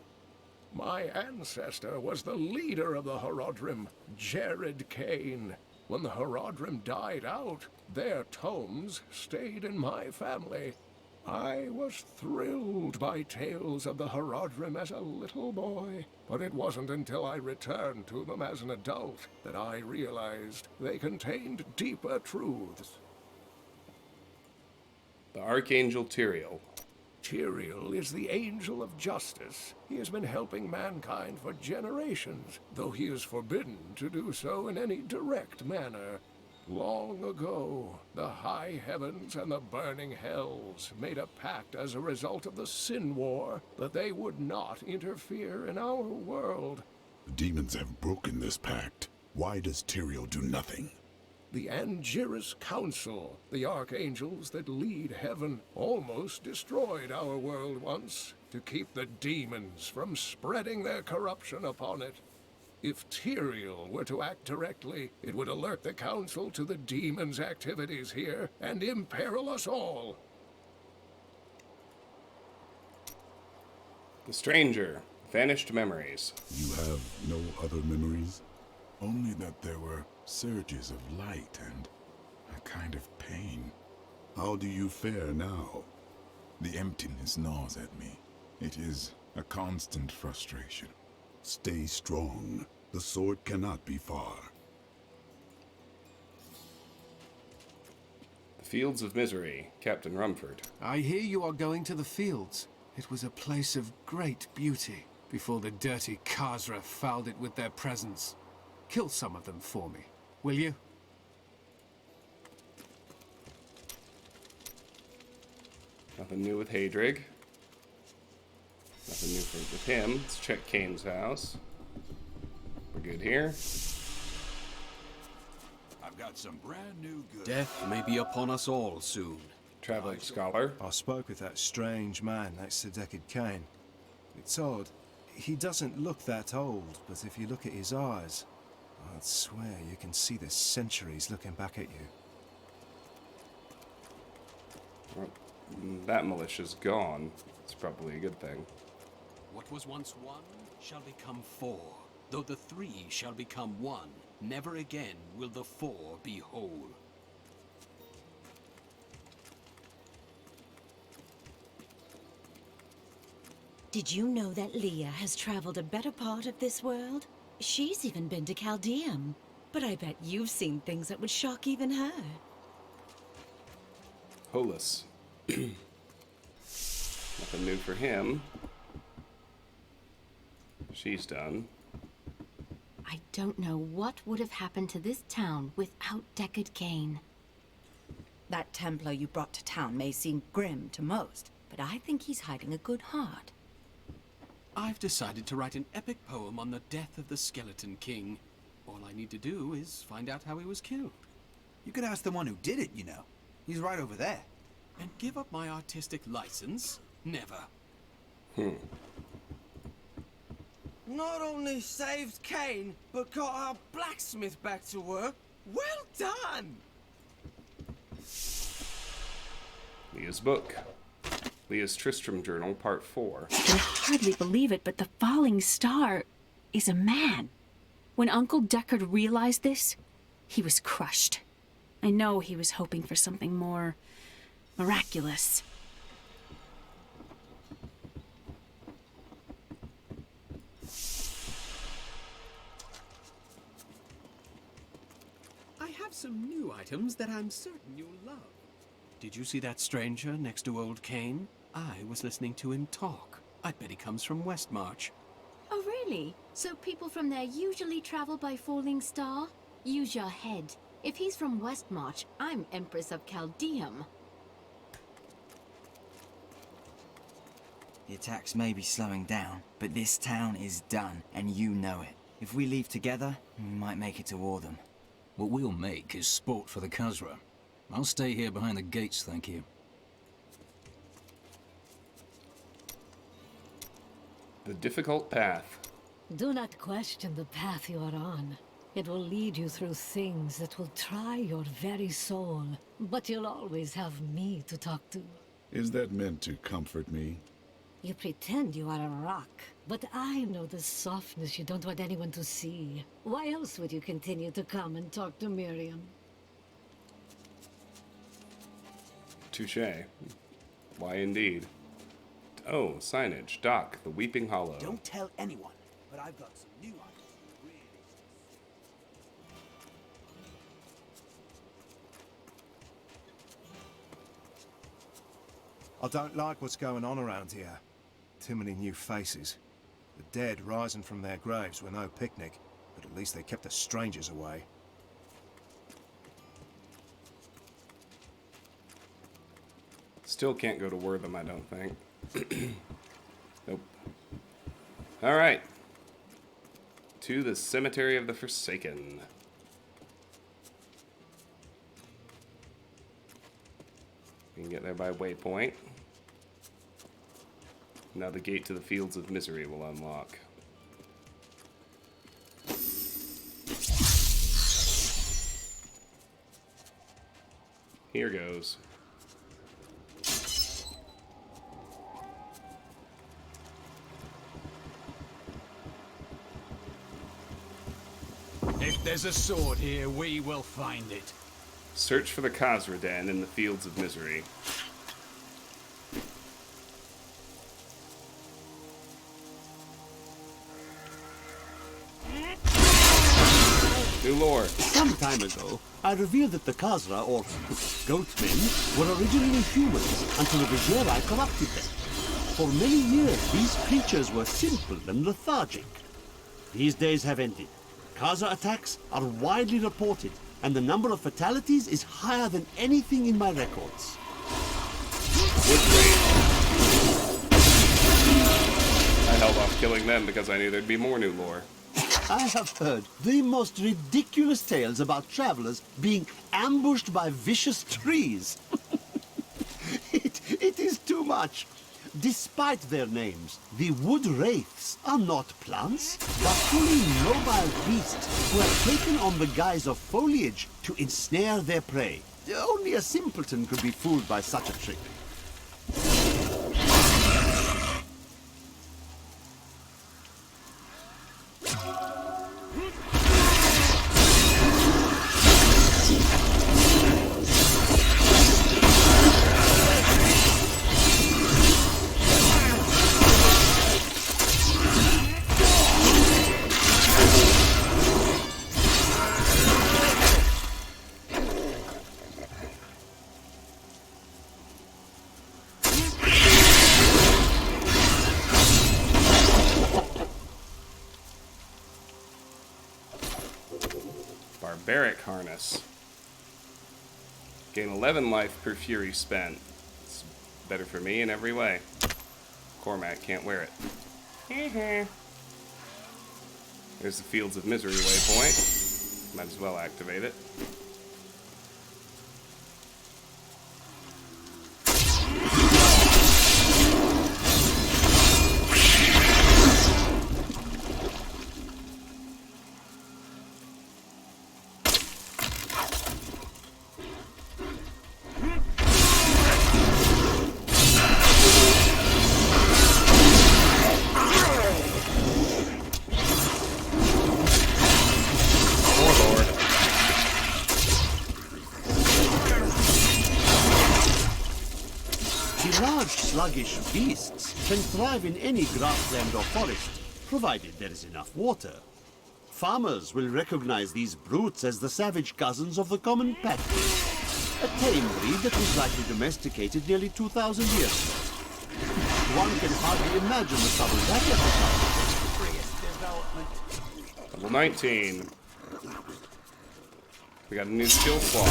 My ancestor was the leader of the Horadrim, Jared Cain. When the Horadrim died out, their tomes stayed in my family. I was thrilled by tales of the Horadrim as a little boy, but it wasn't until I returned to them as an adult that I realized they contained deeper truths. The Archangel Tyrael. Tyrael is the angel of justice. He has been helping mankind for generations, though he is forbidden to do so in any direct manner. Long ago, the high heavens and the burning hells made a pact as a result of the Sin War that they would not interfere in our world. The demons have broken this pact. Why does Tyrael do nothing? The Angiris Council, the archangels that lead heaven, almost destroyed our world once to keep the demons from spreading their corruption upon it. If Tyrael were to act directly, it would alert the Council to the demons' activities here and imperil us all. The Stranger. Vanished memories. You have no other memories? Only that there were surges of light and a kind of pain. How do you fare now? The emptiness gnaws at me. It is a constant frustration. Stay strong. The sword cannot be far. The Fields of Misery. Captain Rumford. I hear you are going to the fields. It was a place of great beauty before the dirty Khazra fouled it with their presence. Kill some of them for me, will you? Nothing new with Hadrig. Nothing new with him. Let's check Cain's house. We're good here. I've got some brand new goods. Death may be upon us all soon. Traveling scholar. I spoke with that strange man next to Deckard Cain. It's odd. He doesn't look that old, but if you look at his eyes, I'd swear you can see the centuries looking back at you. Well, that militia's gone. It's probably a good thing. What was once 1 shall become 4, though the 3 shall become 1. Never again will the 4 be whole. Did you know that Leah has traveled a better part of this world? She's even been to Chaldeum. But I bet you've seen things that would shock even her. Holus. Nothing new for him. She's done. I don't know what would have happened to this town without Deckard Cain. That Templar you brought to town may seem grim to most, but I think he's hiding a good heart. I've decided to write an epic poem on the death of the Skeleton King. All I need to do is find out how he was killed. You could ask the one who did it, you know. He's right over there. And give up my artistic license? Never. Not only saved Kane, but got our blacksmith back to work. Well done! Leah's book. Leah's Tristram Journal, Part 4. I can hardly believe it, but the falling star is a man. When Uncle Deckard realized this, he was crushed. I know he was hoping for something more miraculous. I have some new items that I'm certain you'll love. Did you see that stranger next to old Kane? I was listening to him talk. I bet he comes from Westmarch. Oh, really? So people from there usually travel by falling star? Use your head. If he's from Westmarch, I'm Empress of Chaldeum. The attacks may be slowing down, but this town is done, and you know it. If we leave together, we might make it to Ortham. What we'll make is sport for the Khazra. I'll stay here behind the gates, thank you. The difficult path. Do not question the path you are on. It will lead you through things that will try your very soul. But you'll always have me to talk to. Is that meant to comfort me? You pretend you are a rock, but I know the softness you don't want anyone to see. Why else would you continue to come and talk to Miriam? Touché. Why indeed? Oh, signage. Dock, the Weeping Hollow. Don't tell anyone, but I've got some new items. I don't like what's going on around here. Too many new faces. The dead rising from their graves were no picnic, but at least they kept the strangers away. Still can't go to Wortham, I don't think. Nope. Alright. To the Cemetery of the Forsaken. We can get there by waypoint. Now the gate to the Fields of Misery will unlock. Here goes. If there's a sword here, we will find it. Search for the Khazra Den in the Fields of Misery. New lore. Some time ago, I revealed that the Khazra, or goatmen, were originally humans until the Vizieri corrupted them. For many years, these creatures were simple and lethargic. These days have ended. Khazra attacks are widely reported, and the number of fatalities is higher than anything in my records. I held off killing them because I knew there'd be more new lore. I have heard the most ridiculous tales about travelers being ambushed by vicious trees. It is too much. Despite their names, the wood wraiths are not plants, but fully mobile beasts who have taken on the guise of foliage to ensnare their prey. Only a simpleton could be fooled by such a trick. Barbaric harness. Gain 11 life per fury spent. It's better for me in every way. Cormac can't wear it. There's the Fields of Misery waypoint. Might as well activate it. The large, sluggish beasts can thrive in any grassland or forest, provided there is enough water. Farmers will recognize these brutes as the savage cousins of the common pack. A tame breed that was likely domesticated nearly 2,000 years ago. One can hardly imagine the trouble that ever Level 19. We got a new skill slot.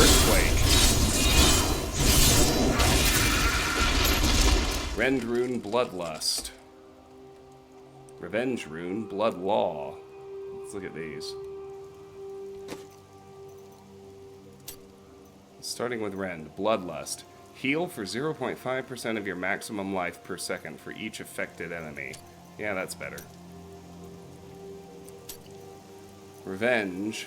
Earthquake. Rend Rune Bloodlust. Revenge Rune Blood Law. Let's look at these. Starting with Rend, Bloodlust. Heal for 0.5% of your maximum life per second for each affected enemy. Yeah, that's better. Revenge,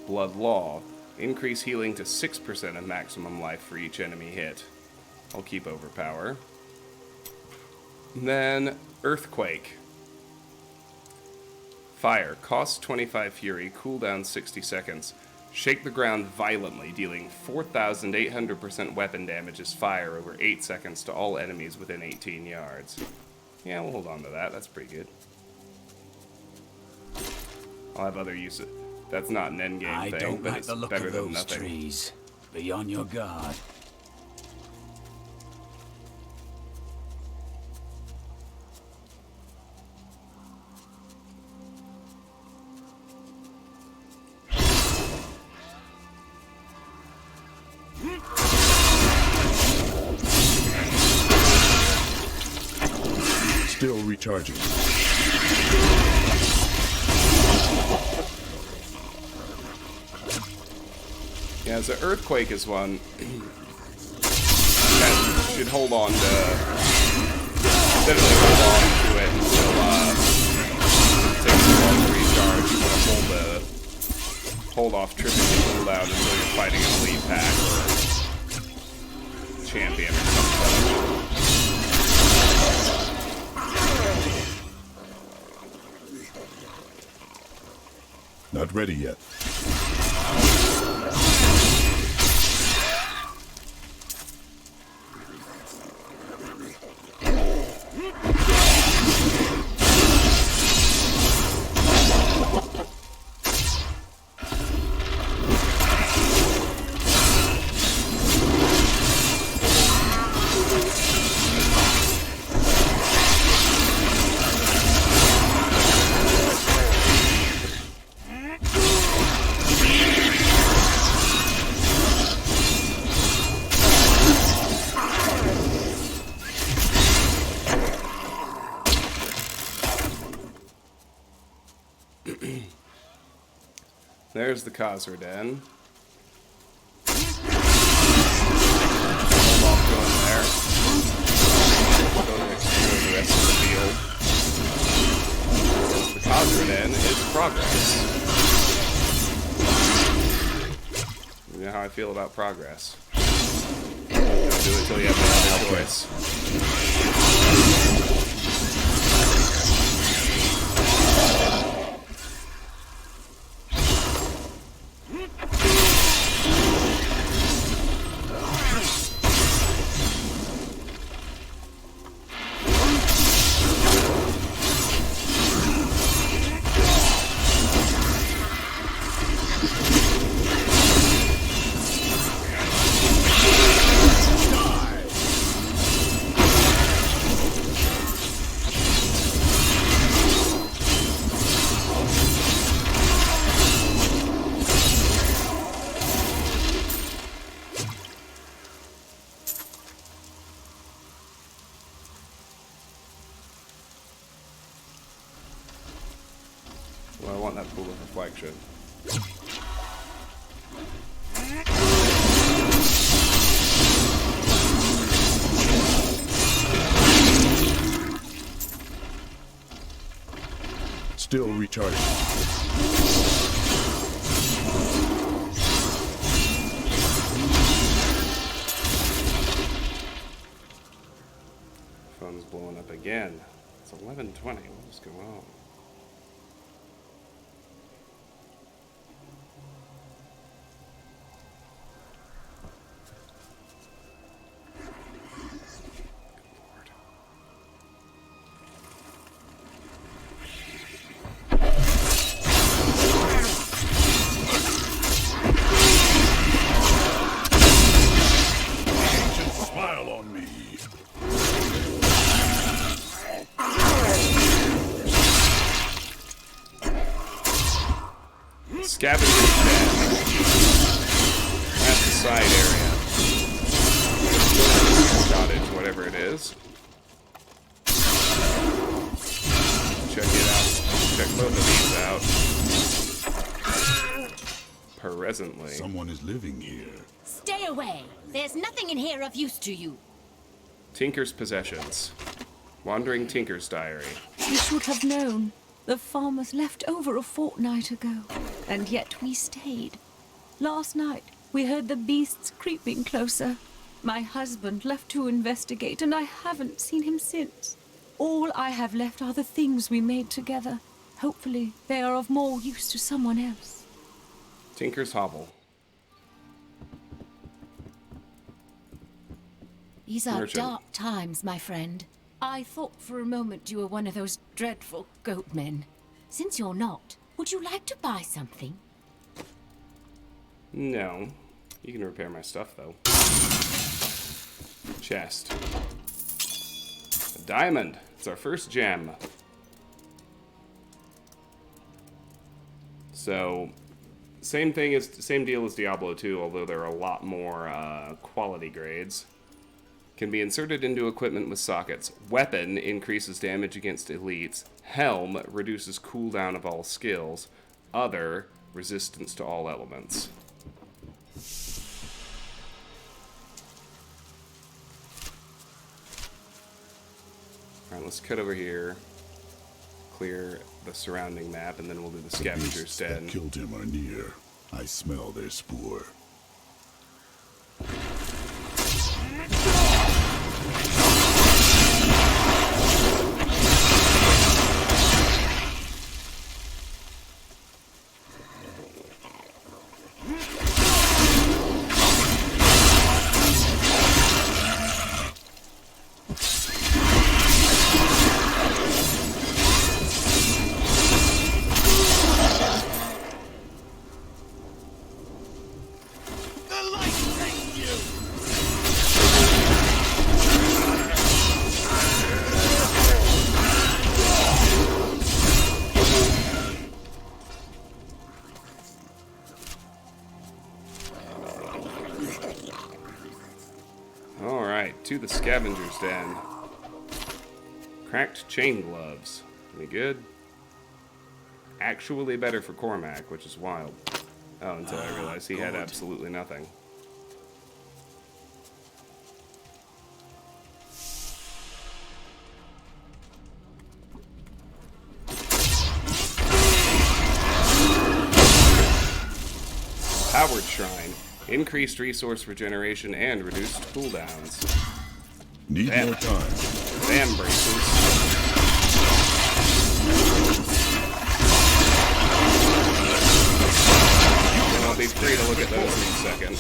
Blood Law. Increase healing to 6% of maximum life for each enemy hit. I'll keep Overpower. Then, Earthquake. Fire. Cost 25 Fury, cooldown 60 seconds. Shake the ground violently, dealing 4,800% weapon damage as fire over 8 seconds to all enemies within 18 yards. Yeah, we'll hold on to that. That's pretty good. I'll have other uses. That's not an endgame thing, don't but like it's the look better of than those nothing. trees. Be on your guard. Still recharging. Yeah, so Earthquake is one that should hold on to, definitely hold on to it until it takes too long to recharge. You want to hold off tripping the cooldown until you're fighting an elite pack or champion or something. Not ready yet. There's the Khazra Den. Hold off going there. Go to explore the rest of the field. The Khazra Den is progress. You know how I feel about progress. Don't do it till you have no other choice. Well, I want that pool of reflection. Still recharging. Phone's blowing up again. It's 11:20. What is going on? That's the side area. Cottage, whatever it is. Check it out. Check both of these out. Presently. Someone is living here. Stay away! There's nothing in here of use to you. Tinker's possessions. Wandering Tinker's diary. We should have known. The farmers left over a fortnight ago, and yet we stayed. Last night, we heard the beasts creeping closer. My husband left to investigate, and I haven't seen him since. All I have left are the things we made together. Hopefully, they are of more use to someone else. Tinker's hovel. These are Merchant. dark times, my friend. I thought for a moment you were one of those dreadful goat men. Since you're not, would you like to buy something? No. You can repair my stuff, though. Chest. A diamond. It's our first gem. So, same deal as Diablo 2, although there are a lot more quality grades. Can be inserted into equipment with sockets. Weapon increases damage against elites. Helm reduces cooldown of all skills. Other, resistance to all elements. Alright, let's cut over here. Clear the surrounding map, and then we'll do the scavenger's Beasts that den. killed him are near. I smell their spoor. Alright, to the scavenger's den. Cracked chain gloves. Any good? Actually better for Cormac, which is wild. Oh, until I realized he had absolutely nothing. Powered Shrine. Increased resource regeneration and reduced cooldowns. Need more time. Bam braces. And I'll be free to look at those in a second.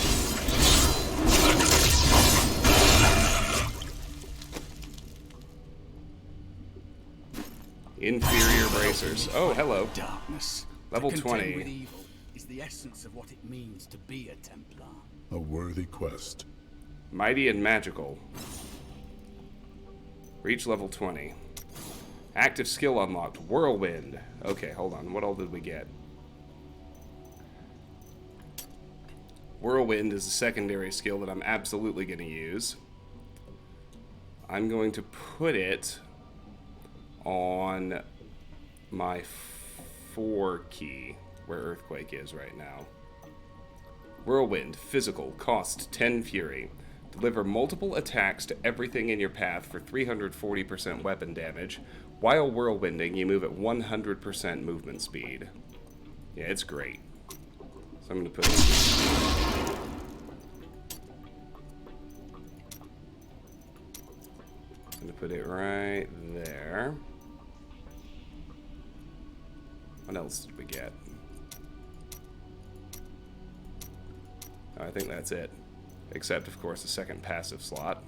Inferior bracers. Oh, hello. Darkness. Level To contend 20. with evil is the essence of what it means to be a Templar. A worthy quest. Mighty and magical. Reach level 20. Active skill unlocked. Whirlwind. Okay, hold on. What all did we get? Whirlwind is a secondary skill that I'm absolutely going to use. I'm going to put it on my 4 key, where Earthquake is right now. Whirlwind, physical, cost 10 fury. Deliver multiple attacks to everything in your path for 340% weapon damage. While whirlwinding, you move at 100% movement speed. Yeah, it's great. So I'm going to put it right there. What else did we get? Oh, I think that's it. Except, of course, the second passive slot.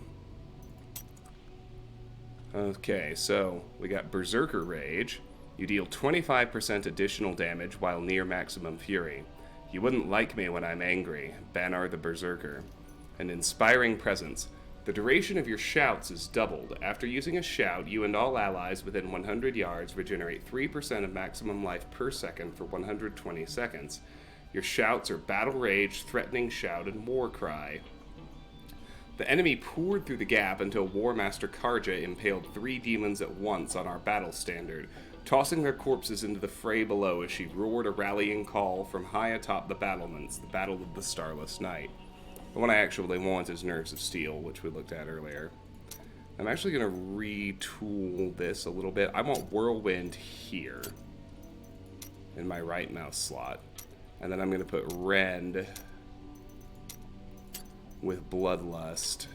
Okay, so we got Berserker Rage. You deal 25% additional damage while near maximum fury. You wouldn't like me when I'm angry. Banar the Berserker. An Inspiring Presence. The duration of your shouts is doubled. After using a shout, you and all allies within 100 yards regenerate 3% of maximum life per second for 120 seconds. Your shouts are battle rage, threatening shout, and war cry. The enemy poured through the gap until War Master Karja impaled 3 demons at once on our battle standard, tossing their corpses into the fray below as she roared a rallying call from high atop the battlements, the Battle of the Starless Night. The one I actually want is Nerves of Steel, which we looked at earlier. I'm actually going to retool this a little bit. I want Whirlwind here in my right mouse slot. And then I'm going to put Rend with Bloodlust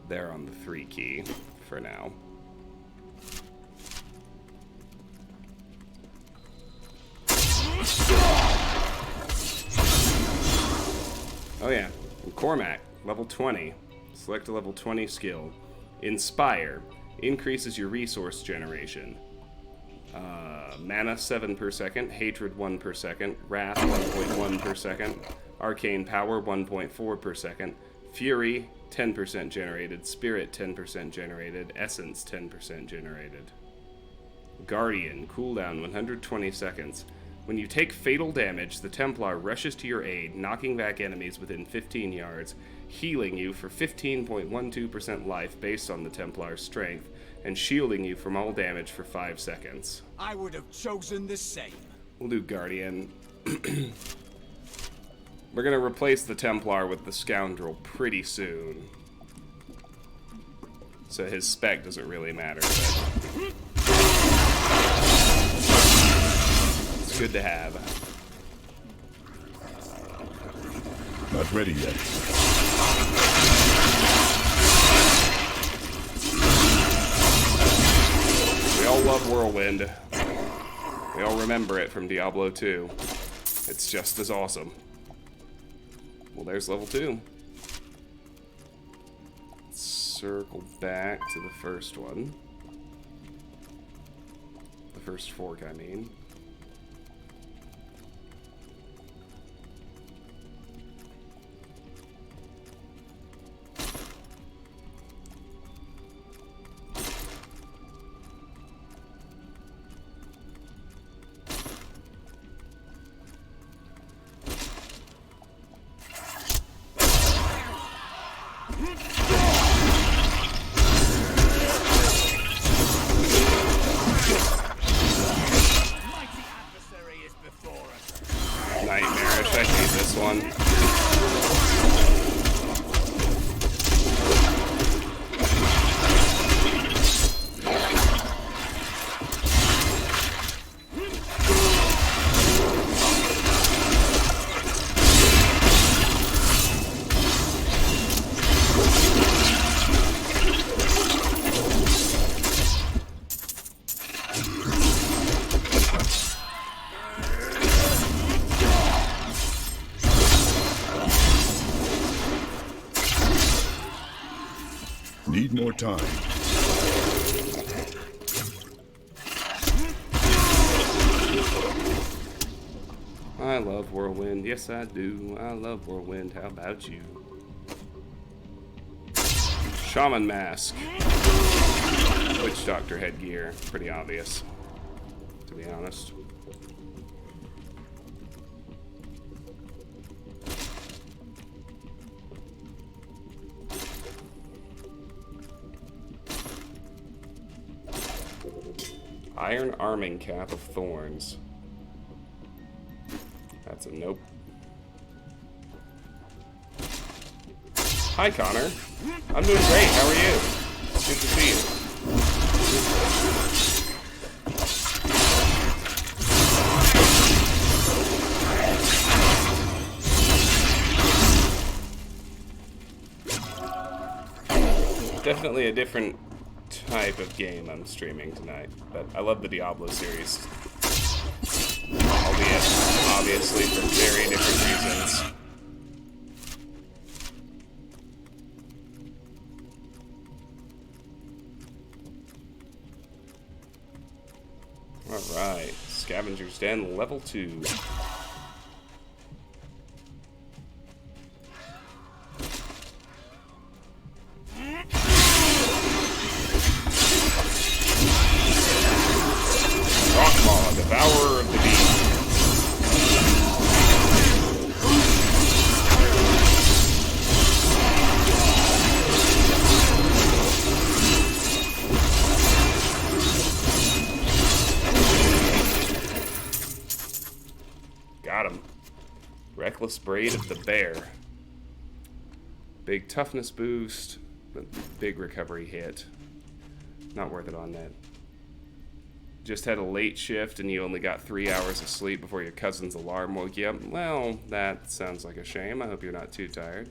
there on the 3 key for now. Oh yeah, and Cormac, level 20. Select a level 20 skill. Inspire, increases your resource generation. Mana 7 per second, Hatred 1 per second, Wrath 1.1 per second, Arcane Power 1.4 per second, Fury 10% generated, Spirit 10% generated, Essence 10% generated. Guardian, cooldown 120 seconds. When you take fatal damage, the Templar rushes to your aid, knocking back enemies within 15 yards, healing you for 15.12% life based on the Templar's strength, and shielding you from all damage for 5 seconds. I would have chosen the same. We'll do Guardian. We're gonna replace the Templar with the Scoundrel pretty soon. So his spec doesn't really matter, but it's good to have. Not ready yet. We all love Whirlwind. We all remember it from Diablo 2. It's just as awesome. Well, there's level 2. Let's circle back to the first one. The first fork, I mean. Nightmarish, I hate this one. Need more time. I love Whirlwind. Yes, I do. I love Whirlwind. How about you? Shaman Mask. Witch Doctor headgear. Pretty obvious, to be honest. Iron Arming Cap of Thorns. That's a nope. Hi, Connor. I'm doing great. How are you? Good to see you. Definitely a different type of game I'm streaming tonight, but I love the Diablo series. Albeit, obviously, for very different reasons. Alright, Scavenger's Den, level 2. Devourer of the Deep. Reckless Braid of the Bear. Big toughness boost, but big recovery hit. Not worth it on that. Just had a late shift and you only got 3 hours of sleep before your cousin's alarm woke you up. Well, that sounds like a shame. I hope you're not too tired.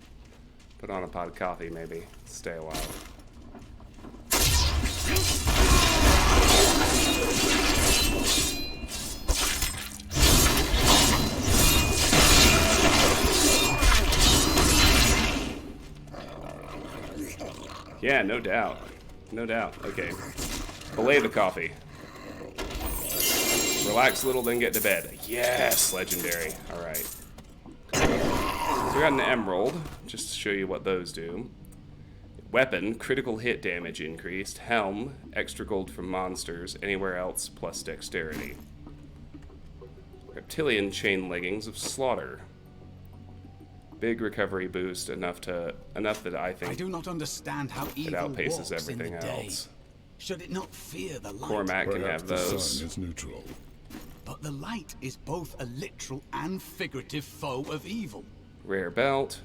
Put on a pot of coffee, maybe. Stay a while. Yeah, no doubt. No doubt. Okay. Belay the coffee. Relax a little, then get to bed. Yes! Legendary. Alright. So we got an emerald, just to show you what those do. Weapon, critical hit damage increased. Helm, extra gold from monsters. Anywhere else, plus dexterity. Reptilian chain leggings of slaughter. Big recovery boost, enough that I think I do not understand how evil it outpaces walks everything in the day. else. Should it not fear the light? Cormac can have The those. sun is neutral. But the light is both a literal and figurative foe of evil. Rare belt.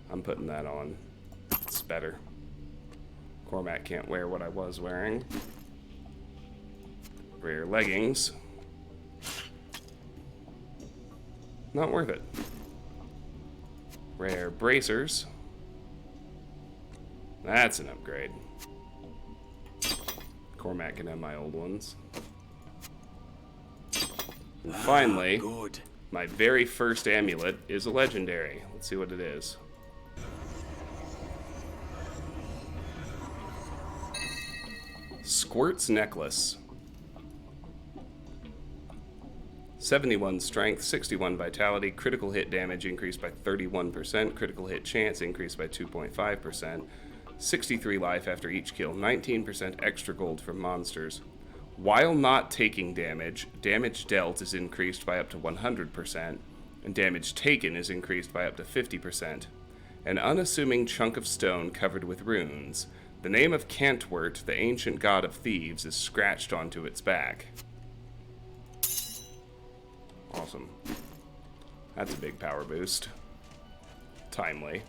I'm putting that on. It's better. Cormac can't wear what I was wearing. Rare leggings. Not worth it. Rare bracers. That's an upgrade. Cormac can have my old ones. And finally, good. My very first amulet is a legendary. Let's see what it is. Squirt's Necklace. 71 strength, 61 vitality, critical hit damage increased by 31%, critical hit chance increased by 2.5%, 63 life after each kill, 19% extra gold from monsters. While not taking damage, damage dealt is increased by up to 100%, and damage taken is increased by up to 50%. An unassuming chunk of stone covered with runes. The name of Cantwort, the ancient god of thieves, is scratched onto its back. Awesome. That's a big power boost. Timely.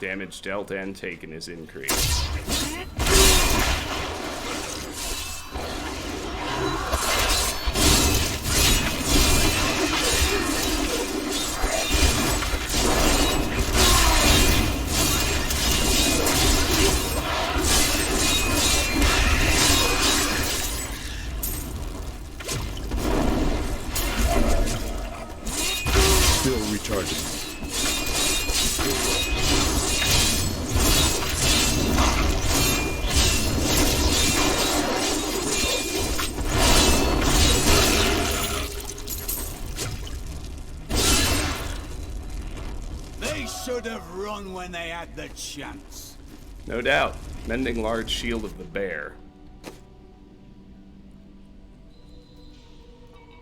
Damage dealt and taken is increased. Still recharging. They should have run when they had the chance. No doubt. Mending large shield of the bear.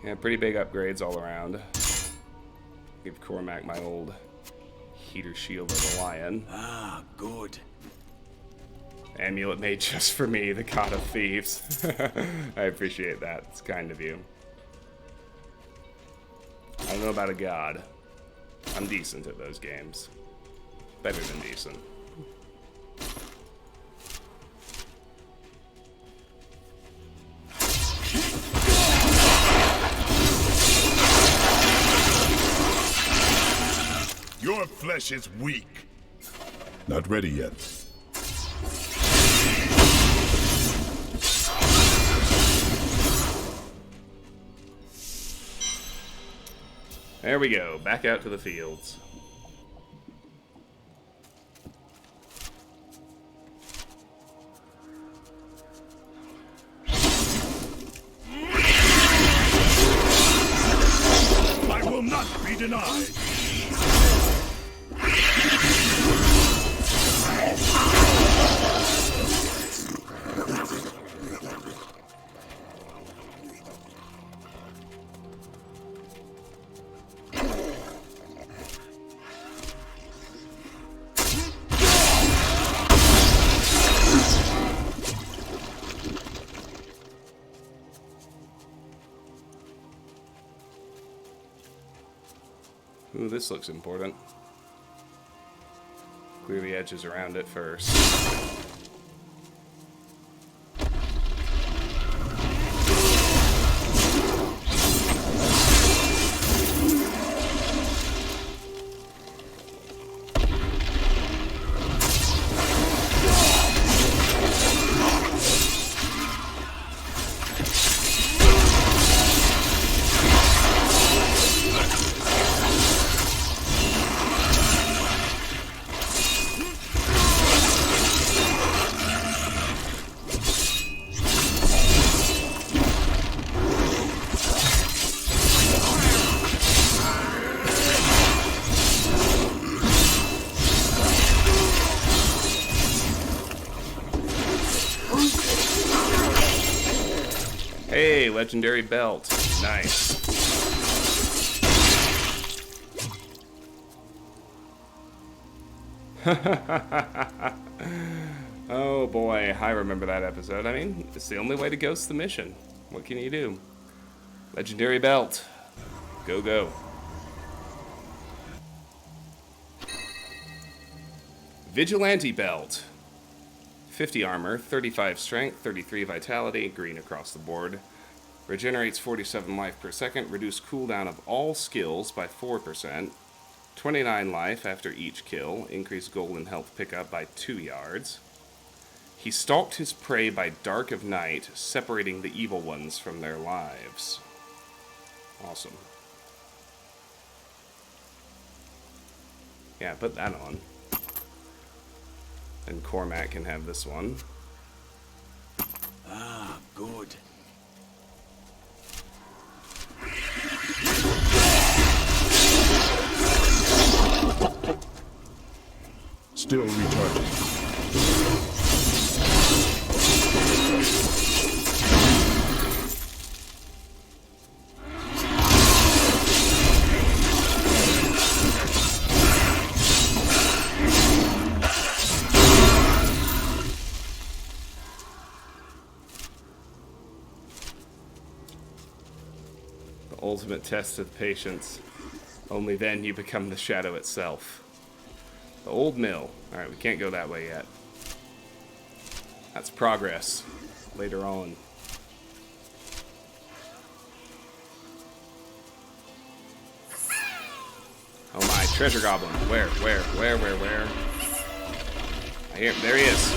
Yeah, pretty big upgrades all around. Give Cormac my old heater shield of the lion. Ah, good. Amulet made just for me, the god of thieves. I appreciate that. It's kind of you. I don't know about a god. I'm decent at those games. Better than decent. Your flesh is weak. Not ready yet. There we go. Back out to the fields. I will not be denied. Ooh, this looks important. Clear the edges around it first. Hey, legendary belt. Nice. Oh boy, I remember that episode. I mean, it's the only way to ghost the mission. What can you do? Legendary belt. Go, go. Vigilante belt. 50 armor, 35 strength, 33 vitality, green across the board. Regenerates 47 life per second, reduce cooldown of all skills by 4%. 29 life after each kill, increase golden health pickup by 2 yards. He stalked his prey by dark of night, separating the evil ones from their lives. Awesome. Yeah, put that on. And Cormac can have this one. Ah, good. Still recharging. Ultimate test of patience. Only then you become the shadow itself. The old mill. Alright, we can't go that way yet. That's progress. Later on. Oh my, treasure goblin. Where? I hear him. There he is.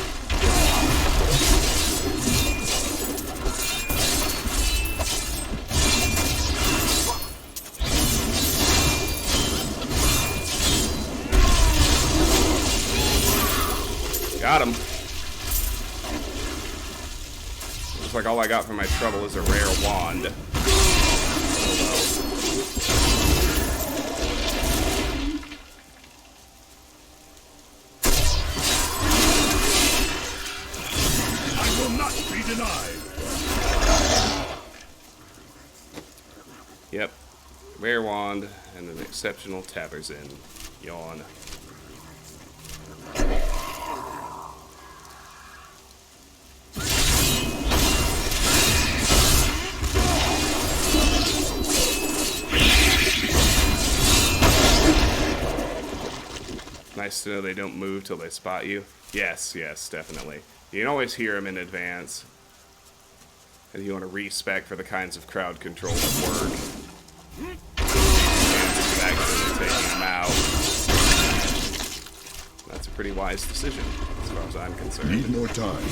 Got him. Looks like all I got for my trouble is a rare wand. Oh well. I will not be denied. Yep. Rare wand and an exceptional Taverzin. Yawn. Nice to know they don't move till they spot you. Yes, definitely. You can always hear them in advance. And you want to respec for the kinds of crowd control that work. And actually taking them out. That's a pretty wise decision, as far as I'm concerned. Need more time.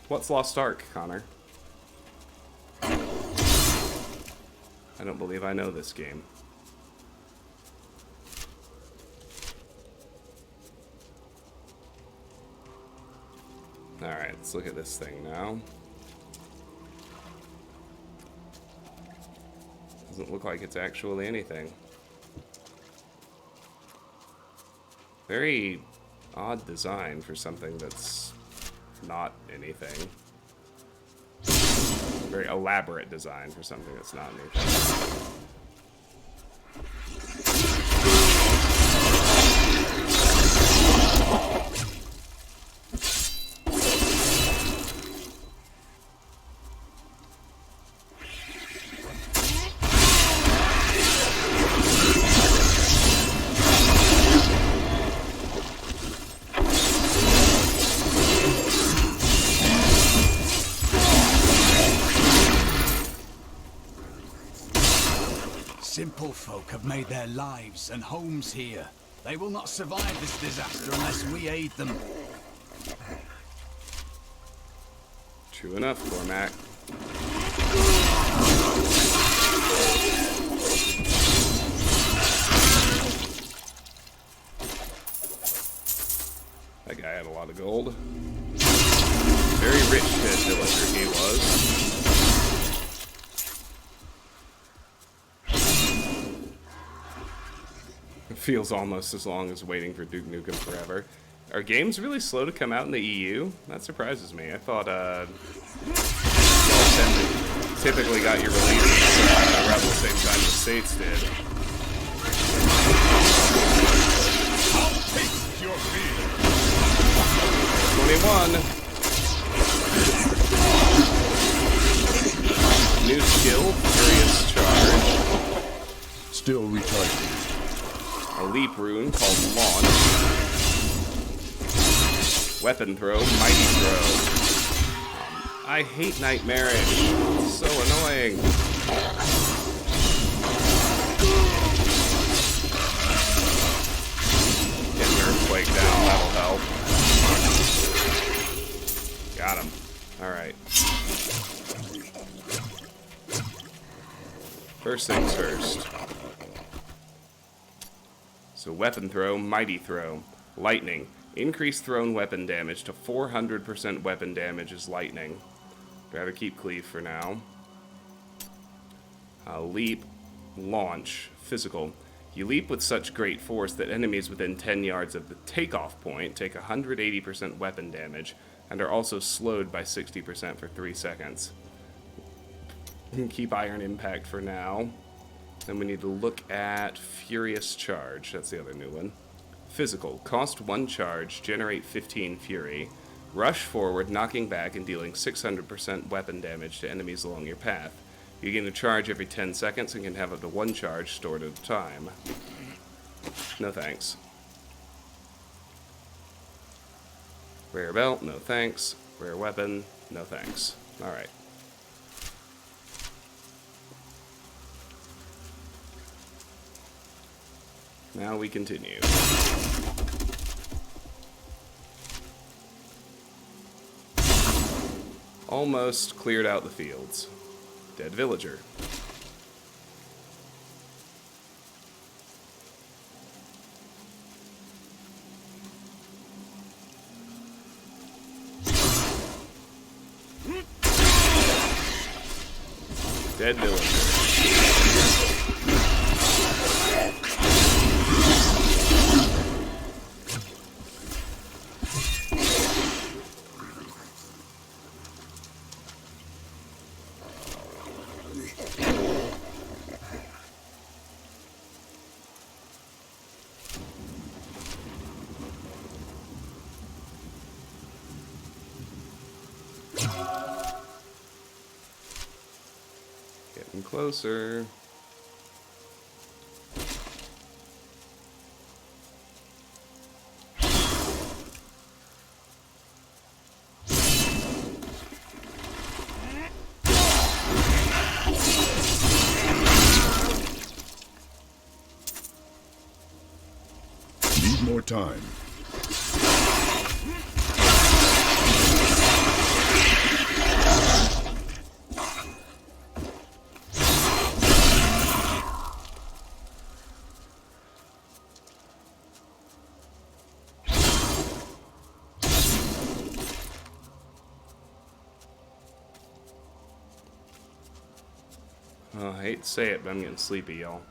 What's Lost Ark, Connor? I don't believe I know this game. Alright, let's look at this thing now. Doesn't look like it's actually anything. Very odd design for something that's not anything. Very elaborate design for something that's not anything. made their lives and homes here. They will not survive this disaster unless we aid them. True enough, Cormac. That guy had a lot of gold. Very rich dead villager he was. It feels almost as long as waiting for Duke Nukem Forever. Are games really slow to come out in the EU? That surprises me. I thought y'all typically got your releases around the same time the States did. I'll taste your fear. 21. New skill, Furious Charge. Still recharging. A leap rune called Launch. Weapon throw, Mighty Throw. I hate Nightmarish. It's so annoying. Getting Earthquake down, that'll help. Got him. Alright. First things first. So weapon throw, Mighty Throw. Lightning. Increase thrown weapon damage to 400% weapon damage is lightning. Rather keep cleave for now. Leap, launch, physical. You leap with such great force that enemies within 10 yards of the takeoff point take 180% weapon damage and are also slowed by 60% for 3 seconds. Keep Iron Impact for now. Then we need to look at Furious Charge. That's the other new one. Physical. Cost 1 charge, generate 15 fury. Rush forward, knocking back and dealing 600% weapon damage to enemies along your path. You gain a charge every 10 seconds and can have up to 1 charge stored at a time. No thanks. Rare belt, no thanks. Rare weapon, no thanks. Alright. Now we continue. Almost cleared out the fields. Dead villager. Dead villager. Getting closer. Need more time. Oh, I hate to say it, but I'm getting sleepy, y'all.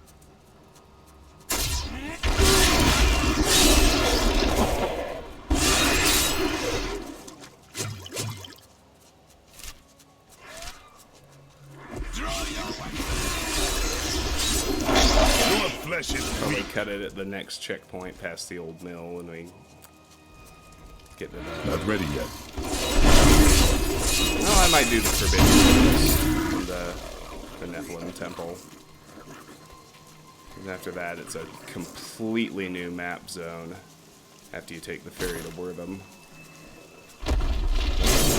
Probably cut it at the next checkpoint past the old mill when we get to the... Not ready yet. Well, I might do the Forbidden and the Nephilim Temple. And after that, it's a completely new map zone after you take the ferry to Wortham.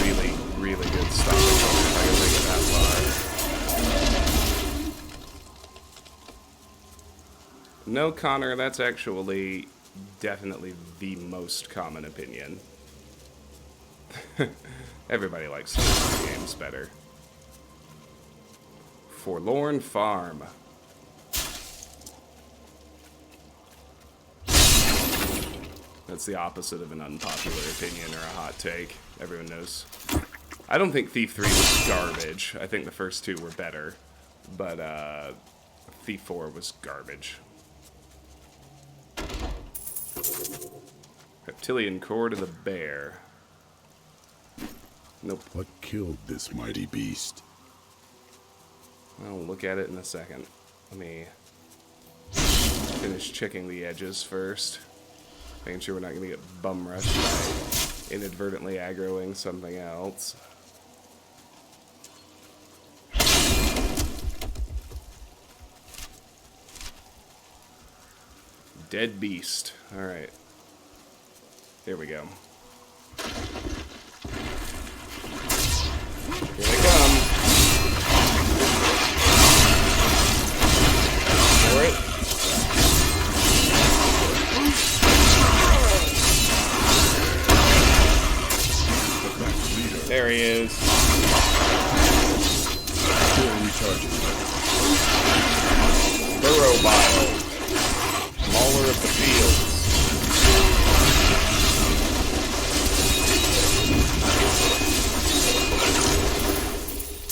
Really, really good stuff if I can make it that far. No, Connor, that's actually definitely the most common opinion. Everybody likes story games better. Forlorn Farm. That's the opposite of an unpopular opinion or a hot take. Everyone knows. I don't think Thief 3 was garbage. I think the first two were better. But Thief 4 was garbage. Reptilian core to the bear. Nope. What killed this mighty beast? I'll look at it in a second. Let me finish checking the edges first. Making sure we're not going to get bum rushed by inadvertently aggroing something else. Dead beast. Alright. Here we go. Here they come. Alright. There he is. Burrow bile. Mauler of the fields.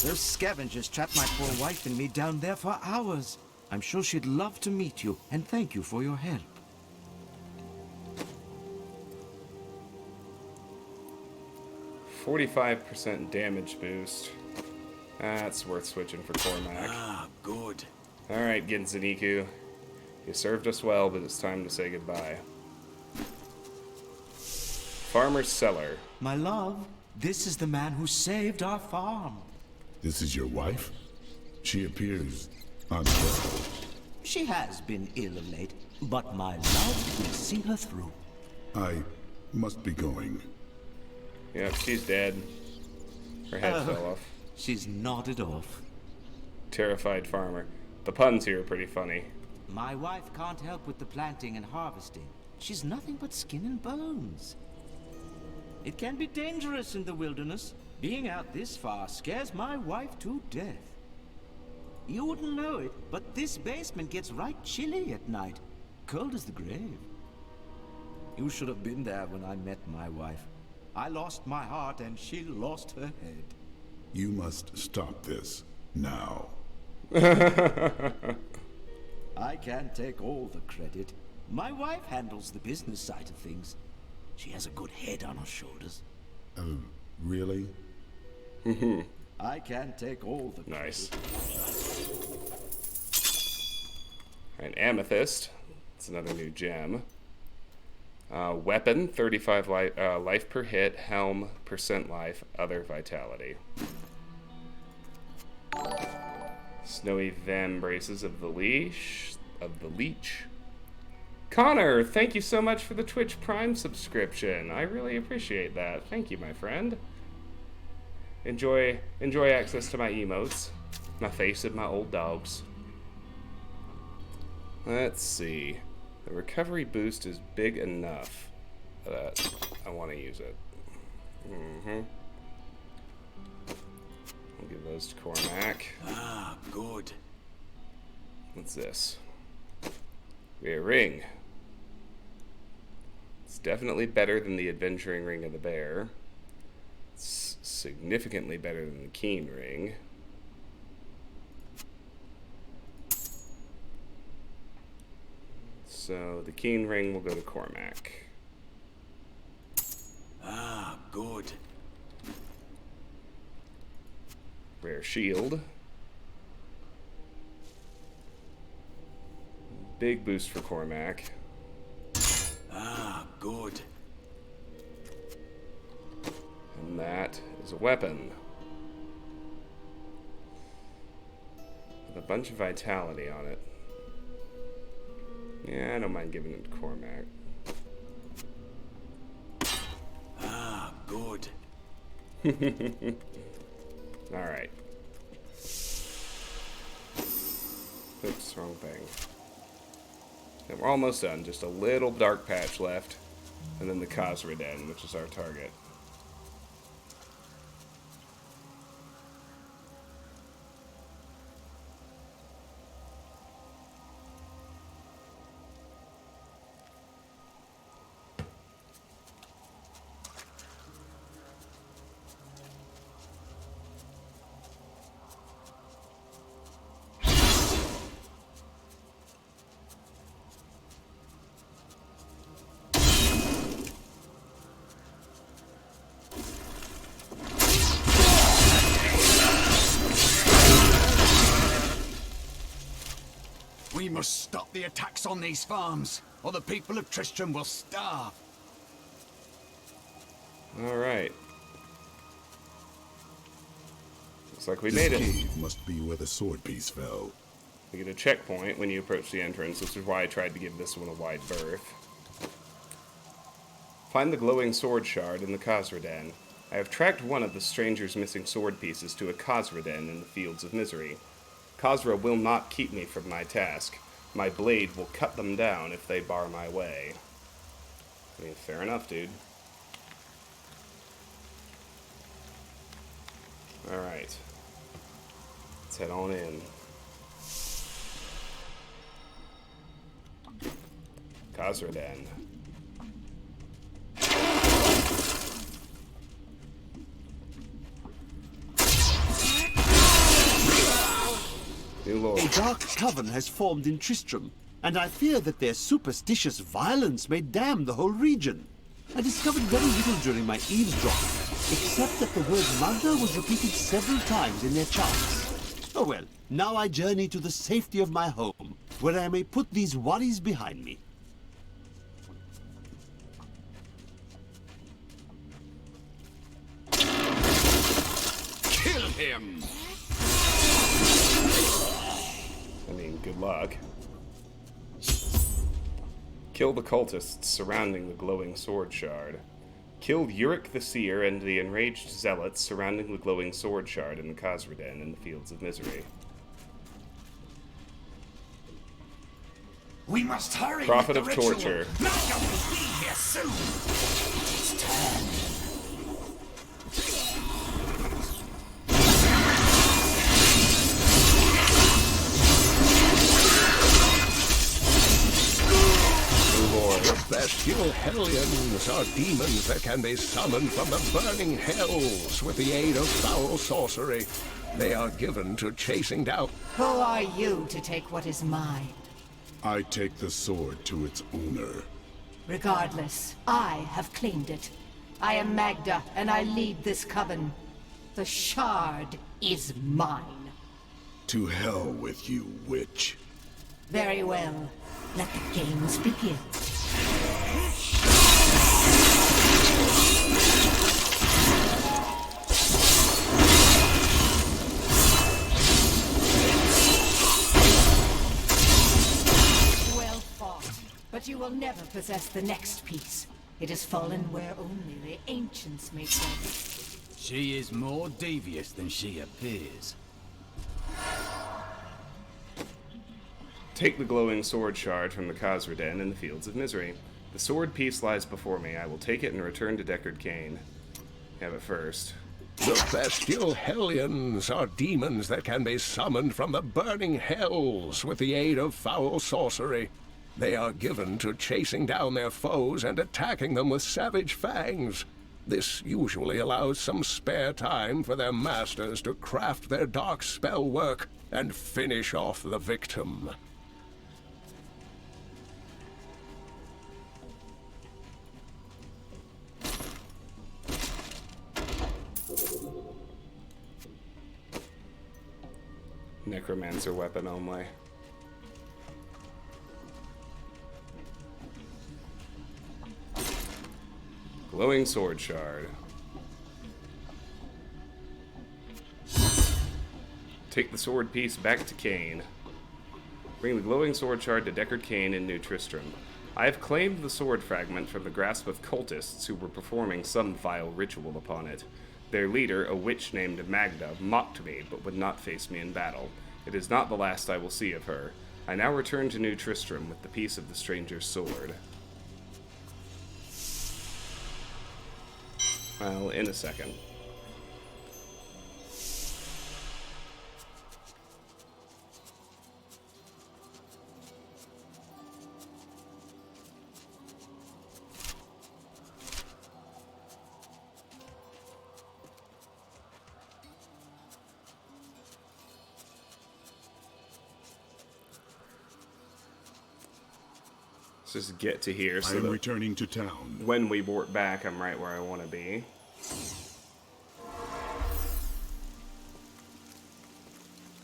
Those scavengers trapped my poor wife and me down there for hours. I'm sure she'd love to meet you, and thank you for your help. %45 damage boost. That's worth switching for Cormac. Ah, good. Alright, Ginzaniku. You served us well, but it's time to say goodbye. Farmer's Cellar. My love, this is the man who saved our farm. This is your wife? She appears unwell. She has been ill of late, but my love will see her through. I must be going. Yep, she's dead. Her head fell off. She's nodded off. Terrified farmer. The puns here are pretty funny. My wife can't help with the planting and harvesting. She's nothing but skin and bones. It can be dangerous in the wilderness. Being out this far scares my wife to death. You wouldn't know it, but this basement gets right chilly at night. Cold as the grave. You should have been there when I met my wife. I lost my heart and she lost her head. You must stop this now. I can't take all the credit. My wife handles the business side of things. She has a good head on her shoulders. Really? I can't take all the credit. Nice. An amethyst. It's another new gem. Weapon, 35 life per hit. Helm, % life. Other vitality. Snowy vambraces of the leash. Connor, thank you so much for the Twitch Prime subscription. I really appreciate that. Thank you, my friend. Enjoy access to my emotes, my face, and my old dogs. Let's see. The recovery boost is big enough that I want to use it. I'll give those to Cormac. Ah, good. What's this? A ring. It's definitely better than the adventuring ring of the bear. It's significantly better than the keen ring. So the keen ring will go to Cormac. Ah, good. Rare shield. Big boost for Cormac. Ah, good. And that is a weapon. With a bunch of vitality on it. Yeah, I don't mind giving it to Cormac. Ah, good. Alright. Oops, wrong thing. And we're almost done. Just a little dark patch left. And then the Khazra Den, which is our target. We must stop the attacks on these farms, or the people of Tristram will starve. Alright. Looks like we made it. This cave must be where the sword piece fell. We get a checkpoint when you approach the entrance. This is why I tried to give this one a wide berth. Find the glowing sword shard in the Khazra Den. I have tracked one of the stranger's missing sword pieces to a Khazra Den in the Fields of Misery. Khazra will not keep me from my task. My blade will cut them down if they bar my way. I mean, fair enough, dude. Alright. Let's head on in. Khazra Den. A dark coven has formed in Tristram, and I fear that their superstitious violence may damn the whole region. I discovered very little during my eavesdropping, except that the word Magda was repeated several times in their charts. Oh well, now I journey to the safety of my home, where I may put these worries behind me. Kill him! I mean, good luck. Kill the cultists surrounding the glowing sword shard. Kill Uric the Seer and the enraged zealots surrounding the glowing sword shard in the Khazra Den in the Fields of Misery. We must hurry. Prophet with the of ritual. Torture. Magda will be here soon. It's time. The bestial hellions are demons that can be summoned from the burning hells with the aid of foul sorcery. They are given to chasing down... Who are you to take what is mine? I take the sword to its owner. Regardless, I have claimed it. I am Magda, and I lead this coven. The shard is mine. To hell with you, witch. Very well. Let the games begin. Well fought, but you will never possess the next piece. It has fallen where only the ancients may tread. She is more devious than she appears. Take the glowing sword shard from the Khazra Den in the Fields of Misery. The sword piece lies before me. I will take it and return to Deckard Cain. Have it first. The bestial hellions are demons that can be summoned from the burning hells with the aid of foul sorcery. They are given to chasing down their foes and attacking them with savage fangs. This usually allows some spare time for their masters to craft their dark spell work and finish off the victim. Necromancer weapon only. Glowing sword shard. Take the sword piece back to Cain. Bring the glowing sword shard to Deckard Cain in New Tristram. I have claimed the sword fragment from the grasp of cultists who were performing some vile ritual upon it. Their leader, a witch named Magda, mocked me, but would not face me in battle. It is not the last I will see of her. I now return to New Tristram with the piece of the stranger's sword. Well, in a second. Let's just get to here so I am that returning to town. when we board back, I'm right where I want to be.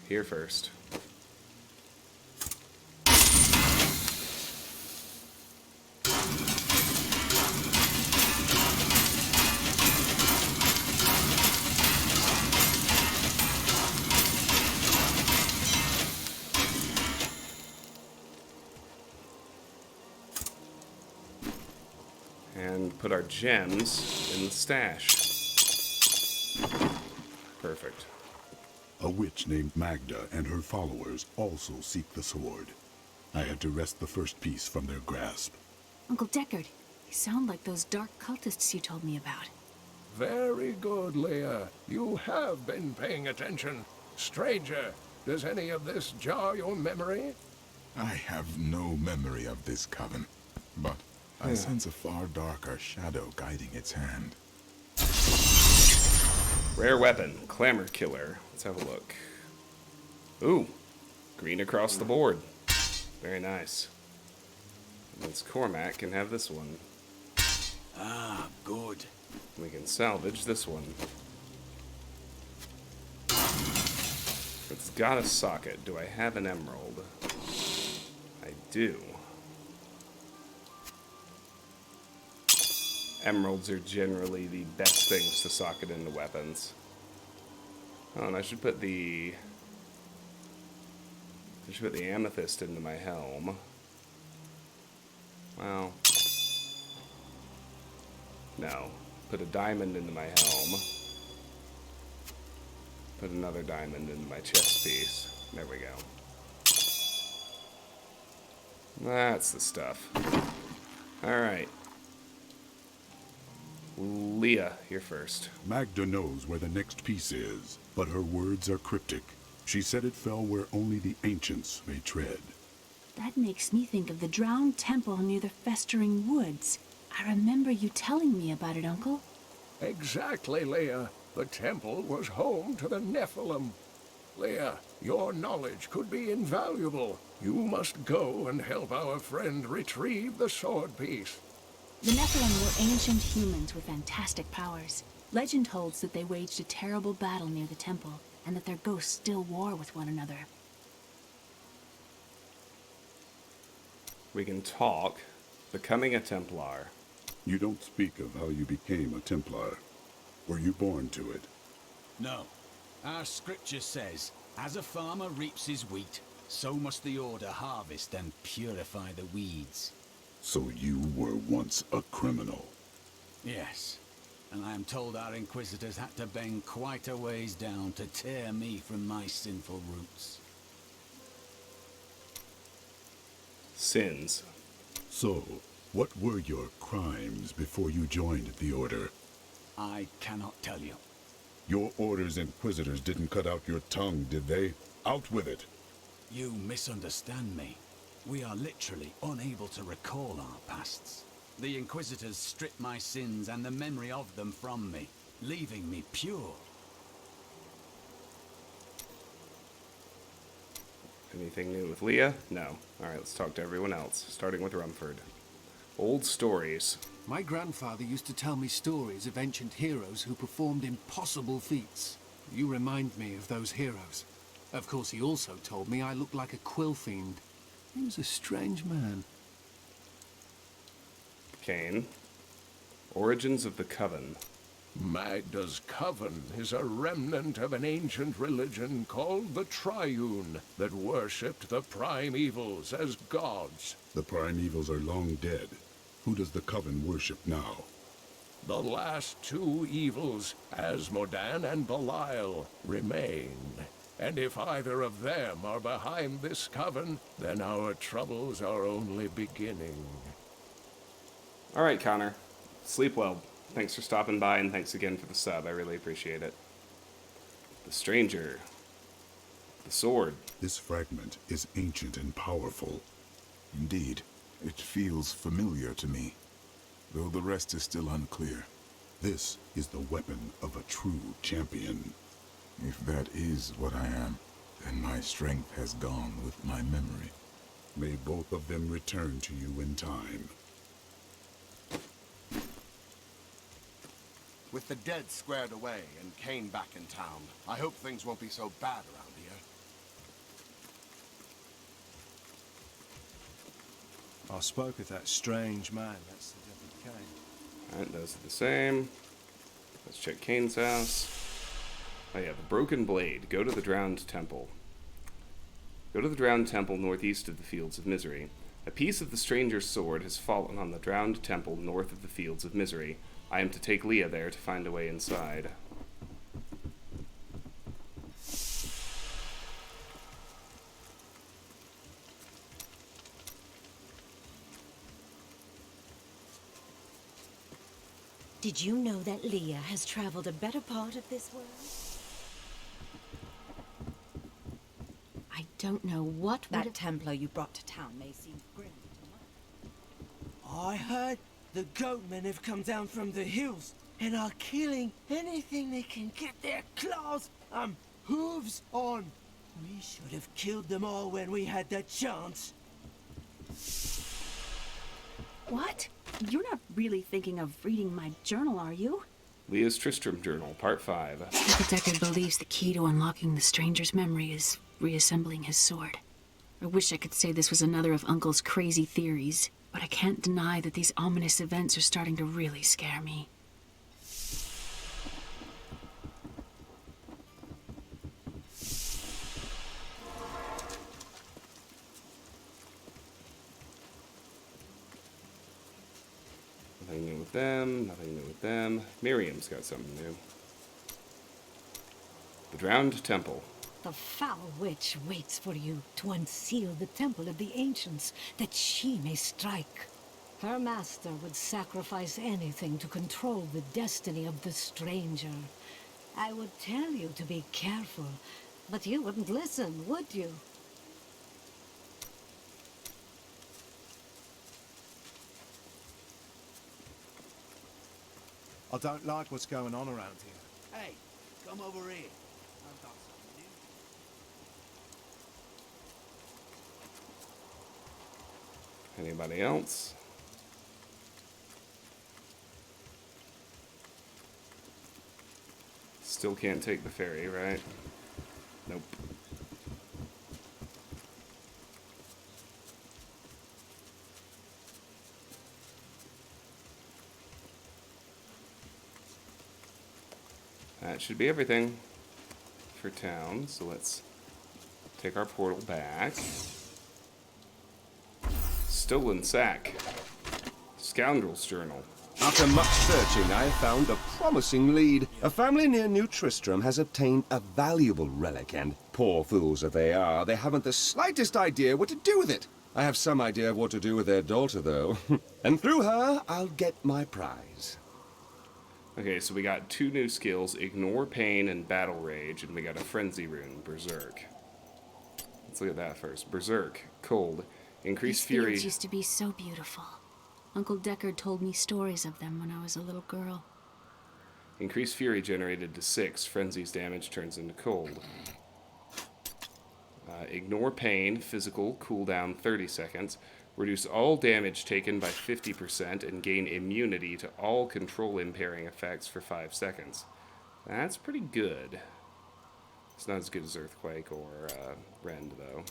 Here first. And put our gems in the stash. Perfect. A witch named Magda and her followers also seek the sword. I had to wrest the first piece from their grasp. Uncle Deckard, you sound like those dark cultists you told me about. Very good, Leah. You have been paying attention. Stranger, does any of this jar your memory? I have no memory of this coven, but I sense a far darker shadow guiding its hand. Rare weapon, Clamor Killer. Let's have a look. Ooh, green across the board. Very nice. Means Cormac can have this one. Ah, good. We can salvage this one. It's got a socket. Do I have an emerald? I do. Emeralds are generally the best things to socket into weapons. Oh, and I should put the amethyst into my helm. Well, no. Put a diamond into my helm. Put another diamond into my chest piece. There we go. That's the stuff. Alright. Leah, you're first. Magda knows where the next piece is, but her words are cryptic. She said it fell where only the ancients may tread. That makes me think of the drowned temple near the festering woods. I remember you telling me about it, Uncle. Exactly, Leah. The temple was home to the Nephilim. Leah, your knowledge could be invaluable. You must go and help our friend retrieve the sword piece. The Nephilim were ancient humans with fantastic powers. Legend holds that they waged a terrible battle near the temple, and that their ghosts still war with one another. We can talk. Becoming a Templar. You don't speak of how you became a Templar. Were you born to it? No. Our scripture says, as a farmer reaps his wheat, so must the Order harvest and purify the weeds. So you were once a criminal. Yes. And I am told our Inquisitors had to bend quite a ways down to tear me from my sinful roots. Sins. So, what were your crimes before you joined the Order? I cannot tell you. Your Order's Inquisitors didn't cut out your tongue, did they? Out with it! You misunderstand me. We are literally unable to recall our pasts. The Inquisitors stripped my sins and the memory of them from me, leaving me pure. Anything new with Leah? No. Alright, let's talk to everyone else, starting with Rumford. Old stories. My grandfather used to tell me stories of ancient heroes who performed impossible feats. You remind me of those heroes. Of course, he also told me I looked like a quill fiend. He was a strange man. Kane. Origins of the Coven. Magda's coven is a remnant of an ancient religion called the Triune that worshipped the primevals as gods. The primevals are long dead. Who does the coven worship now? The last two evils, Asmodan and Belial, remain. And if either of them are behind this coven, then our troubles are only beginning. All right, Connor. Sleep well. Thanks for stopping by, and thanks again for the sub. I really appreciate it. The stranger. The sword. This fragment is ancient and powerful. Indeed, it feels familiar to me, though the rest is still unclear. This is the weapon of a true champion. If that is what I am, then my strength has gone with my memory. May both of them return to you in time. With the dead squared away and Kane back in town, I hope things won't be so bad around here. I spoke with that strange man, that's the devil Kane. Alright, those are the same. Let's check Kane's house. Oh yeah, the Broken Blade. Go to the Drowned Temple. Go to the Drowned Temple northeast of the Fields of Misery. A piece of the Stranger's sword has fallen on the Drowned Temple north of the Fields of Misery. I am to take Leah there to find a way inside. Did you know that Leah has traveled a better part of this world? I don't know what That Templar you brought to town may seem grim to I heard the goatmen have come down from the hills and are killing anything they can get their claws and hooves on. We should have killed them all when we had the chance. What? You're not really thinking of reading my journal, are you? Leah's Tristram Journal, Part 5. Uncle Deckard believes the key to unlocking the stranger's memory is reassembling his sword. I wish I could say this was another of Uncle's crazy theories, but I can't deny that these ominous events are starting to really scare me. Nothing new with them, nothing new with them. Miriam's got something new. The Drowned Temple. The foul witch waits for you to unseal the temple of the ancients, that she may strike. Her master would sacrifice anything to control the destiny of the stranger. I would tell you to be careful, but you wouldn't listen, would you? I don't like what's going on around here. Hey, come over here. I've got something new. Anybody else? Still can't take the ferry, right? Nope. That should be everything for town, so let's take our portal back. Stolen sack. Scoundrel's journal. After much searching, I found a promising lead. A family near New Tristram has obtained a valuable relic, and poor fools that they are, they haven't the slightest idea what to do with it. I have some idea of what to do with their daughter, though. And through her, I'll get my prize. Okay, so we got 2 new skills, Ignore Pain and Battle Rage, and we got a Frenzy rune, Berserk. Let's look at that first. Berserk, Cold, Increase These Fury. fields used to be so beautiful. Uncle Deckard told me stories of them when I was a little girl. Increase Fury generated to 6, Frenzy's damage turns into Cold. Ignore Pain, Physical, cooldown 30 seconds. Reduce all damage taken by 50% and gain immunity to all control impairing effects for 5 seconds. That's pretty good. It's not as good as Earthquake or Rend, though.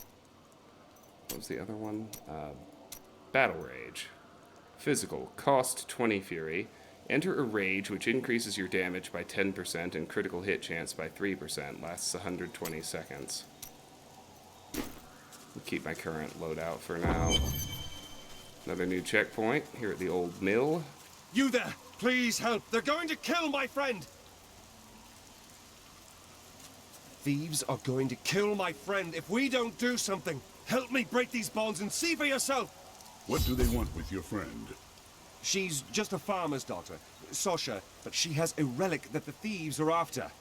What was the other one? Battle Rage. Physical, cost 20 Fury. Enter a rage which increases your damage by 10% and critical hit chance by 3%. Lasts 120 seconds. I'll keep my current loadout for now. Another new checkpoint here at the old mill. You there! Please help! They're going to kill my friend! thieves are going to kill my friend if we don't do something. Help me break these bonds and see for yourself. What do they want with your friend? She's just a farmer's daughter, Sasha, but she has a relic that the thieves are after.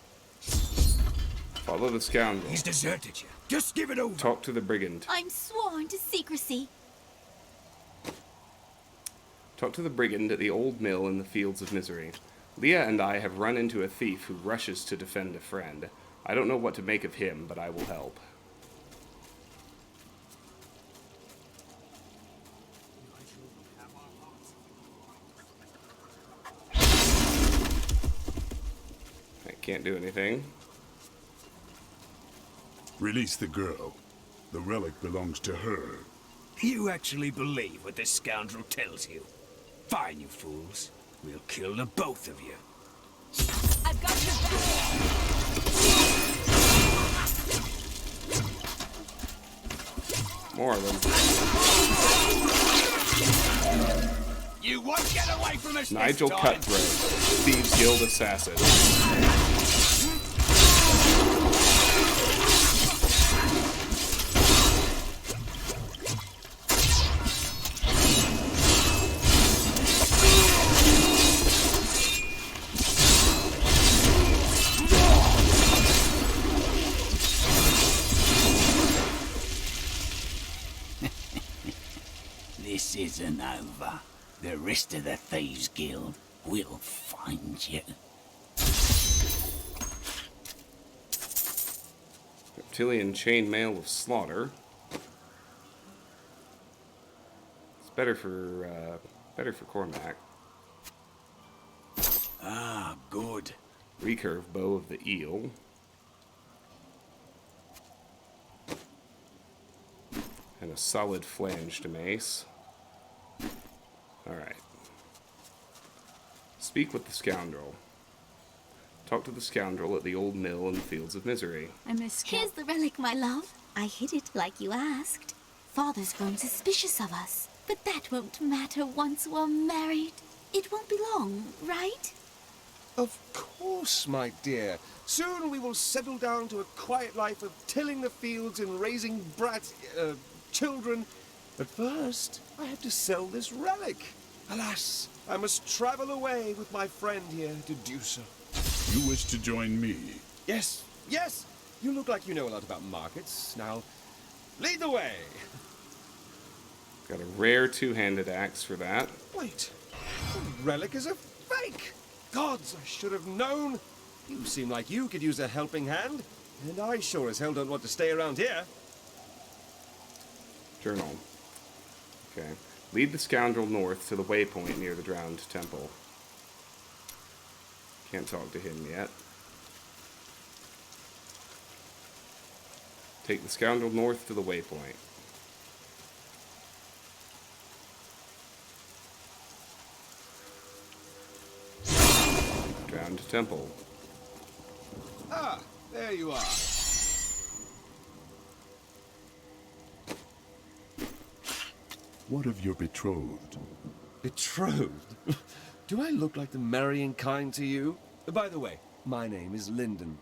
Follow the scoundrel. He's deserted you. Just give it over. Talk to the brigand. I'm sworn to secrecy. Talk to the brigand at the old mill in the Fields of Misery. Leah and I have run into a thief who rushes to defend a friend. I don't know what to make of him, but I will help. I can't do anything. Release the girl. The relic belongs to her. You actually believe what this scoundrel tells you? Fine, you fools. We'll kill the both of you. I've got your back. More of them. You won't get away from us Nigel this time. Cutthroat, Thieves Guild Assassin. This isn't over. The rest of the Thieves Guild will find you. Reptilian chainmail of slaughter. It's better for Cormac. Ah, good. Recurve bow of the eel. And a solid flanged mace. Alright. Speak with the scoundrel. Talk to the scoundrel at the old mill in the Fields of Misery. I miss. Here's the relic, my love. I hid it like you asked. Father's grown suspicious of us, but that won't matter once we're married. It won't be long, right? Of course, my dear. Soon we will settle down to a quiet life of tilling the fields and raising children. But first, I have to sell this relic. Alas, I must travel away with my friend here to do so. You wish to join me? Yes, yes! You look like you know a lot about markets. Now, lead the way! Got a rare two-handed axe for that. Wait, the relic is a fake! Gods, I should have known! You seem like you could use a helping hand, and I sure as hell don't want to stay around here. Journal. Okay. Lead the scoundrel north to the waypoint near the drowned temple. Can't talk to him yet. Take the scoundrel north to the waypoint. Drowned temple. Ah, there you are. What of your betrothed? Betrothed? Do I look like the marrying kind to you? By the way, my name is Lyndon.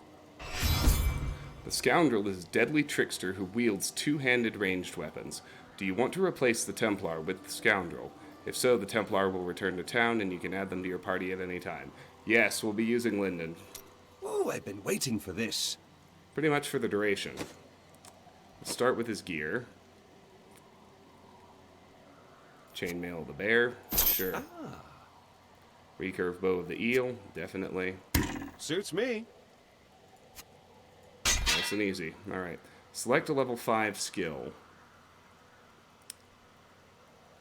The scoundrel is a deadly trickster who wields two-handed ranged weapons. Do you want to replace the Templar with the scoundrel? If so, the Templar will return to town and you can add them to your party at any time. Yes, we'll be using Lyndon. Oh, I've been waiting for this. Pretty much for the duration. Let's start with his gear. Chainmail of the bear, sure. Recurve bow of the eel, definitely. Suits me. Nice and easy. Alright. Select a level 5 skill.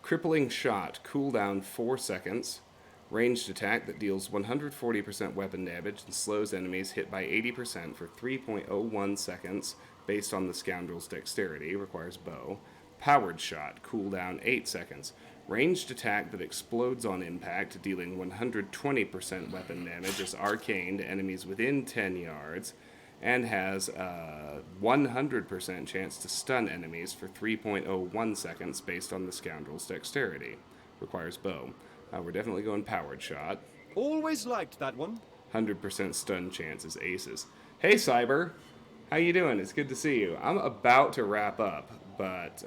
Crippling shot, cooldown 4 seconds. Ranged attack that deals 140% weapon damage and slows enemies hit by 80% for 3.01 seconds based on the scoundrel's dexterity, requires bow. Powered shot, cooldown 8 seconds. Ranged attack that explodes on impact, dealing 120% weapon damage as arcane to enemies within 10 yards, and has a 100% chance to stun enemies for 3.01 seconds based on the scoundrel's dexterity. Requires bow. We're definitely going powered shot. Always liked that one. 100% stun chance is aces. Hey, Cyber! How you doing? It's good to see you. I'm about to wrap up, but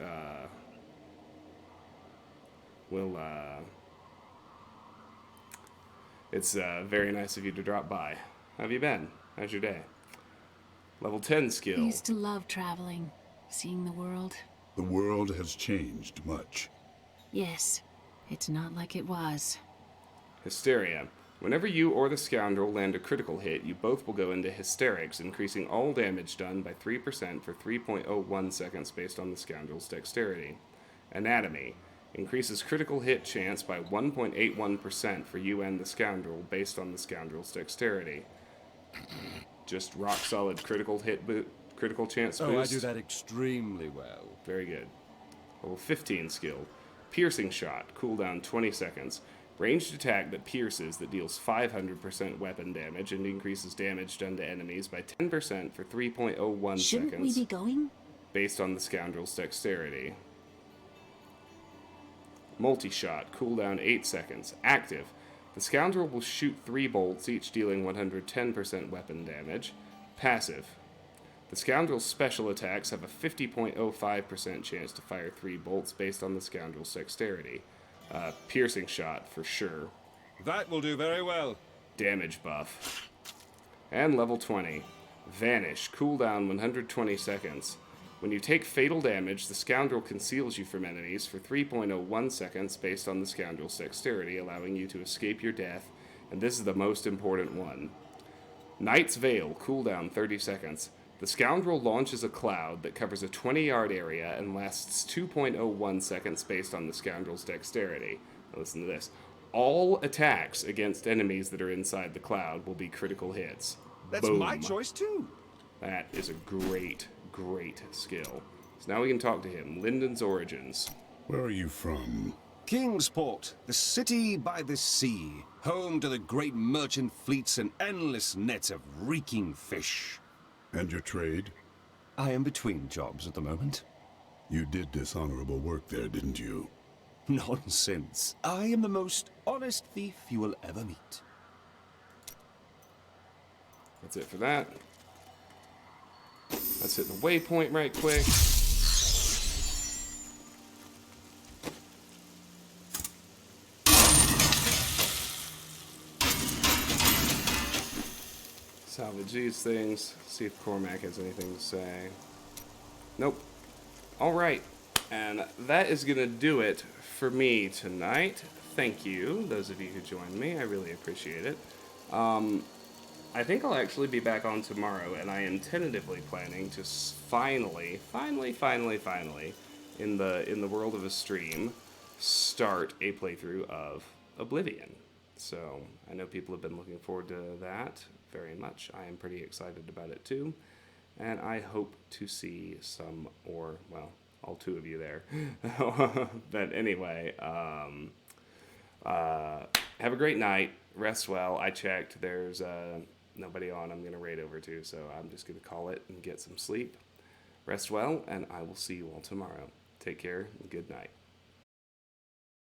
it's very nice of you to drop by. How have you been? How's your day? Level 10 I skill. used to love traveling, seeing the world. The world has changed much. Yes, it's not like it was. Hysteria. Whenever you or the scoundrel land a critical hit, you both will go into hysterics, increasing all damage done by 3% for 3.01 seconds based on the scoundrel's dexterity. Anatomy. Increases critical hit chance by 1.81% for you and the scoundrel based on the scoundrel's dexterity. Just rock solid critical chance boost. Oh, I do that extremely well. Very good. Level 15 skill. Piercing shot. Cooldown 20 seconds. Ranged attack that pierces that deals 500% weapon damage and increases damage done to enemies by 10% for 3.01 Shouldn't seconds. we be going? Based on the scoundrel's dexterity. Multi-shot. Cooldown 8 seconds. Active. The scoundrel will shoot 3 bolts, each dealing 110% weapon damage. Passive. The scoundrel's special attacks have a 50.05% chance to fire 3 bolts based on the scoundrel's dexterity. Piercing shot, for sure. That will do very well. Damage buff. And level 20. Vanish. Cooldown 120 seconds. When you take fatal damage, the scoundrel conceals you from enemies for 3.01 seconds based on the scoundrel's dexterity, allowing you to escape your death. And this is the most important one. Knight's Veil. Cooldown 30 seconds. The scoundrel launches a cloud that covers a 20-yard area and lasts 2.01 seconds based on the scoundrel's dexterity. Now listen to this. All attacks against enemies that are inside the cloud will be critical hits. That's Boom. my choice, too. That is a great, great skill. So now we can talk to him. Lyndon's origins. Where are you from? Kingsport, the city by the sea, home to the great merchant fleets and endless nets of reeking fish. And your trade? I am between jobs at the moment. You did dishonorable work there, didn't you? Nonsense. I am the most honest thief you will ever meet. That's it for that. Let's hit the waypoint right quick. Salvage these things. See if Cormac has anything to say. Nope. Alright. And that is going to do it for me tonight. Thank you, those of you who joined me. I really appreciate it. I think I'll actually be back on tomorrow, and I am tentatively planning to finally, in the world of a stream, start a playthrough of Oblivion. So I know people have been looking forward to that very much. I am pretty excited about it too, and I hope to see some, or well, all 2 of you there. But anyway, have a great night. Rest well. I checked. There's nobody on I'm going to raid over to, so I'm just going to call it and get some sleep. Rest well, and I will see you all tomorrow. Take care, and good night.